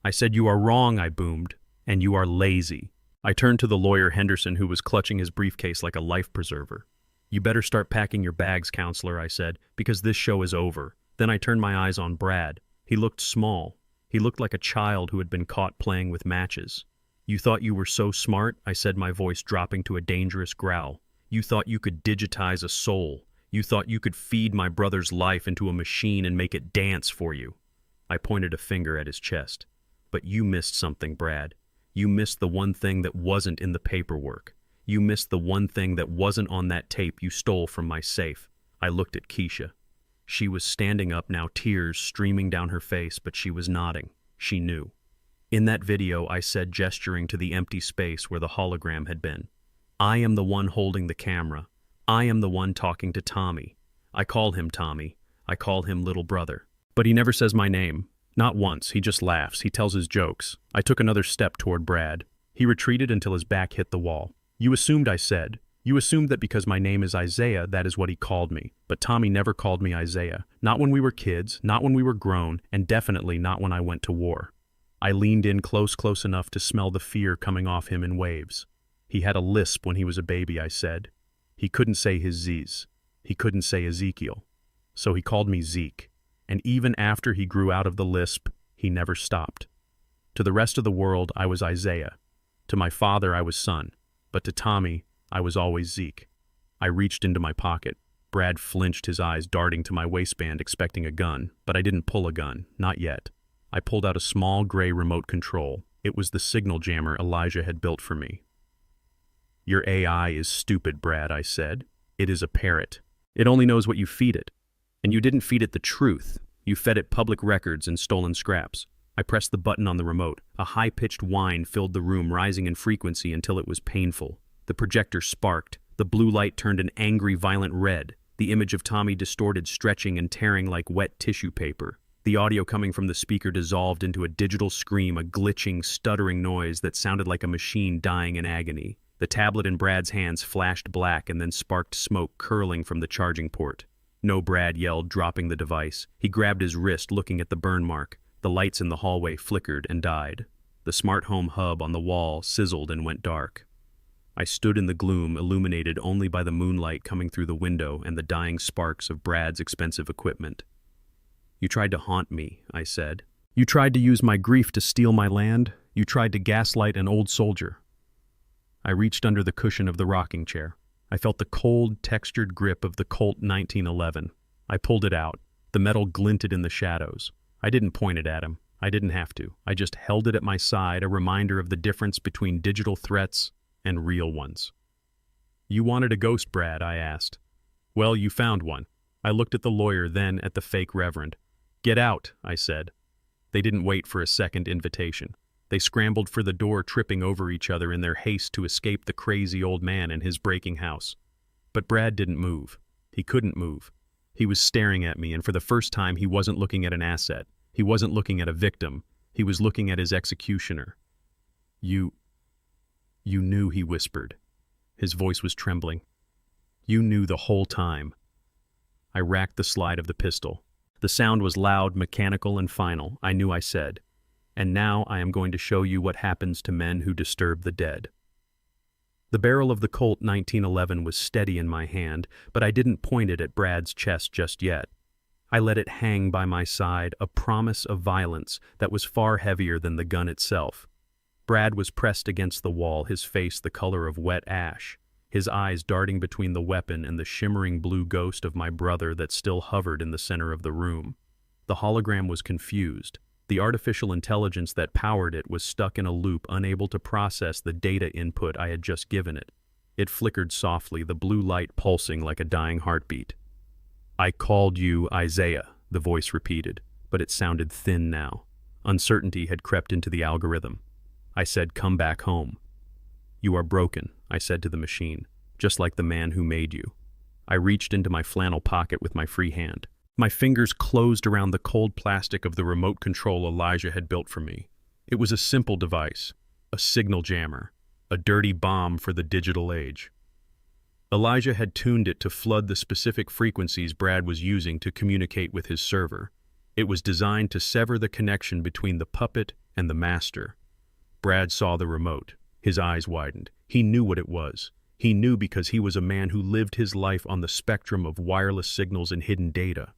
I said, you are wrong, I boomed, and you are lazy. I turned to the lawyer Henderson, who was clutching his briefcase like a life preserver. You better start packing your bags, counselor, I said, because this show is over. Then I turned my eyes on Brad. He looked small. He looked like a child who had been caught playing with matches. You thought you were so smart, I said, my voice dropping to a dangerous growl. You thought you could digitize a soul. You thought you could feed my brother's life into a machine and make it dance for you. I pointed a finger at his chest. But you missed something, Brad. You missed the one thing that wasn't in the paperwork. You missed the one thing that wasn't on that tape you stole from my safe. I looked at Keisha. She was standing up now, tears streaming down her face, but she was nodding. She knew. In that video, I said, gesturing to the empty space where the hologram had been, I am the one holding the camera. I am the one talking to Tommy. I call him Tommy. I call him little brother. But he never says my name. Not once. He just laughs. He tells his jokes. I took another step toward Brad. He retreated until his back hit the wall. You assumed, I said. You assumed that because my name is Isaiah, that is what he called me. But Tommy never called me Isaiah. Not when we were kids, not when we were grown, and definitely not when I went to war. I leaned in close enough to smell the fear coming off him in waves. He had a lisp when he was a baby, I said. He couldn't say his Z's. He couldn't say Ezekiel. So he called me Zeke. And even after he grew out of the lisp, he never stopped. To the rest of the world, I was Isaiah. To my father, I was son. But to Tommy, I was always Zeke. I reached into my pocket. Brad flinched, his eyes darting to my waistband, expecting a gun. But I didn't pull a gun. Not yet. I pulled out a small gray remote control. It was the signal jammer Elijah had built for me. Your AI is stupid, Brad, I said. It is a parrot. It only knows what you feed it. And you didn't feed it the truth. You fed it public records and stolen scraps. I pressed the button on the remote. A high-pitched whine filled the room, rising in frequency until it was painful. The projector sparked. The blue light turned an angry, violent red. The image of Tommy distorted, stretching and tearing like wet tissue paper. The audio coming from the speaker dissolved into a digital scream, a glitching, stuttering noise that sounded like a machine dying in agony. The tablet in Brad's hands flashed black and then sparked smoke curling from the charging port. No, Brad yelled, dropping the device. He grabbed his wrist, looking at the burn mark. The lights in the hallway flickered and died. The smart home hub on the wall sizzled and went dark. I stood in the gloom, illuminated only by the moonlight coming through the window and the dying sparks of Brad's expensive equipment. You tried to haunt me, I said. You tried to use my grief to steal my land. You tried to gaslight an old soldier. I reached under the cushion of the rocking chair. I felt the cold, textured grip of the Colt 1911. I pulled it out. The metal glinted in the shadows. I didn't point it at him. I didn't have to. I just held it at my side, a reminder of the difference between digital threats and real ones. You wanted a ghost, Brad, I asked. Well, you found one. I looked at the lawyer, then at the fake reverend. Get out, I said. They didn't wait for a second invitation. They scrambled for the door, tripping over each other in their haste to escape the crazy old man and his breaking house. But Brad didn't move. He couldn't move. He was staring at me, and for the first time he wasn't looking at an asset. He wasn't looking at a victim. He was looking at his executioner. You knew, he whispered. His voice was trembling. You knew the whole time. I racked the slide of the pistol. The sound was loud, mechanical, and final. I knew I said, "And now I am going to show you what happens to men who disturb the dead." The barrel of the Colt 1911 was steady in my hand, but I didn't point it at Brad's chest just yet. I let it hang by my side, a promise of violence that was far heavier than the gun itself. Brad was pressed against the wall, his face the color of wet ash, his eyes darting between the weapon and the shimmering blue ghost of my brother that still hovered in the center of the room. The hologram was confused. The artificial intelligence that powered it was stuck in a loop, unable to process the data input I had just given it. It flickered softly, the blue light pulsing like a dying heartbeat. "I called you Isaiah," the voice repeated, but it sounded thin now. Uncertainty had crept into the algorithm. I said, "Come back home." "You are broken," I said to the machine, "just like the man who made you." I reached into my flannel pocket with my free hand. My fingers closed around the cold plastic of the remote control Elijah had built for me. It was a simple device, a signal jammer, a dirty bomb for the digital age. Elijah had tuned it to flood the specific frequencies Brad was using to communicate with his server. It was designed to sever the connection between the puppet and the master. Brad saw the remote. His eyes widened. He knew what it was. He knew because he was a man who lived his life on the spectrum of wireless signals and hidden data.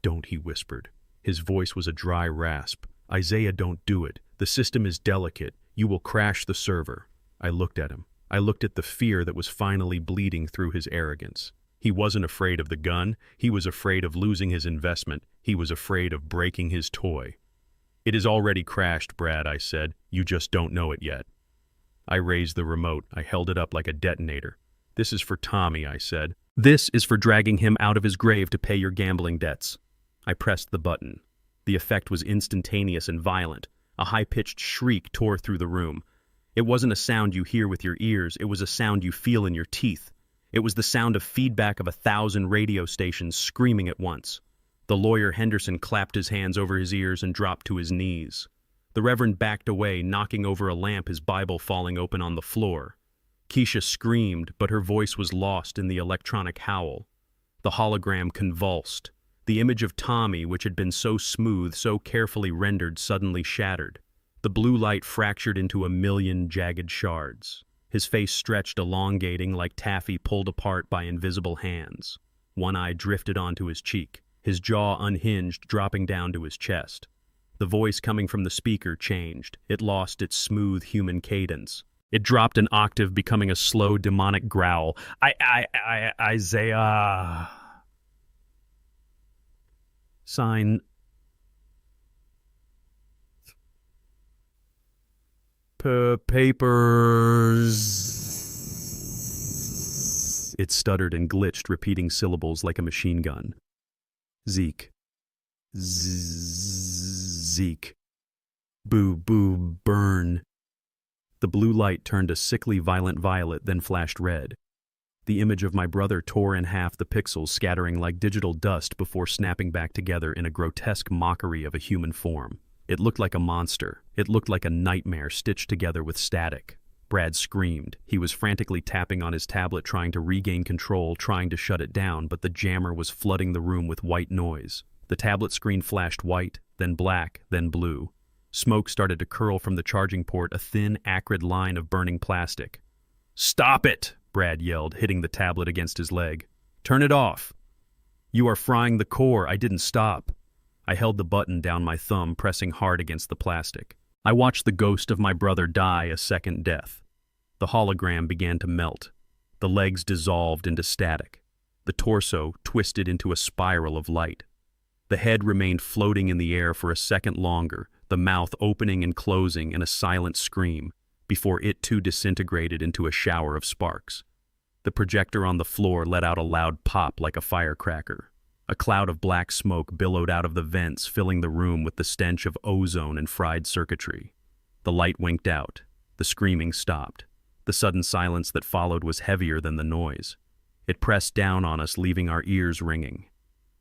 "Don't," he whispered. His voice was a dry rasp. "Isaiah, don't do it. The system is delicate. You will crash the server." I looked at him. I looked at the fear that was finally bleeding through his arrogance. He wasn't afraid of the gun. He was afraid of losing his investment. He was afraid of breaking his toy. "It is already crashed, Brad," I said. "You just don't know it yet." I raised the remote. I held it up like a detonator. "This is for Tommy," I said. "This is for dragging him out of his grave to pay your gambling debts." I pressed the button. The effect was instantaneous and violent. A high-pitched shriek tore through the room. It wasn't a sound you hear with your ears. It was a sound you feel in your teeth. It was the sound of feedback of 1,000 radio stations screaming at once. The lawyer Henderson clapped his hands over his ears and dropped to his knees. The Reverend backed away, knocking over a lamp, his Bible falling open on the floor. Keisha screamed, but her voice was lost in the electronic howl. The hologram convulsed. The image of Tommy, which had been so smooth, so carefully rendered, suddenly shattered. The blue light fractured into 1,000,000 jagged shards. His face stretched, elongating like taffy pulled apart by invisible hands. One eye drifted onto his cheek. His jaw unhinged, dropping down to his chest. The voice coming from the speaker changed. It lost its smooth human cadence. It dropped an octave, becoming a slow, demonic growl. Isaiah. Sign. Papers. It stuttered and glitched, repeating syllables like a machine gun. Zeke. Zeke. Boo, boo, burn. The blue light turned a sickly, violent violet, then flashed red. The image of my brother tore in half, the pixels scattering like digital dust before snapping back together in a grotesque mockery of a human form. It looked like a monster. It looked like a nightmare stitched together with static. Brad screamed. He was frantically tapping on his tablet, trying to regain control, trying to shut it down, but the jammer was flooding the room with white noise. The tablet screen flashed white, then black, then blue. Smoke started to curl from the charging port, a thin, acrid line of burning plastic. "Stop it!" Brad yelled, hitting the tablet against his leg. "Turn it off!" "You are frying the core. I didn't stop." I held the button down my thumb, pressing hard against the plastic. I watched the ghost of my brother die a second death. The hologram began to melt. The legs dissolved into static. The torso twisted into a spiral of light. The head remained floating in the air for a second longer, the mouth opening and closing in a silent scream, before it too disintegrated into a shower of sparks. The projector on the floor let out a loud pop like a firecracker. A cloud of black smoke billowed out of the vents, filling the room with the stench of ozone and fried circuitry. The light winked out. The screaming stopped. The sudden silence that followed was heavier than the noise. It pressed down on us, leaving our ears ringing.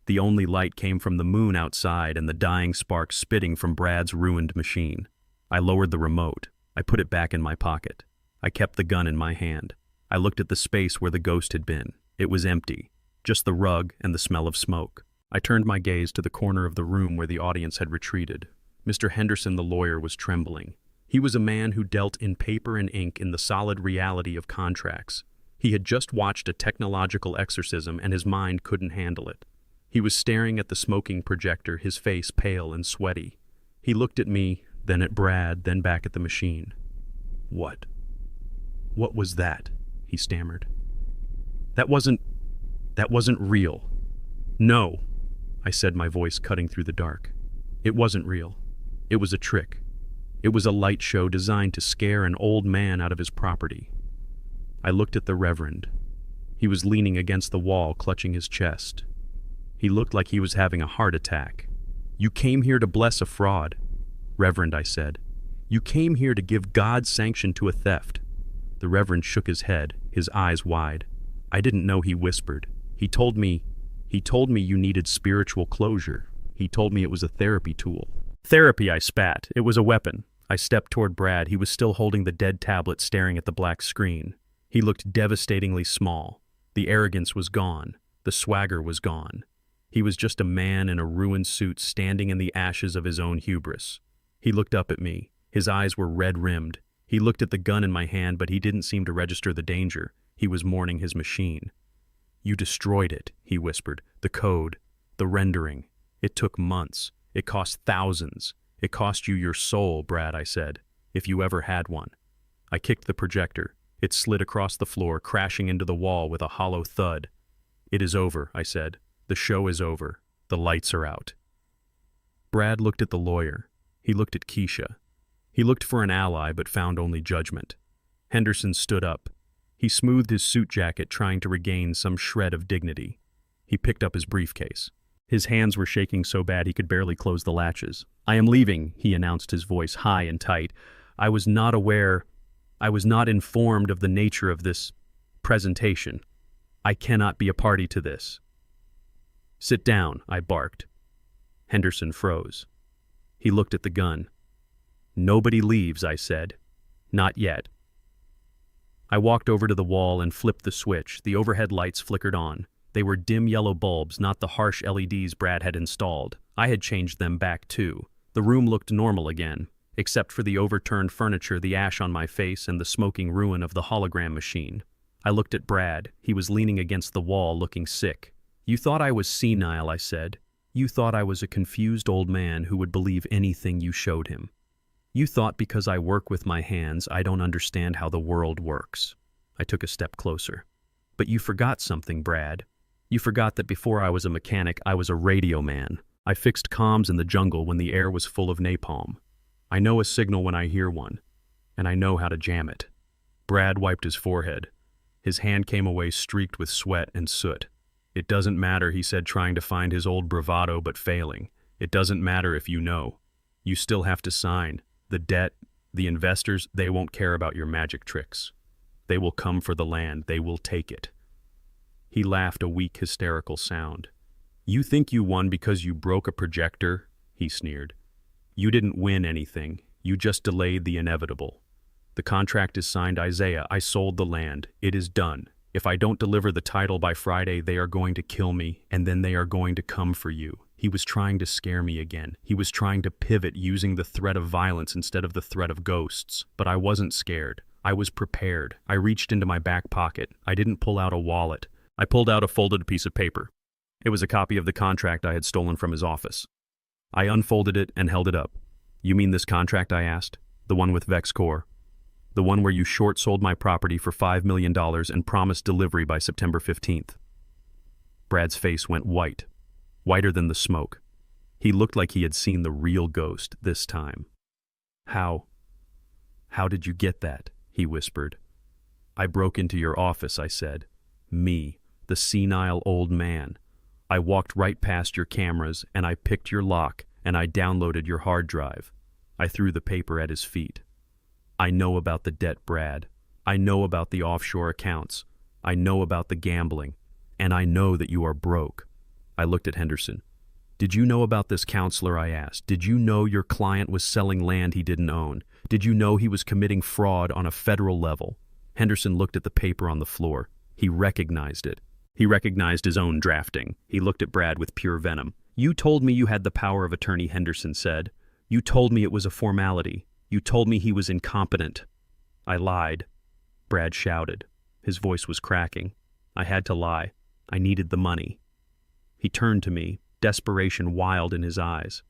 The only light came from the moon outside and the dying sparks spitting from Brad's ruined machine. I lowered the remote. I put it back in my pocket. I kept the gun in my hand. I looked at the space where the ghost had been. It was empty. Just the rug and the smell of smoke. I turned my gaze to the corner of the room where the audience had retreated. Mr. Henderson, the lawyer, was trembling. He was a man who dealt in paper and ink in the solid reality of contracts. He had just watched a technological exorcism and his mind couldn't handle it. He was staring at the smoking projector, his face pale and sweaty. He looked at me, then at Brad, then back at the machine. What was that?" he stammered. That wasn't real." "No," I said, my voice cutting through the dark. "It wasn't real. It was a trick. It was a light show designed to scare an old man out of his property." I looked at the Reverend. He was leaning against the wall, clutching his chest. He looked like he was having a heart attack. "You came here to bless a fraud." "Reverend," I said, "you came here to give God's sanction to a theft." The Reverend shook his head, his eyes wide. "I didn't know," he whispered. He told me you needed spiritual closure. He told me it was a therapy tool." "Therapy," I spat. "It was a weapon." I stepped toward Brad. He was still holding the dead tablet, staring at the black screen. He looked devastatingly small. The arrogance was gone. The swagger was gone. He was just a man in a ruined suit standing in the ashes of his own hubris. He looked up at me. His eyes were red-rimmed. He looked at the gun in my hand, but he didn't seem to register the danger. He was mourning his machine. "You destroyed it," he whispered. "The code, the rendering. It took months. It cost thousands. It cost you your soul, Brad," I said, "if you ever had one." I kicked the projector. It slid across the floor, crashing into the wall with a hollow thud. "It is over," I said. "The show is over. The lights are out." Brad looked at the lawyer. He looked at Keisha. He looked for an ally, but found only judgment. Henderson stood up. He smoothed his suit jacket, trying to regain some shred of dignity. He picked up his briefcase. His hands were shaking so bad he could barely close the latches. "I am leaving," he announced, his voice high and tight. I was not informed of the nature of this presentation. I cannot be a party to this." "Sit down," I barked. Henderson froze. He looked at the gun. "Nobody leaves," I said. "Not yet." I walked over to the wall and flipped the switch. The overhead lights flickered on. They were dim yellow bulbs, not the harsh LEDs Brad had installed. I had changed them back too. The room looked normal again, except for the overturned furniture, the ash on my face, and the smoking ruin of the hologram machine. I looked at Brad. He was leaning against the wall, looking sick. "You thought I was senile," I said. "You thought I was a confused old man who would believe anything you showed him. You thought because I work with my hands, I don't understand how the world works." I took a step closer. "But you forgot something, Brad. You forgot that before I was a mechanic, I was a radio man. I fixed comms in the jungle when the air was full of napalm. I know a signal when I hear one, and I know how to jam it." Brad wiped his forehead. His hand came away streaked with sweat and soot. "It doesn't matter," he said, trying to find his old bravado but failing. "It doesn't matter if you know. You still have to sign. The debt, the investors, they won't care about your magic tricks. They will come for the land. They will take it." He laughed a weak, hysterical sound. "You think you won because you broke a projector?" he sneered. "You didn't win anything. You just delayed the inevitable. The contract is signed, Isaiah. I sold the land. It is done. If I don't deliver the title by Friday, they are going to kill me, and then they are going to come for you." He was trying to scare me again. He was trying to pivot using the threat of violence instead of the threat of ghosts. But I wasn't scared. I was prepared. I reached into my back pocket. I didn't pull out a wallet. I pulled out a folded piece of paper. It was a copy of the contract I had stolen from his office. I unfolded it and held it up. "You mean this contract?" I asked. "The one with VexCorp? The one where you short-sold my property for $5 million and promised delivery by September 15th. Brad's face went white, whiter than the smoke. He looked like he had seen the real ghost this time. How did you get that?" he whispered. "I broke into your office," I said. "Me, the senile old man. I walked right past your cameras, and I picked your lock, and I downloaded your hard drive." I threw the paper at his feet. "I know about the debt, Brad. I know about the offshore accounts. I know about the gambling. And I know that you are broke." I looked at Henderson. "Did you know about this counselor?" I asked. "Did you know your client was selling land he didn't own? Did you know he was committing fraud on a federal level?" Henderson looked at the paper on the floor. He recognized it. He recognized his own drafting. He looked at Brad with pure venom. "You told me you had the power of attorney," Henderson said. "You told me it was a formality. You told me he was incompetent." "I lied," Brad shouted. His voice was cracking. "I had to lie. I needed the money." He turned to me, desperation wild in his eyes.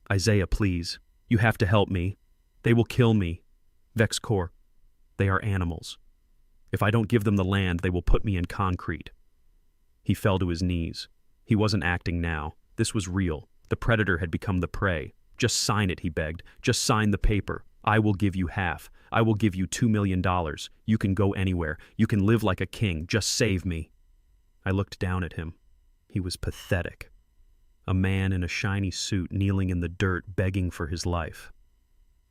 "Isaiah, please. You have to help me. They will kill me. VexCorp. They are animals. If I don't give them the land, they will put me in concrete." He fell to his knees. He wasn't acting now. This was real. The predator had become the prey. "Just sign it," he begged. "Just sign the paper. I will give you half. I will give you $2 million. You can go anywhere. You can live like a king. Just save me." I looked down at him. He was pathetic. A man in a shiny suit kneeling in the dirt begging for his life.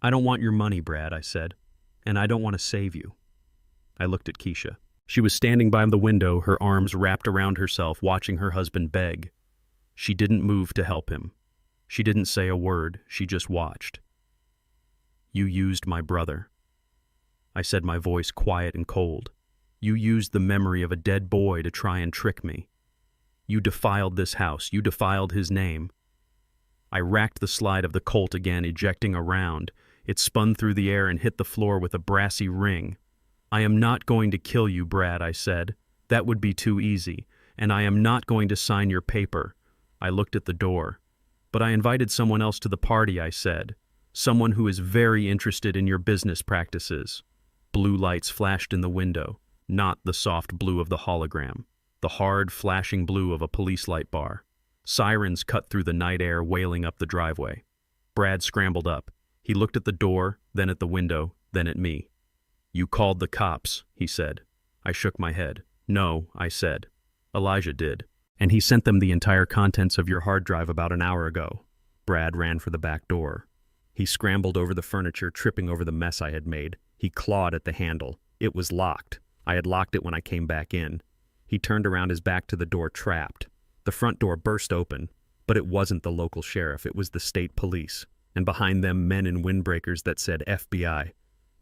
"I don't want your money, Brad," I said. "And I don't want to save you." I looked at Keisha. She was standing by the window, her arms wrapped around herself, watching her husband beg. She didn't move to help him. She didn't say a word. She just watched. "You used my brother," I said, my voice quiet and cold. "You used the memory of a dead boy to try and trick me. You defiled this house. You defiled his name." I racked the slide of the Colt again, ejecting a round. It spun through the air and hit the floor with a brassy ring. "I am not going to kill you, Brad," I said. "That would be too easy. And I am not going to sign your paper." I looked at the door. "But I invited someone else to the party," I said. "Someone who is very interested in your business practices." Blue lights flashed in the window, not the soft blue of the hologram, the hard, flashing blue of a police light bar. Sirens cut through the night air, wailing up the driveway. Brad scrambled up. He looked at the door, then at the window, then at me. "You called the cops," he said. I shook my head. "No," I said. "Elijah did. And he sent them the entire contents of your hard drive about an hour ago." Brad ran for the back door. He scrambled over the furniture, tripping over the mess I had made. He clawed at the handle. It was locked. I had locked it when I came back in. He turned around his back to the door, trapped. The front door burst open, but it wasn't the local sheriff. It was the state police, and behind them men in windbreakers that said FBI.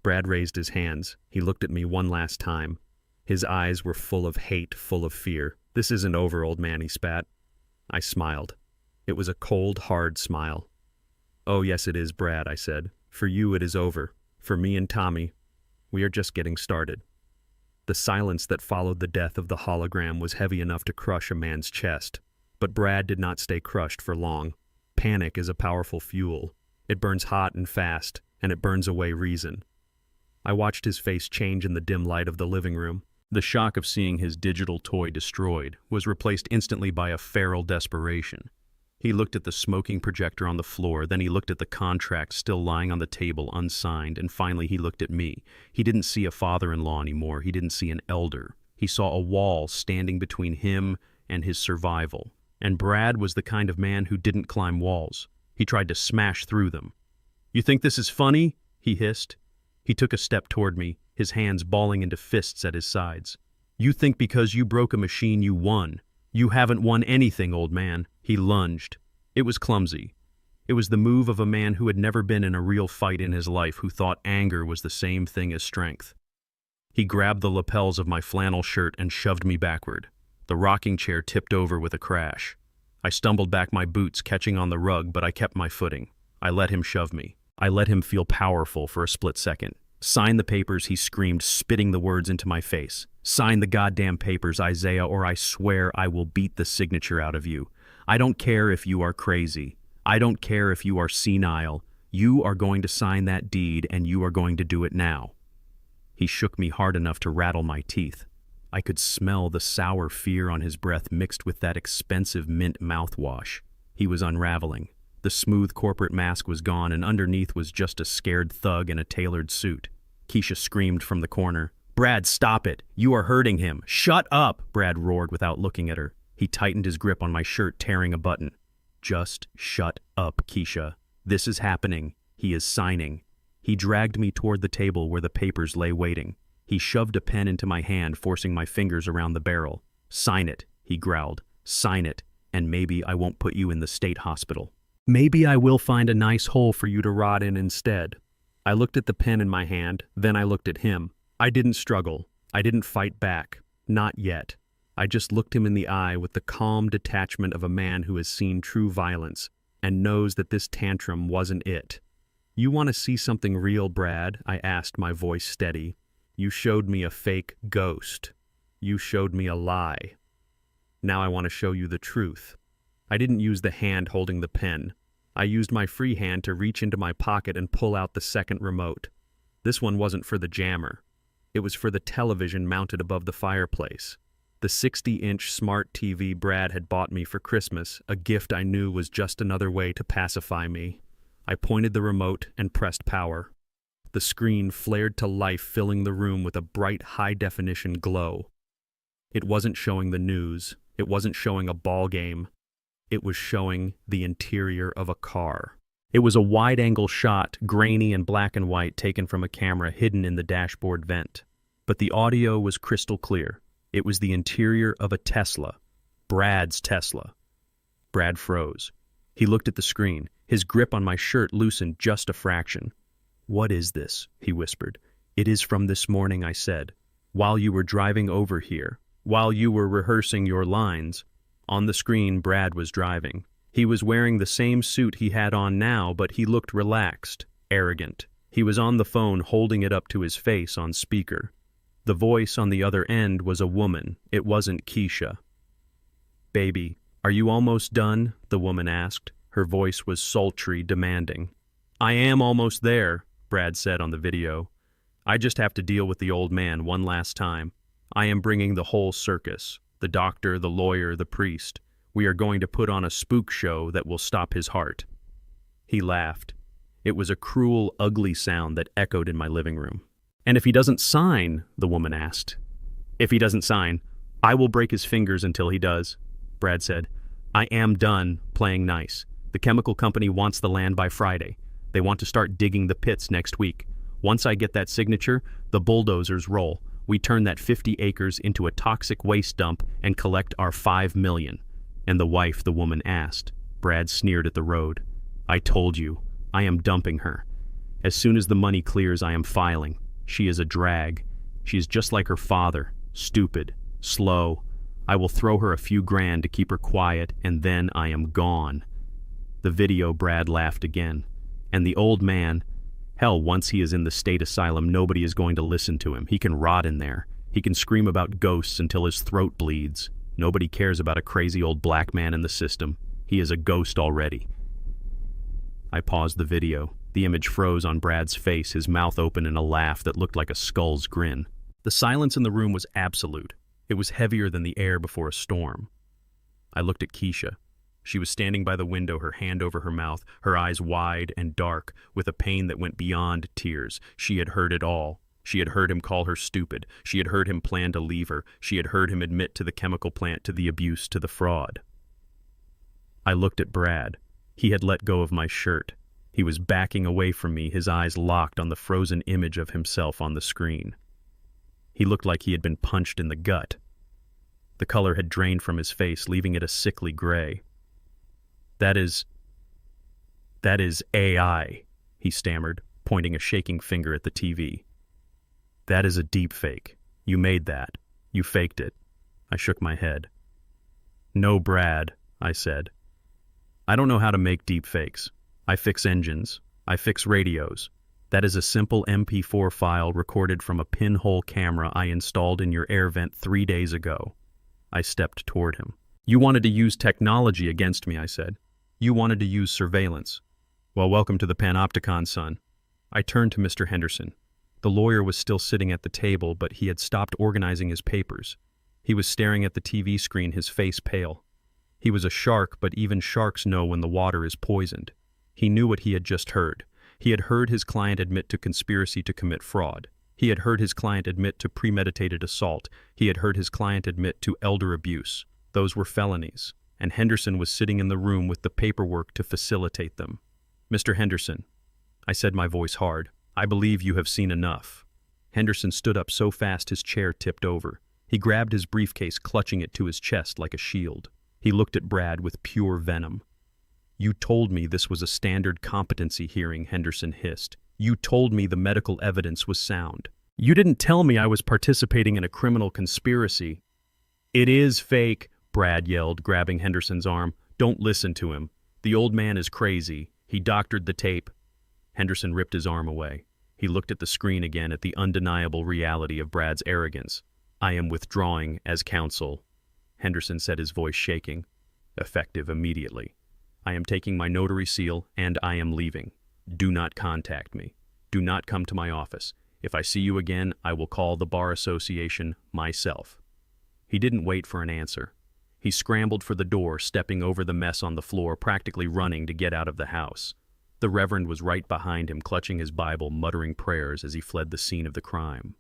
Brad raised his hands. He looked at me one last time. His eyes were full of hate, full of fear. "This isn't over, old man," he spat. I smiled. It was a cold, hard smile. "Oh, yes, it is, Brad," I said. "For you, it is over. For me and Tommy, we are just getting started." The silence that followed the death of the hologram was heavy enough to crush a man's chest. But Brad did not stay crushed for long. Panic is a powerful fuel. It burns hot and fast, and it burns away reason. I watched his face change in the dim light of the living room. The shock of seeing his digital toy destroyed was replaced instantly by a feral desperation. He looked at the smoking projector on the floor, then he looked at the contract still lying on the table unsigned, and finally he looked at me. He didn't see a father-in-law anymore. He didn't see an elder. He saw a wall standing between him and his survival. And Brad was the kind of man who didn't climb walls. He tried to smash through them. "You think this is funny?" he hissed. He took a step toward me, his hands balling into fists at his sides. "You think because you broke a machine you won. You haven't won anything, old man." He lunged. It was clumsy. It was the move of a man who had never been in a real fight in his life, who thought anger was the same thing as strength. He grabbed the lapels of my flannel shirt and shoved me backward. The rocking chair tipped over with a crash. I stumbled back, my boots catching on the rug, but I kept my footing. I let him shove me. I let him feel powerful for a split second. "Sign the papers," he screamed, spitting the words into my face. "Sign the goddamn papers, Isaiah, or I swear I will beat the signature out of you. I don't care if you are crazy. I don't care if you are senile. You are going to sign that deed, and you are going to do it now." He shook me hard enough to rattle my teeth. I could smell the sour fear on his breath mixed with that expensive mint mouthwash. He was unraveling. The smooth corporate mask was gone, and underneath was just a scared thug in a tailored suit. Keisha screamed from the corner. "Brad, stop it! You are hurting him! Shut up!" Brad roared without looking at her. He tightened his grip on my shirt, tearing a button. "Just shut up, Keisha. This is happening. He is signing." He dragged me toward the table where the papers lay waiting. He shoved a pen into my hand, forcing my fingers around the barrel. "Sign it," he growled. "Sign it, and maybe I won't put you in the state hospital. Maybe I will find a nice hole for you to rot in instead." I looked at the pen in my hand, then I looked at him. I didn't struggle. I didn't fight back. Not yet. I just looked him in the eye with the calm detachment of a man who has seen true violence and knows that this tantrum wasn't it. "You want to see something real, Brad?" I asked, my voice steady. "You showed me a fake ghost. You showed me a lie. Now I want to show you the truth." I didn't use the hand holding the pen. I used my free hand to reach into my pocket and pull out the second remote. This one wasn't for the jammer. It was for the television mounted above the fireplace. The 60-inch smart TV Brad had bought me for Christmas, a gift I knew was just another way to pacify me. I pointed the remote and pressed power. The screen flared to life, filling the room with a bright, high-definition glow. It wasn't showing the news. It wasn't showing a ball game. It was showing the interior of a car. It was a wide-angle shot, grainy and black and white, taken from a camera hidden in the dashboard vent. But the audio was crystal clear. It was the interior of a Tesla. Brad's Tesla. Brad froze. He looked at the screen. His grip on my shirt loosened just a fraction. "What is this?" he whispered. "It is from this morning," I said. "While you were driving over here. While you were rehearsing your lines." On the screen, Brad was driving. He was wearing the same suit he had on now, but he looked relaxed, arrogant. He was on the phone, holding it up to his face on speaker. The voice on the other end was a woman. It wasn't Keisha. "Baby, are you almost done?" the woman asked. Her voice was sultry, demanding. "I am almost there," Brad said on the video. "I just have to deal with the old man one last time. I am bringing the whole circus. The doctor, the lawyer, the priest. We are going to put on a spook show that will stop his heart." He laughed. It was a cruel, ugly sound that echoed in my living room. "And if he doesn't sign?" the woman asked. "If he doesn't sign, I will break his fingers until he does," Brad said. "I am done playing nice. The chemical company wants the land by Friday. They want to start digging the pits next week. Once I get that signature, the bulldozers roll. We turn that 50 acres into a toxic waste dump and collect our $5 million. "And the wife?" the woman asked. Brad sneered at the road. "I told you. I am dumping her. As soon as the money clears, I am filing. She is a drag. She is just like her father, stupid, slow. I will throw her a few grand to keep her quiet, and then I am gone." The video, Brad laughed again. "And the old man, hell, once he is in the state asylum, nobody is going to listen to him. He can rot in there. He can scream about ghosts until his throat bleeds. Nobody cares about a crazy old black man in the system. He is a ghost already." I paused the video. The image froze on Brad's face, his mouth open in a laugh that looked like a skull's grin. The silence in the room was absolute. It was heavier than the air before a storm. I looked at Keisha. She was standing by the window, her hand over her mouth, her eyes wide and dark, with a pain that went beyond tears. She had heard it all. She had heard him call her stupid. She had heard him plan to leave her. She had heard him admit to the chemical plant, to the abuse, to the fraud. I looked at Brad. He had let go of my shirt. He was backing away from me, his eyes locked on the frozen image of himself on the screen. He looked like he had been punched in the gut. The color had drained from his face, leaving it a sickly gray. That is AI, he stammered, pointing a shaking finger at the TV. That is a deep fake. You made that. You faked it. I shook my head. No, Brad, I said. I don't know how to make deep fakes. I fix engines. I fix radios. That is a simple MP4 file recorded from a pinhole camera I installed in your air vent 3 days ago. I stepped toward him. You wanted to use technology against me, I said. You wanted to use surveillance. Well, welcome to the Panopticon, son. I turned to Mr. Henderson. The lawyer was still sitting at the table, but he had stopped organizing his papers. He was staring at the TV screen, his face pale. He was a shark, but even sharks know when the water is poisoned. He knew what he had just heard. He had heard his client admit to conspiracy to commit fraud. He had heard his client admit to premeditated assault. He had heard his client admit to elder abuse. Those were felonies, and Henderson was sitting in the room with the paperwork to facilitate them. Mr. Henderson, I said, my voice hard, I believe you have seen enough. Henderson stood up so fast his chair tipped over. He grabbed his briefcase, clutching it to his chest like a shield. He looked at Brad with pure venom. You told me this was a standard competency hearing, Henderson hissed. You told me the medical evidence was sound. You didn't tell me I was participating in a criminal conspiracy. It is fake, Brad yelled, grabbing Henderson's arm. Don't listen to him. The old man is crazy. He doctored the tape. Henderson ripped his arm away. He looked at the screen again, at the undeniable reality of Brad's arrogance. I am withdrawing as counsel, Henderson said, his voice shaking. Effective immediately. I am taking my notary seal, and I am leaving. Do not contact me. Do not come to my office. If I see you again, I will call the Bar Association myself. He didn't wait for an answer. He scrambled for the door, stepping over the mess on the floor, practically running to get out of the house. The Reverend was right behind him, clutching his Bible, muttering prayers as he fled the scene of the crime.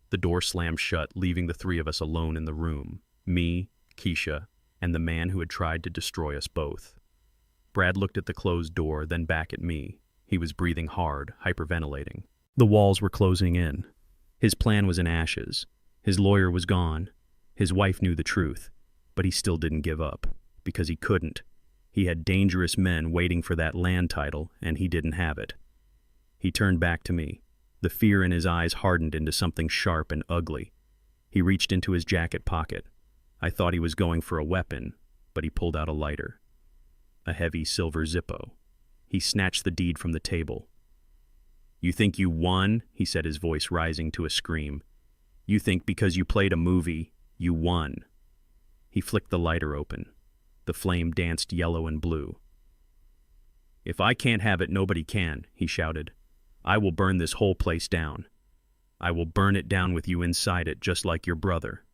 The door slammed shut, leaving the three of us alone in the room. Me, Keisha, and the man who had tried to destroy us both. Brad looked at the closed door, then back at me. He was breathing hard, hyperventilating. The walls were closing in. His plan was in ashes. His lawyer was gone. His wife knew the truth, but he still didn't give up, because he couldn't. He had dangerous men waiting for that land title, and he didn't have it. He turned back to me. The fear in his eyes hardened into something sharp and ugly. He reached into his jacket pocket. I thought he was going for a weapon, but he pulled out a lighter. A heavy silver Zippo. He snatched the deed from the table. You think you won? He said, his voice rising to a scream. You think because you played a movie, you won. He flicked the lighter open. The flame danced yellow and blue. If I can't have it, nobody can, he shouted. I will burn this whole place down. I will burn it down with you inside it, just like your brother.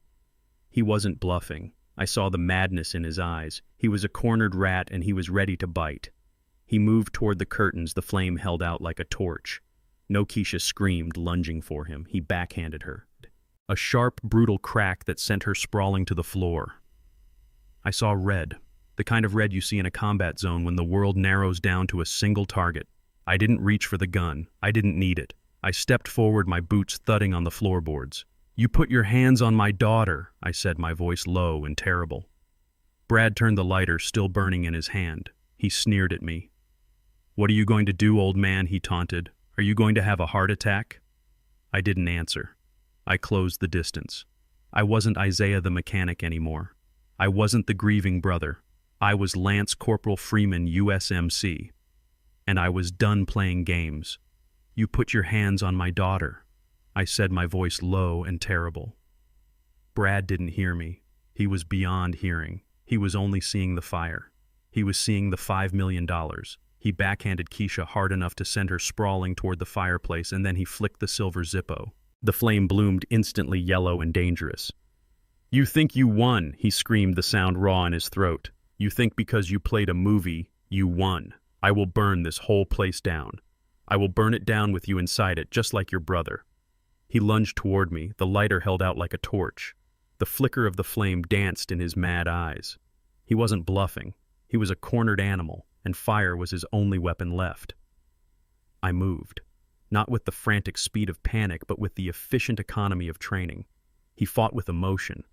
He wasn't bluffing. I saw the madness in his eyes. He was a cornered rat, and he was ready to bite. He moved toward the curtains, the flame held out like a torch. No, Keisha screamed, lunging for him. He backhanded her. A sharp, brutal crack that sent her sprawling to the floor. I saw red, the kind of red you see in a combat zone when the world narrows down to a single target. I didn't reach for the gun. I didn't need it. I stepped forward, my boots thudding on the floorboards. You put your hands on my daughter, I said, my voice low and terrible. Brad turned the lighter, still burning in his hand. He sneered at me. What are you going to do, old man? He taunted. Are you going to have a heart attack? I didn't answer. I closed the distance. I wasn't Isaiah the mechanic anymore. I wasn't the grieving brother. I was Lance Corporal Freeman, USMC. And I was done playing games. You put your hands on my daughter, I said, my voice low and terrible. Brad didn't hear me. He was beyond hearing. He was only seeing the fire. He was seeing the $5 million. He backhanded Keisha hard enough to send her sprawling toward the fireplace, and then he flicked the silver Zippo. The flame bloomed instantly yellow and dangerous. You think you won, he screamed, the sound raw in his throat. You think because you played a movie, you won. I will burn this whole place down. I will burn it down with you inside it, just like your brother." He lunged toward me, the lighter held out like a torch. The flicker of the flame danced in his mad eyes. He wasn't bluffing. He was a cornered animal, and fire was his only weapon left. I moved, not with the frantic speed of panic, but with the efficient economy of training. He fought with emotion.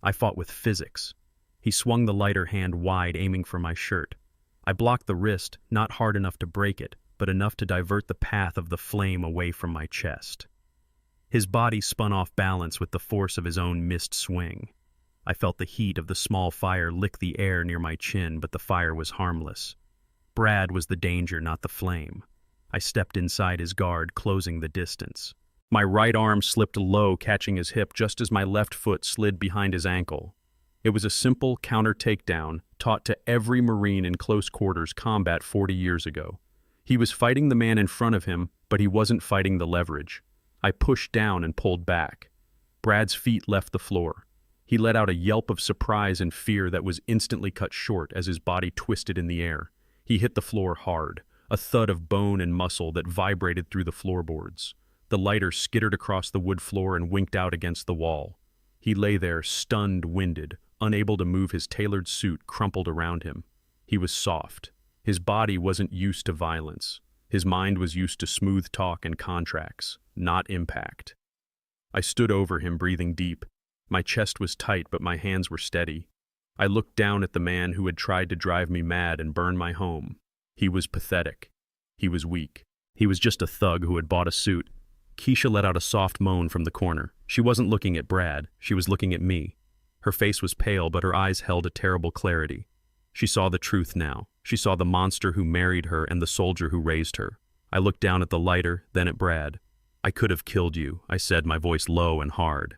I fought with physics. He swung the lighter hand wide, aiming for my shirt. I blocked the wrist, not hard enough to break it, but enough to divert the path of the flame away from my chest. His body spun off balance with the force of his own missed swing. I felt the heat of the small fire lick the air near my chin, but the fire was harmless. Brad was the danger, not the flame. I stepped inside his guard, closing the distance. My right arm slipped low, catching his hip just as my left foot slid behind his ankle. It was a simple counter takedown taught to every Marine in close quarters combat 40 years ago. He was fighting the man in front of him, but he wasn't fighting the leverage. I pushed down and pulled back. Brad's feet left the floor. He let out a yelp of surprise and fear that was instantly cut short as his body twisted in the air. He hit the floor hard, a thud of bone and muscle that vibrated through the floorboards. The lighter skittered across the wood floor and winked out against the wall. He lay there, stunned, winded, unable to move. His tailored suit crumpled around him. He was soft. His body wasn't used to violence. His mind was used to smooth talk and contracts, not impact. I stood over him, breathing deep. My chest was tight, but my hands were steady. I looked down at the man who had tried to drive me mad and burn my home. He was pathetic. He was weak. He was just a thug who had bought a suit. Keisha let out a soft moan from the corner. She wasn't looking at Brad. She was looking at me. Her face was pale, but her eyes held a terrible clarity. She saw the truth now. She saw the monster who married her and the soldier who raised her. I looked down at the lighter, then at Brad. "I could have killed you," I said, my voice low and hard.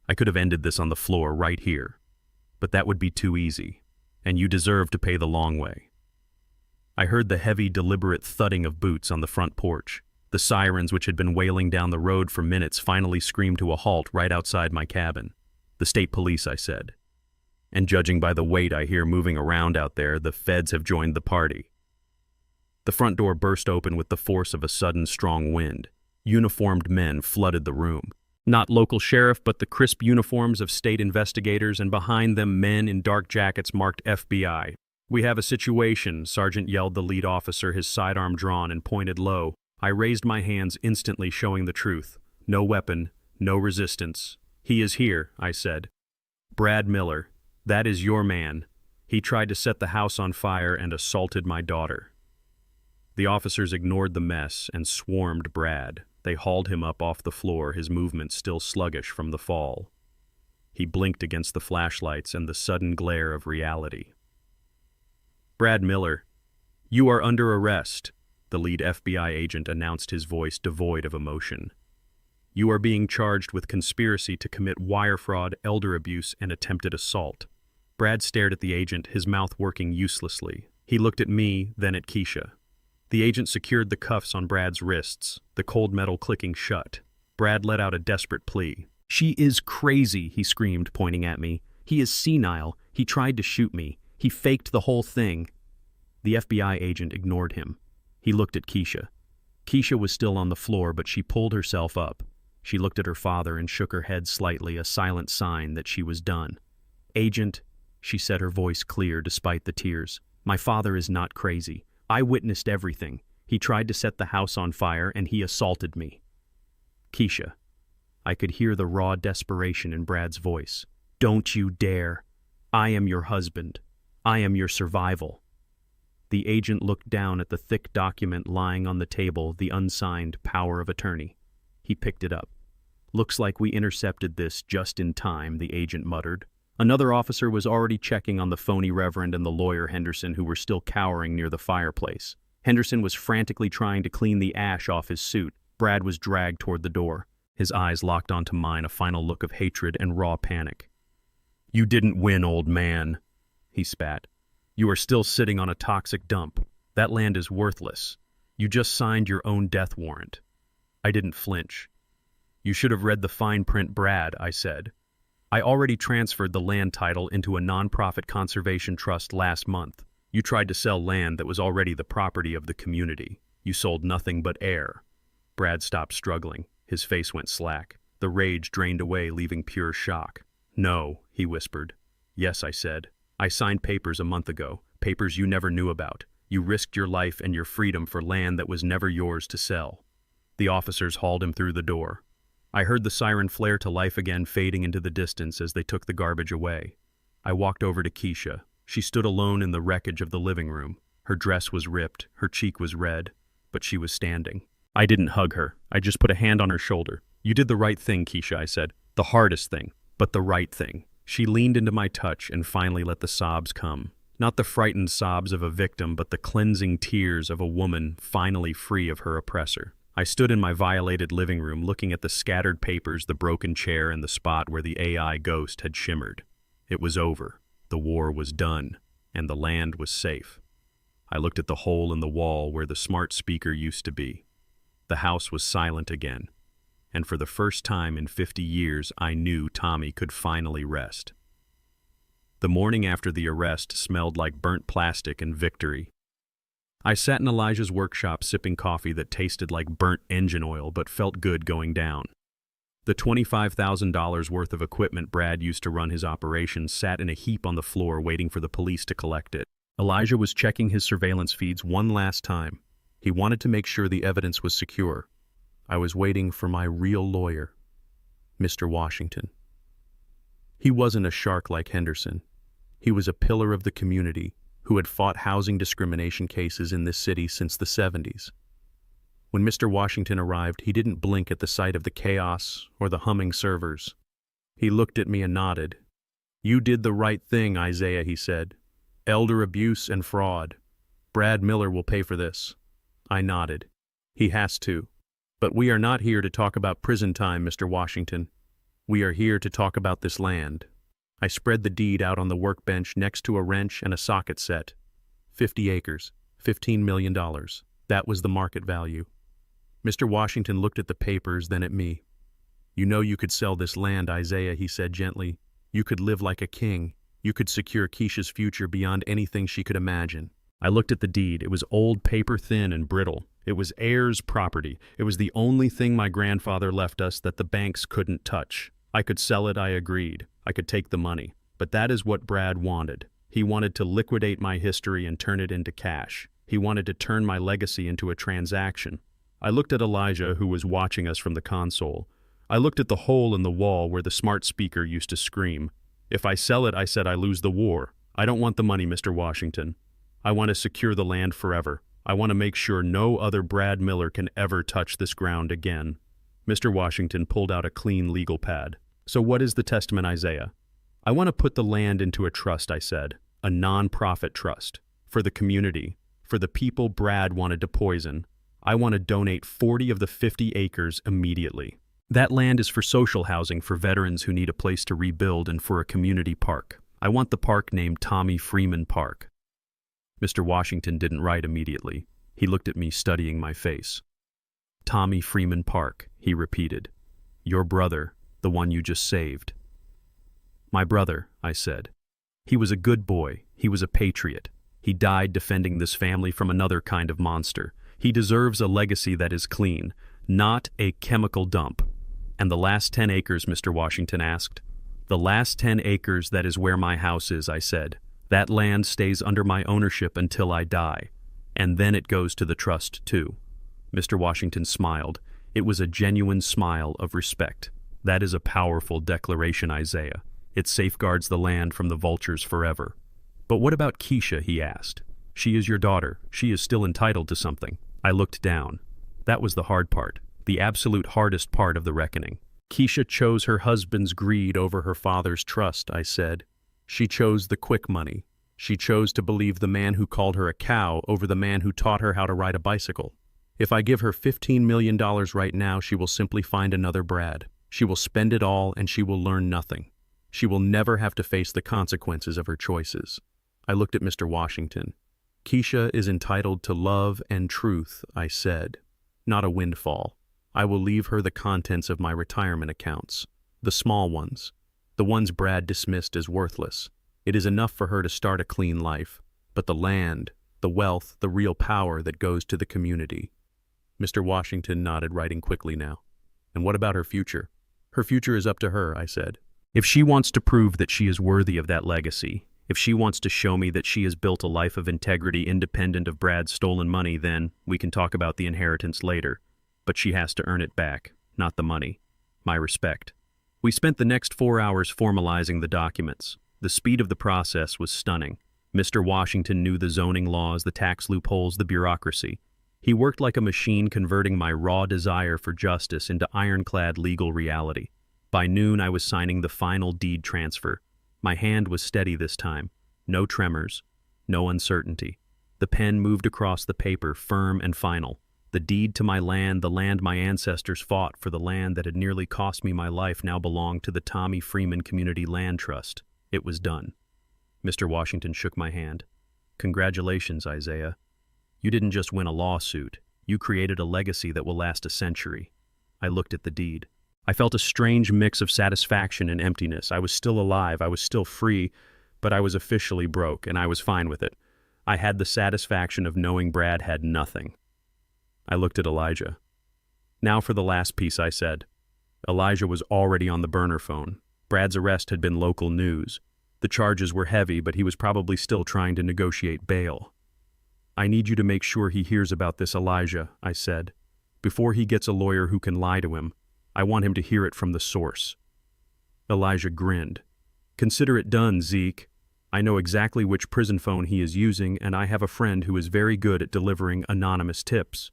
"I could have ended this on the floor right here. But that would be too easy, and you deserve to pay the long way." I heard the heavy, deliberate thudding of boots on the front porch. The sirens, which had been wailing down the road for minutes, finally screamed to a halt right outside my cabin. "The state police," I said. "And judging by the weight I hear moving around out there, the feds have joined the party." The front door burst open with the force of a sudden strong wind. Uniformed men flooded the room. Not local sheriff, but the crisp uniforms of state investigators, and behind them men in dark jackets marked FBI. "We have a situation," Sergeant yelled, the lead officer, his sidearm drawn and pointed low. I raised my hands, instantly showing the truth. "No weapon, no resistance. He is here," I said. "Brad Miller. That is your man. He tried to set the house on fire and assaulted my daughter." The officers ignored the mess and swarmed Brad. They hauled him up off the floor, his movements still sluggish from the fall. He blinked against the flashlights and the sudden glare of reality. "Brad Miller, you are under arrest," the lead FBI agent announced, his voice devoid of emotion. "You are being charged with conspiracy to commit wire fraud, elder abuse, and attempted assault." Brad stared at the agent, his mouth working uselessly. He looked at me, then at Keisha. The agent secured the cuffs on Brad's wrists, the cold metal clicking shut. Brad let out a desperate plea. "She is crazy," he screamed, pointing at me. "He is senile. He tried to shoot me. He faked the whole thing." The FBI agent ignored him. He looked at Keisha. Keisha was still on the floor, but she pulled herself up. She looked at her father and shook her head slightly, a silent sign that she was done. "Agent," she said, her voice clear despite the tears, "my father is not crazy. I witnessed everything. He tried to set the house on fire, and he assaulted me." "Keisha." I could hear the raw desperation in Brad's voice. "Don't you dare. I am your husband. I am your survival." The agent looked down at the thick document lying on the table, the unsigned power of attorney. He picked it up. "Looks like we intercepted this just in time," the agent muttered. Another officer was already checking on the phony Reverend and the lawyer Henderson, who were still cowering near the fireplace. Henderson was frantically trying to clean the ash off his suit. Brad was dragged toward the door. His eyes locked onto mine, a final look of hatred and raw panic. "You didn't win, old man," he spat. "You are still sitting on a toxic dump. That land is worthless. You just signed your own death warrant." I didn't flinch. "You should have read the fine print, Brad," I said. I already transferred the land title into a nonprofit conservation trust last month. You tried to sell land that was already the property of the community. You sold nothing but air. Brad stopped struggling. His face went slack. The rage drained away, leaving pure shock. No, he whispered. Yes, I said. I signed papers a month ago, papers you never knew about. You risked your life and your freedom for land that was never yours to sell. The officers hauled him through the door. I heard the siren flare to life again, fading into the distance as they took the garbage away. I walked over to Keisha. She stood alone in the wreckage of the living room. Her dress was ripped, her cheek was red, but she was standing. I didn't hug her. I just put a hand on her shoulder. You did the right thing, Keisha, I said. The hardest thing, but the right thing. She leaned into my touch and finally let the sobs come. Not the frightened sobs of a victim, but the cleansing tears of a woman finally free of her oppressor. I stood in my violated living room looking at the scattered papers, the broken chair, and the spot where the AI ghost had shimmered. It was over. The war was done, and the land was safe. I looked at the hole in the wall where the smart speaker used to be. The house was silent again, and for the first time in 50 years, I knew Tommy could finally rest. The morning after the arrest smelled like burnt plastic and victory. I sat in Elijah's workshop sipping coffee that tasted like burnt engine oil but felt good going down. The $25,000 worth of equipment Brad used to run his operation sat in a heap on the floor waiting for the police to collect it. Elijah was checking his surveillance feeds one last time. He wanted to make sure the evidence was secure. I was waiting for my real lawyer, Mr. Washington. He wasn't a shark like Henderson. He was a pillar of the community who had fought housing discrimination cases in this city since the 70s. When Mr. Washington arrived, he didn't blink at the sight of the chaos or the humming servers. He looked at me and nodded. "You did the right thing, Isaiah," he said. "Elder abuse and fraud. Brad Miller will pay for this." I nodded. "He has to. But we are not here to talk about prison time, Mr. Washington. We are here to talk about this land." I spread the deed out on the workbench next to a wrench and a socket set. 50 acres, $15 million. That was the market value. Mr. Washington looked at the papers, then at me. "You know you could sell this land, Isaiah," he said gently. "You could live like a king. You could secure Keisha's future beyond anything she could imagine." I looked at the deed. It was old, paper thin, and brittle. It was heirs' property. It was the only thing my grandfather left us that the banks couldn't touch. I could sell it, I agreed. I could take the money. But that is what Brad wanted. He wanted to liquidate my history and turn it into cash. He wanted to turn my legacy into a transaction. I looked at Elijah, who was watching us from the console. I looked at the hole in the wall where the smart speaker used to scream. "If I sell it," I said, "I lose the war. I don't want the money, Mr. Washington. I want to secure the land forever. I want to make sure no other Brad Miller can ever touch this ground again." Mr. Washington pulled out a clean legal pad. "So what is the testament, Isaiah?" "I want to put the land into a trust," I said. "A non-profit trust. For the community. For the people Brad wanted to poison. I want to donate 40 of the 50 acres immediately. That land is for social housing for veterans who need a place to rebuild and for a community park. I want the park named Tommy Freeman Park." Mr. Washington didn't write immediately. He looked at me, studying my face. "Tommy Freeman Park," he repeated. "Your brother, the one you just saved." "My brother," I said. "He was a good boy. He was a patriot. He died defending this family from another kind of monster. He deserves a legacy that is clean, not a chemical dump." "And the last 10 acres, Mr. Washington asked. "The last 10 acres, that is where my house is," I said. "That land stays under my ownership until I die. And then it goes to the trust, too." Mr. Washington smiled. It was a genuine smile of respect. "That is a powerful declaration, Isaiah. It safeguards the land from the vultures forever." "But what about Keisha?" he asked. "She is your daughter. She is still entitled to something." I looked down. That was the hard part, the absolute hardest part of the reckoning. "Keisha chose her husband's greed over her father's trust," I said. "She chose the quick money. She chose to believe the man who called her a cow over the man who taught her how to ride a bicycle. If I give her $15 million right now, she will simply find another Brad. She will spend it all and she will learn nothing. She will never have to face the consequences of her choices." I looked at Mr. Washington. "Keisha is entitled to love and truth," I said. "Not a windfall. I will leave her the contents of my retirement accounts. The small ones. The ones Brad dismissed as worthless. It is enough for her to start a clean life. But the land, the wealth, the real power that goes to the community. Mr. Washington nodded, writing quickly now. And what about her future? Her future is up to her, I said. If she wants to prove that she is worthy of that legacy, if she wants to show me that she has built a life of integrity independent of Brad's stolen money, then we can talk about the inheritance later. But she has to earn it back, not the money. My respect. We spent the next 4 hours formalizing the documents. The speed of the process was stunning. Mr. Washington knew the zoning laws, the tax loopholes, the bureaucracy. He worked like a machine, converting my raw desire for justice into ironclad legal reality. By noon, I was signing the final deed transfer. My hand was steady this time. No tremors, no uncertainty. The pen moved across the paper, firm and final. The deed to my land, the land my ancestors fought for, the land that had nearly cost me my life, now belonged to the Tommy Freeman Community Land Trust. It was done. Mr. Washington shook my hand. Congratulations, Isaiah. You didn't just win a lawsuit. You created a legacy that will last a century. I looked at the deed. I felt a strange mix of satisfaction and emptiness. I was still alive, I was still free, but I was officially broke, and I was fine with it. I had the satisfaction of knowing Brad had nothing. I looked at Elijah. Now for the last piece, I said. Elijah was already on the burner phone. Brad's arrest had been local news. The charges were heavy, but he was probably still trying to negotiate bail. I need you to make sure he hears about this, Elijah, I said. Before he gets a lawyer who can lie to him, I want him to hear it from the source. Elijah grinned. Consider it done, Zeke. I know exactly which prison phone he is using, and I have a friend who is very good at delivering anonymous tips.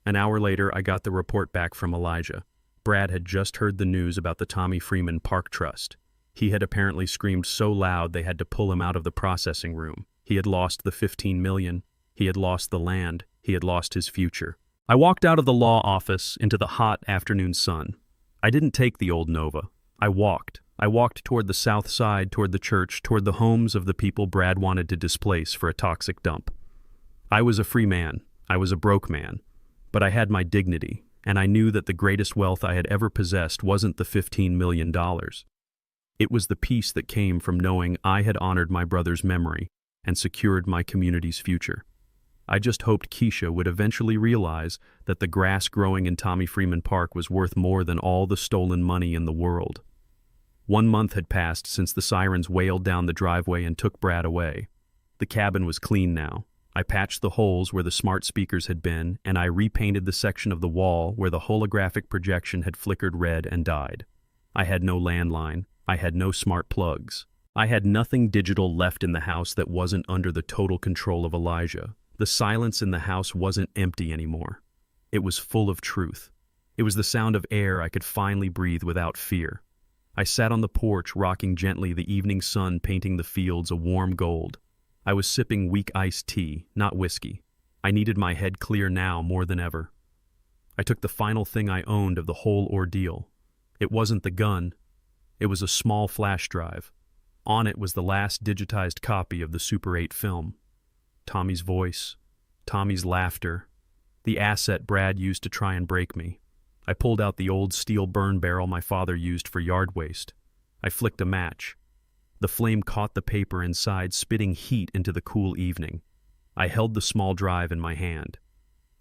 An hour later, I got the report back from Elijah. Brad had just heard the news about the Tommy Freeman Park Trust. He had apparently screamed so loud they had to pull him out of the processing room. He had lost the $15 million. He had lost the land. He had lost his future. I walked out of the law office into the hot afternoon sun. I didn't take the old Nova. I walked. I walked toward the south side, toward the church, toward the homes of the people Brad wanted to displace for a toxic dump. I was a free man. I was a broke man. But I had my dignity, and I knew that the greatest wealth I had ever possessed wasn't the $15 million. It was the peace that came from knowing I had honored my brother's memory and secured my community's future. I just hoped Keisha would eventually realize that the grass growing in Tommy Freeman Park was worth more than all the stolen money in the world. 1 month had passed since the sirens wailed down the driveway and took Brad away. The cabin was clean now. I patched the holes where the smart speakers had been, and I repainted the section of the wall where the holographic projection had flickered red and died. I had no landline. I had no smart plugs. I had nothing digital left in the house that wasn't under the total control of Elijah. The silence in the house wasn't empty anymore. It was full of truth. It was the sound of air I could finally breathe without fear. I sat on the porch, rocking gently, the evening sun painting the fields a warm gold. I was sipping weak iced tea, not whiskey. I needed my head clear now more than ever. I took the final thing I owned of the whole ordeal. It wasn't the gun. It was a small flash drive. On it was the last digitized copy of the Super 8 film. Tommy's voice, Tommy's laughter, the asset Brad used to try and break me. I pulled out the old steel burn barrel my father used for yard waste. I flicked a match. The flame caught the paper inside, spitting heat into the cool evening. I held the small drive in my hand.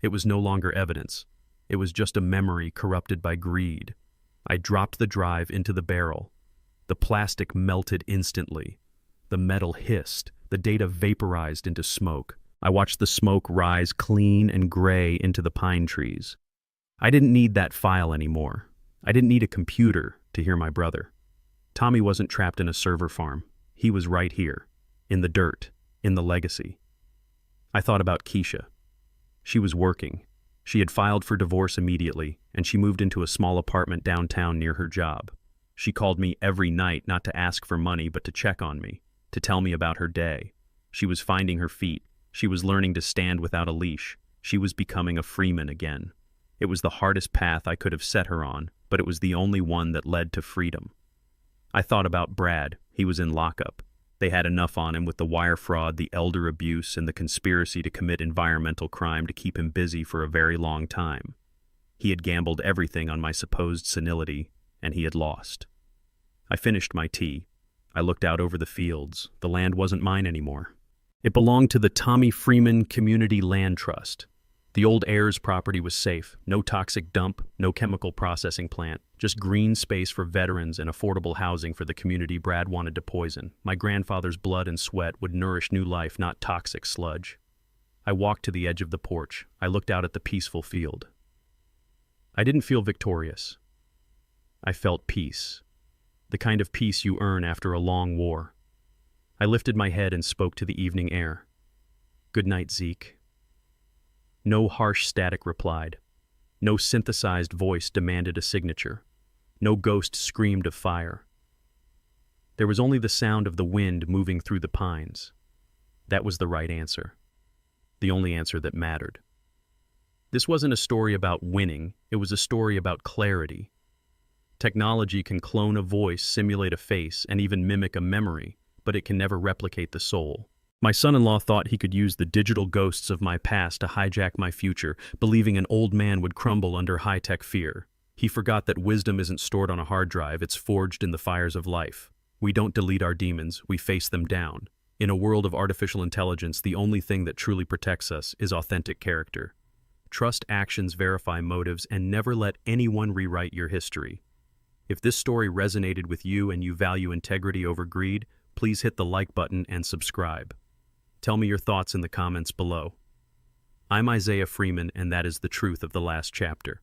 It was no longer evidence. It was just a memory corrupted by greed. I dropped the drive into the barrel. The plastic melted instantly. The metal hissed. The data vaporized into smoke. I watched the smoke rise clean and gray into the pine trees. I didn't need that file anymore. I didn't need a computer to hear my brother. Tommy wasn't trapped in a server farm. He was right here, in the dirt, in the legacy. I thought about Keisha. She was working. She had filed for divorce immediately, and she moved into a small apartment downtown near her job. She called me every night, not to ask for money, but to check on me, to tell me about her day. She was finding her feet. She was learning to stand without a leash. She was becoming a Freeman again. It was the hardest path I could have set her on, but it was the only one that led to freedom. I thought about Brad. He was in lockup. They had enough on him with the wire fraud, the elder abuse, and the conspiracy to commit environmental crime to keep him busy for a very long time. He had gambled everything on my supposed senility, and he had lost. I finished my tea. I looked out over the fields. The land wasn't mine anymore. It belonged to the Tommy Freeman Community Land Trust. The old heirs' property was safe. No toxic dump, no chemical processing plant, just green space for veterans and affordable housing for the community Brad wanted to poison. My grandfather's blood and sweat would nourish new life, not toxic sludge. I walked to the edge of the porch. I looked out at the peaceful field. I didn't feel victorious. I felt peace. The kind of peace you earn after a long war. I lifted my head and spoke to the evening air. "Good night, Zeke." No harsh static replied. No synthesized voice demanded a signature. No ghost screamed of fire. There was only the sound of the wind moving through the pines. That was the right answer. The only answer that mattered. This wasn't a story about winning, it was a story about clarity. Technology can clone a voice, simulate a face, and even mimic a memory, but it can never replicate the soul. My son-in-law thought he could use the digital ghosts of my past to hijack my future, believing an old man would crumble under high-tech fear. He forgot that wisdom isn't stored on a hard drive, it's forged in the fires of life. We don't delete our demons, we face them down. In a world of artificial intelligence, the only thing that truly protects us is authentic character. Trust actions, verify motives, and never let anyone rewrite your history. If this story resonated with you and you value integrity over greed, please hit the like button and subscribe. Tell me your thoughts in the comments below. I'm Isaiah Freeman, and that is the truth of the last chapter.